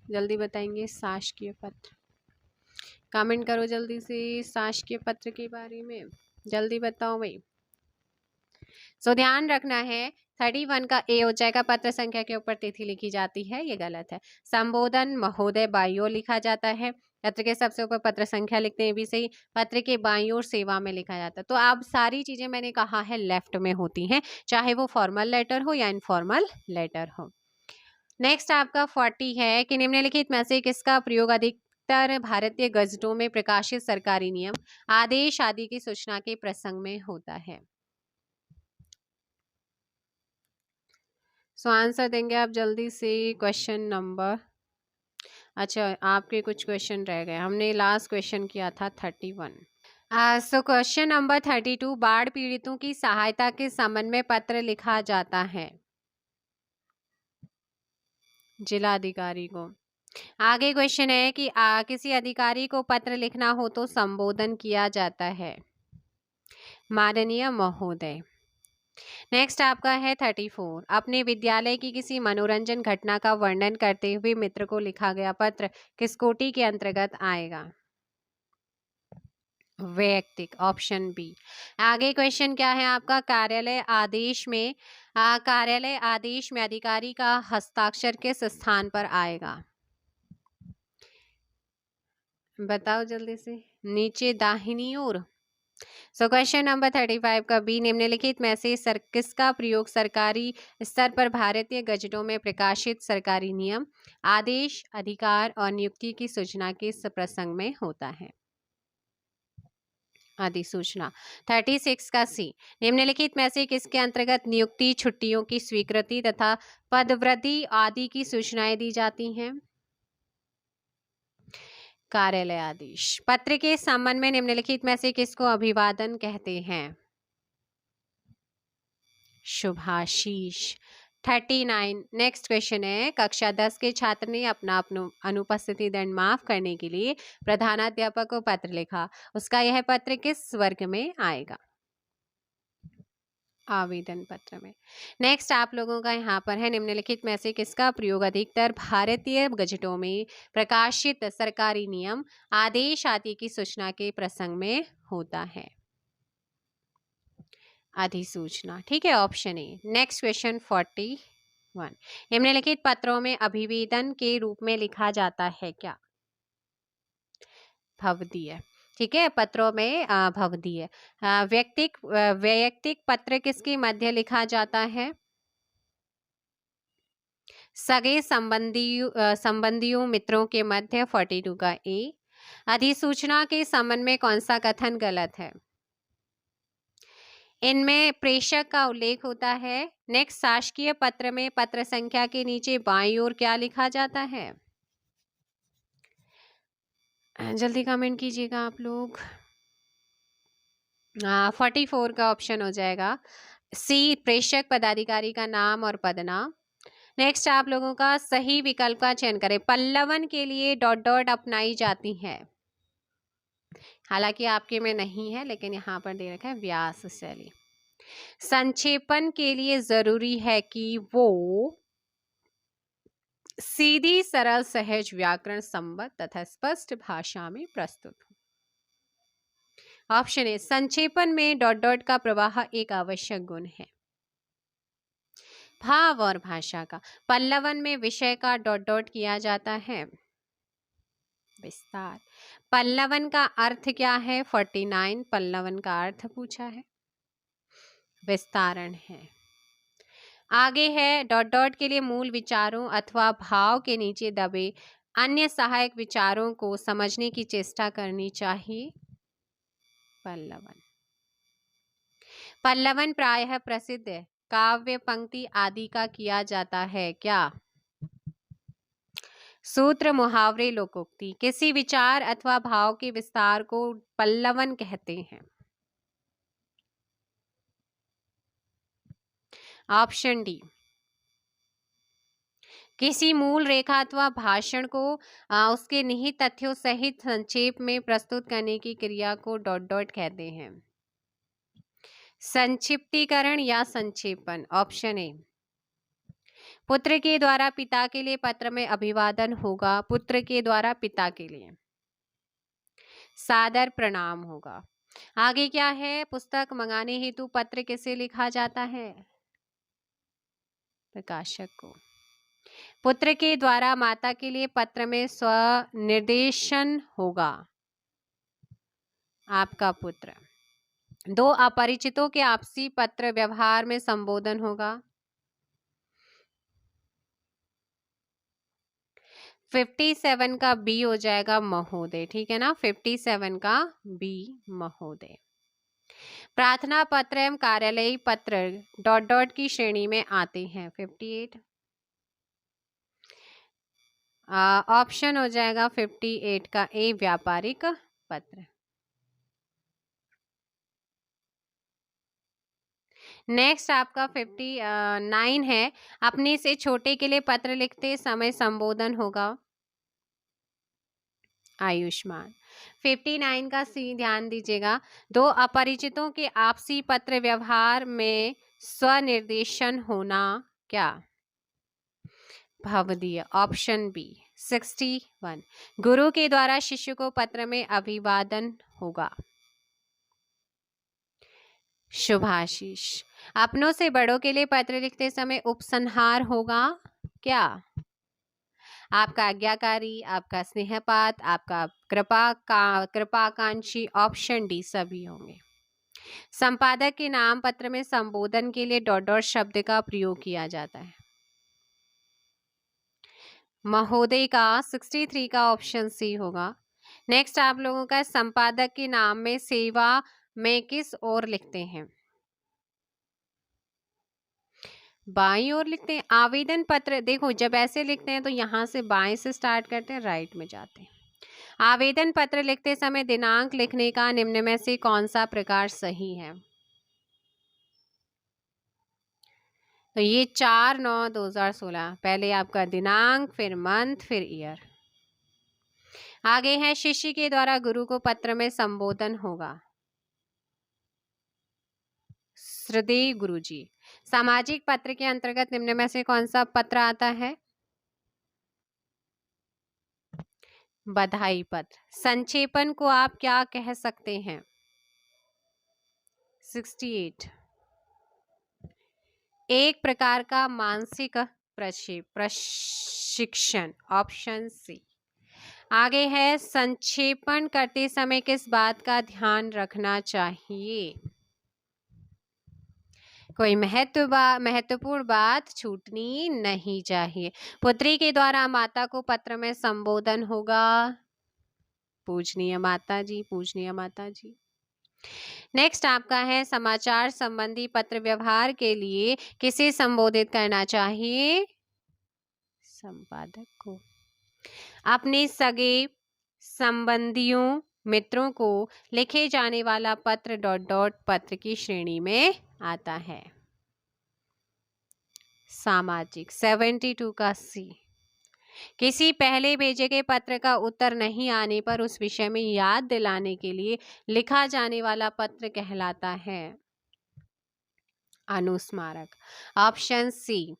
जल्दी बताएंगे शासकीय पत्र। कमेंट करो जल्दी से शासकीय पत्र के बारे में, जल्दी बताओ भाई। सो ध्यान रखना है 31 का ए हो जाएगा। पत्र संख्या के ऊपर तिथि लिखी जाती है, ये गलत है। संबोधन महोदय बाईं ओर लिखा जाता है। पत्र के सबसे ऊपर पत्र संख्या लिखते हैं, भी सही। पत्र के बाईं ओर सेवा में लिखा जाता है। तो आप सारी चीजें मैंने कहा है लेफ्ट में होती हैं, चाहे वो फॉर्मल लेटर हो या इनफॉर्मल लेटर हो। नेक्स्ट आपका 40 है कि निम्नलिखित में से किसका प्रयोग अधिकतर भारतीय गजटों में प्रकाशित सरकारी नियम, आदेश आदि की सूचना के प्रसंग में होता है। सो आंसर देंगे आप जल्दी से। क्वेश्चन नंबर, अच्छा आपके कुछ क्वेश्चन रह गए, हमने लास्ट क्वेश्चन किया था 31। सो क्वेश्चन नंबर 32, बाढ़ पीड़ितों की सहायता के संबंध में पत्र लिखा जाता है जिलाधिकारी को। आगे क्वेश्चन है कि किसी अधिकारी को पत्र लिखना हो तो संबोधन किया जाता है माननीय महोदय। नेक्स्ट आपका है 34, अपने विद्यालय की किसी मनोरंजन घटना का वर्णन करते हुए मित्र को लिखा गया पत्र किस कोटि के अंतर्गत आएगा। वैयक्तिक। Option B. आगे क्वेश्चन क्या है आपका, कार्यालय आदेश में अधिकारी का हस्ताक्षर किस स्थान पर आएगा। बताओ जल्दी से, नीचे दाहिनी ओर। सो क्वेश्चन नंबर 35 का बी, निम्नलिखित में से किसका प्रयोग सरकारी स्तर पर भारतीय गजटों में प्रकाशित सरकारी नियम, आदेश, अधिकार और नियुक्ति की सूचना के प्रसंग में होता है। अधिसूचना। 36 का सी, निम्नलिखित में से किसके अंतर्गत नियुक्ति, छुट्टियों की स्वीकृति तथा पदवृद्धि आदि की सूचनाएं दी जाती हैं? कार्यालय आदेश। पत्र के संबंध में निम्नलिखित में से किसको अभिवादन कहते हैं? शुभाशीष। 39 नेक्स्ट क्वेश्चन है, कक्षा 10 के छात्र ने अपना अनुपस्थिति दंड माफ करने के लिए प्रधानाध्यापक को पत्र लिखा, उसका यह पत्र किस वर्ग में आएगा? आवेदन पत्र में। नेक्स्ट आप लोगों का यहाँ पर है, निम्नलिखित में से किसका प्रयोग अधिकतर भारतीय गजटों में प्रकाशित सरकारी नियम, आदेश आदि की सूचना के प्रसंग में होता है? अधिसूचना। ठीक है, ऑप्शन ए। नेक्स्ट क्वेश्चन 41, निम्नलिखित पत्रों में अभिवेदन के रूप में लिखा जाता है क्या? भवदीय। ठीक है, पत्रों में भवदीय। वैयक्तिक पत्र किसके मध्य लिखा जाता है? सगे संबंधियों मित्रों के मध्य, 42 का ए। अधिसूचना के संबंध में कौन सा कथन गलत है? इनमें प्रेषक का उल्लेख होता है। नेक्स्ट, शासकीय पत्र में पत्र संख्या के नीचे बाईं ओर क्या लिखा जाता है? जल्दी कमेंट कीजिएगा आप लोग। 44 का ऑप्शन हो जाएगा सी, प्रेषक पदाधिकारी का नाम और पदनाम। नेक्स्ट आप लोगों का सही विकल्प का चयन करें। पल्लवन के लिए डॉट डॉट अपनाई जाती है, हालांकि आपके में नहीं है लेकिन यहाँ पर दे रखा है व्यास शैली। संक्षेपण के लिए जरूरी है कि वो सीधी, सरल, सहज, व्याकरण संबद्ध तथा स्पष्ट भाषा में प्रस्तुत हो। ऑप्शन ए, संक्षेपण में डॉट डॉट का प्रवाह एक आवश्यक गुण है। भाव और भाषा का, पल्लवन में विषय का डॉट डॉट किया जाता है। विस्तार। पल्लवन का अर्थ क्या है? 49 पल्लवन का अर्थ पूछा है, विस्तारण है। आगे है, डॉट डॉट के लिए मूल विचारों अथवा भाव के नीचे दबे अन्य सहायक विचारों को समझने की चेष्टा करनी चाहिए। पल्लवन। पल्लवन प्रायः प्रसिद्ध काव्य पंक्ति आदि का किया जाता है क्या? सूत्र, मुहावरे, लोकोक्ति। किसी विचार अथवा भाव के विस्तार को पल्लवन कहते हैं। Option D. किसी मूल रेखा अथवा भाषण को उसके निहित तथ्यों सहित संक्षेप में प्रस्तुत करने की क्रिया को डॉट डॉट कहते हैं। संक्षिप्तीकरण या संक्षेपण। Option A. पुत्र के द्वारा पिता के लिए पत्र में अभिवादन होगा, पुत्र के द्वारा पिता के लिए सादर प्रणाम होगा। आगे क्या है, पुस्तक मंगाने हेतु पत्र किसे लिखा जाता है? प्रकाशक को। पुत्र के द्वारा माता के लिए पत्र में स्वनिर्देशन होगा, आपका पुत्र। दो अपरिचितों के आपसी पत्र व्यवहार में संबोधन होगा। 57 का बी हो जाएगा महोदय। ठीक है ना, 57 का बी महोदय। प्रार्थना पत्र एवं कार्यालयी पत्र डॉट डॉट की श्रेणी में आते हैं। 58 ऑप्शन हो जाएगा 58 का ए, व्यापारिक पत्र। नेक्स्ट आपका 59 है, अपने से छोटे के लिए पत्र लिखते समय संबोधन होगा। आयुष्मान। 59 का सी ध्यान दीजिएगा, दो अपरिचितों के आपसी पत्र व्यवहार में स्वनिर्देशन होना क्या? भवदीय। Option B. 61 गुरु के द्वारा शिष्य को पत्र में अभिवादन होगा। शुभाशीष। अपनों से बड़ों के लिए पत्र लिखते समय उपसंहार होगा क्या? आपका आज्ञाकारी, आपका स्नेहपात, आपका कृपाकांक्षी। ऑप्शन डी सभी होंगे। संपादक के नाम पत्र में संबोधन के लिए डॉट डॉट शब्द का प्रयोग किया जाता है। महोदय का 63 का ऑप्शन सी होगा। नेक्स्ट आप लोगों का संपादक के नाम में सेवा में किस ओर लिखते हैं? बाईं ओर लिखते हैं। आवेदन पत्र, देखो जब ऐसे लिखते हैं तो यहाँ से बाएं से स्टार्ट करते हैं, राइट में जाते हैं। आवेदन पत्र लिखते समय दिनांक लिखने का निम्न में से कौन सा प्रकार सही है? तो ये 4/9/2016, पहले आपका दिनांक, फिर मंथ, फिर ईयर। आगे है शिष्य के द्वारा गुरु को पत्र में संबोधन होगा। श्रद्धेय गुरुजी। सामाजिक पत्र के अंतर्गत निम्न में से कौन सा पत्र आता है? बधाई पत्र। संक्षेपण को आप क्या कह सकते हैं? 68। एक प्रकार का मानसिक प्रशिक्षण, ऑप्शन सी। आगे है संक्षेपण करते समय किस बात का ध्यान रखना चाहिए? कोई महत्वपूर्ण बात छूटनी नहीं चाहिए। पुत्री के द्वारा माता को पत्र में संबोधन होगा। पूजनीय माता जी, पूजनीय माता जी। नेक्स्ट आपका है समाचार संबंधी पत्र व्यवहार के लिए किसे संबोधित करना चाहिए? संपादक को। अपने सगे संबंधियों मित्रों को लिखे जाने वाला पत्र ... पत्र की श्रेणी में आता है। सामाजिक। 72 का सी। किसी पहले भेजे गए पत्र का उत्तर नहीं आने पर उस विषय में याद दिलाने के लिए लिखा जाने वाला पत्र कहलाता है अनुस्मारक। Option C.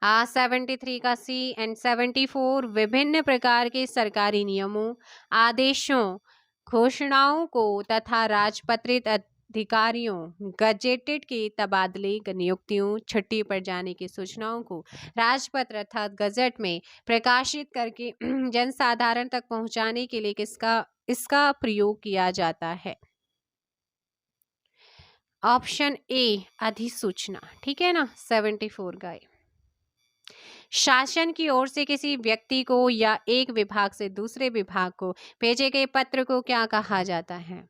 73 का सी एंड 74 विभिन्न प्रकार के सरकारी नियमों, आदेशों, घोषणाओं को तथा राजपत्रित अधिकारियों, गजेटेड के तबादले, नियुक्तियों, छुट्टी पर जाने की सूचनाओं को राजपत्र अर्थात गजट में प्रकाशित करके जनसाधारण तक पहुंचाने के लिए इसका प्रयोग किया जाता है। ऑप्शन ए अधिसूचना, ठीक है ना। 74 का। शासन की ओर से किसी व्यक्ति को या एक विभाग से दूसरे विभाग को भेजे गए पत्र को क्या कहा जाता है?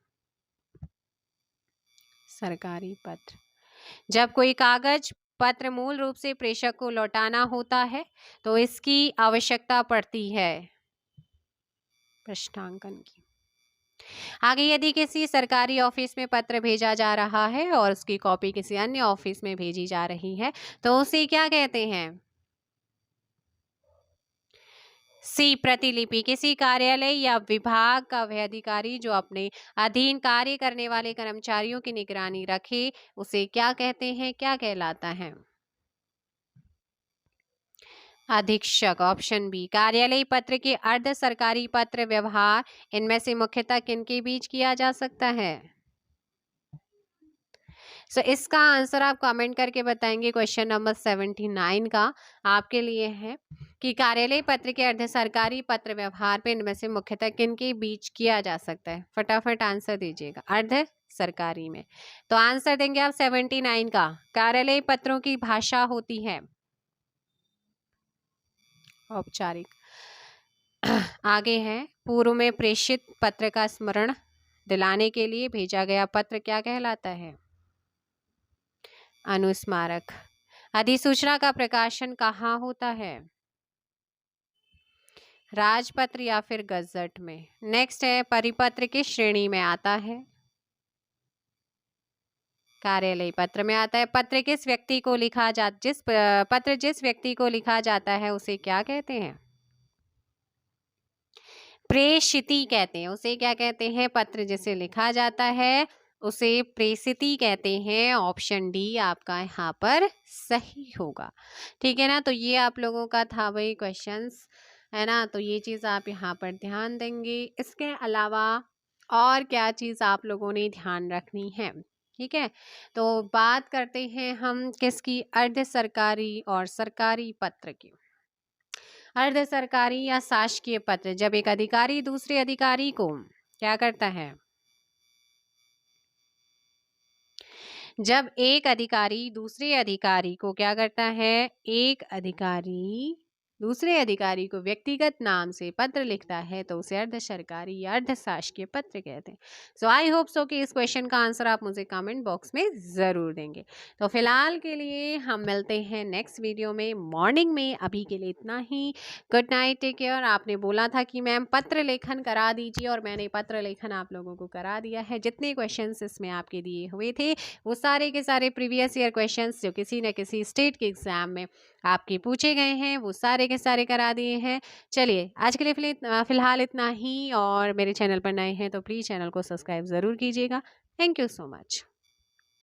सरकारी पत्र। जब कोई कागज पत्र मूल रूप से प्रेषक को लौटाना होता है तो इसकी आवश्यकता पड़ती है प्रश्नांकन की। आगे यदि किसी सरकारी ऑफिस में पत्र भेजा जा रहा है और उसकी कॉपी किसी अन्य ऑफिस में भेजी जा रही है तो उसे क्या कहते हैं? सी प्रतिलिपि। किसी कार्यालय या विभाग का वह अधिकारी जो अपने अधीन कार्य करने वाले कर्मचारियों की निगरानी रखे उसे क्या कहते हैं, क्या कहलाता है? अधीक्षक। Option B. कार्यालयी पत्र के अर्ध सरकारी पत्र व्यवहार इनमें से मुख्यतः किनके बीच किया जा सकता है? इसका आंसर आप कमेंट करके बताएंगे। क्वेश्चन नंबर 79 का आपके लिए है कि कार्यालय पत्र के अर्ध सरकारी पत्र व्यवहार पे इनमें से मुख्यतः किनके बीच किया जा सकता है? फटाफट आंसर दीजिएगा। अर्ध सरकारी में तो आंसर देंगे आप 79 का। कार्यालय पत्रों की भाषा होती है औपचारिक। आगे है पूर्व में प्रेषित पत्र का स्मरण दिलाने के लिए भेजा गया पत्र क्या कहलाता है? अनुस्मारक। अधिसूचना का प्रकाशन कहाँ होता है? राजपत्र या फिर गजट में। नेक्स्ट है परिपत्र किस श्रेणी में आता है? कार्यालय पत्र में आता है। पत्र किस व्यक्ति को लिखा जिस व्यक्ति को लिखा जाता है उसे क्या कहते हैं? प्रेषिती कहते हैं। उसे क्या कहते हैं? पत्र जिसे लिखा जाता है उसे प्रेषिती कहते हैं। ऑप्शन डी आपका यहाँ पर सही होगा, ठीक है ना। तो ये आप लोगों का था भाई क्वेश्चंस, है ना। तो ये चीज़ आप यहाँ पर ध्यान देंगे। इसके अलावा और क्या चीज़ आप लोगों ने ध्यान रखनी है, ठीक है। तो बात करते हैं हम किसकी? अर्ध सरकारी और सरकारी पत्र की। अर्ध सरकारी या शासकीय पत्र, जब एक अधिकारी दूसरे अधिकारी को क्या करता है? जब एक अधिकारी दूसरे अधिकारी को क्या करता है? एक अधिकारी दूसरे अधिकारी को व्यक्तिगत नाम से पत्र लिखता है तो उसे अर्ध सरकारी या अर्ध शासकीय पत्र कहते हैं। सो आई होप सो कि इस क्वेश्चन का आंसर आप मुझे कमेंट बॉक्स में ज़रूर देंगे। तो फिलहाल के लिए हम मिलते हैं नेक्स्ट वीडियो में मॉर्निंग में। अभी के लिए इतना ही। Good night, take care. आपने बोला था कि मैम पत्र लेखन करा दीजिए और मैंने पत्र लेखन आप लोगों को करा दिया है। जितने क्वेश्चंस इसमें आपके दिए हुए थे वो सारे के सारे प्रीवियस ईयर क्वेश्चंस जो किसी न किसी स्टेट के एग्जाम में आपके पूछे गए हैं वो सारे के सारे करा दिए हैं। चलिए आज के लिए फिलहाल इतना ही। और मेरे चैनल पर नए हैं तो प्लीज़ चैनल को सब्सक्राइब ज़रूर कीजिएगा। Thank you so much.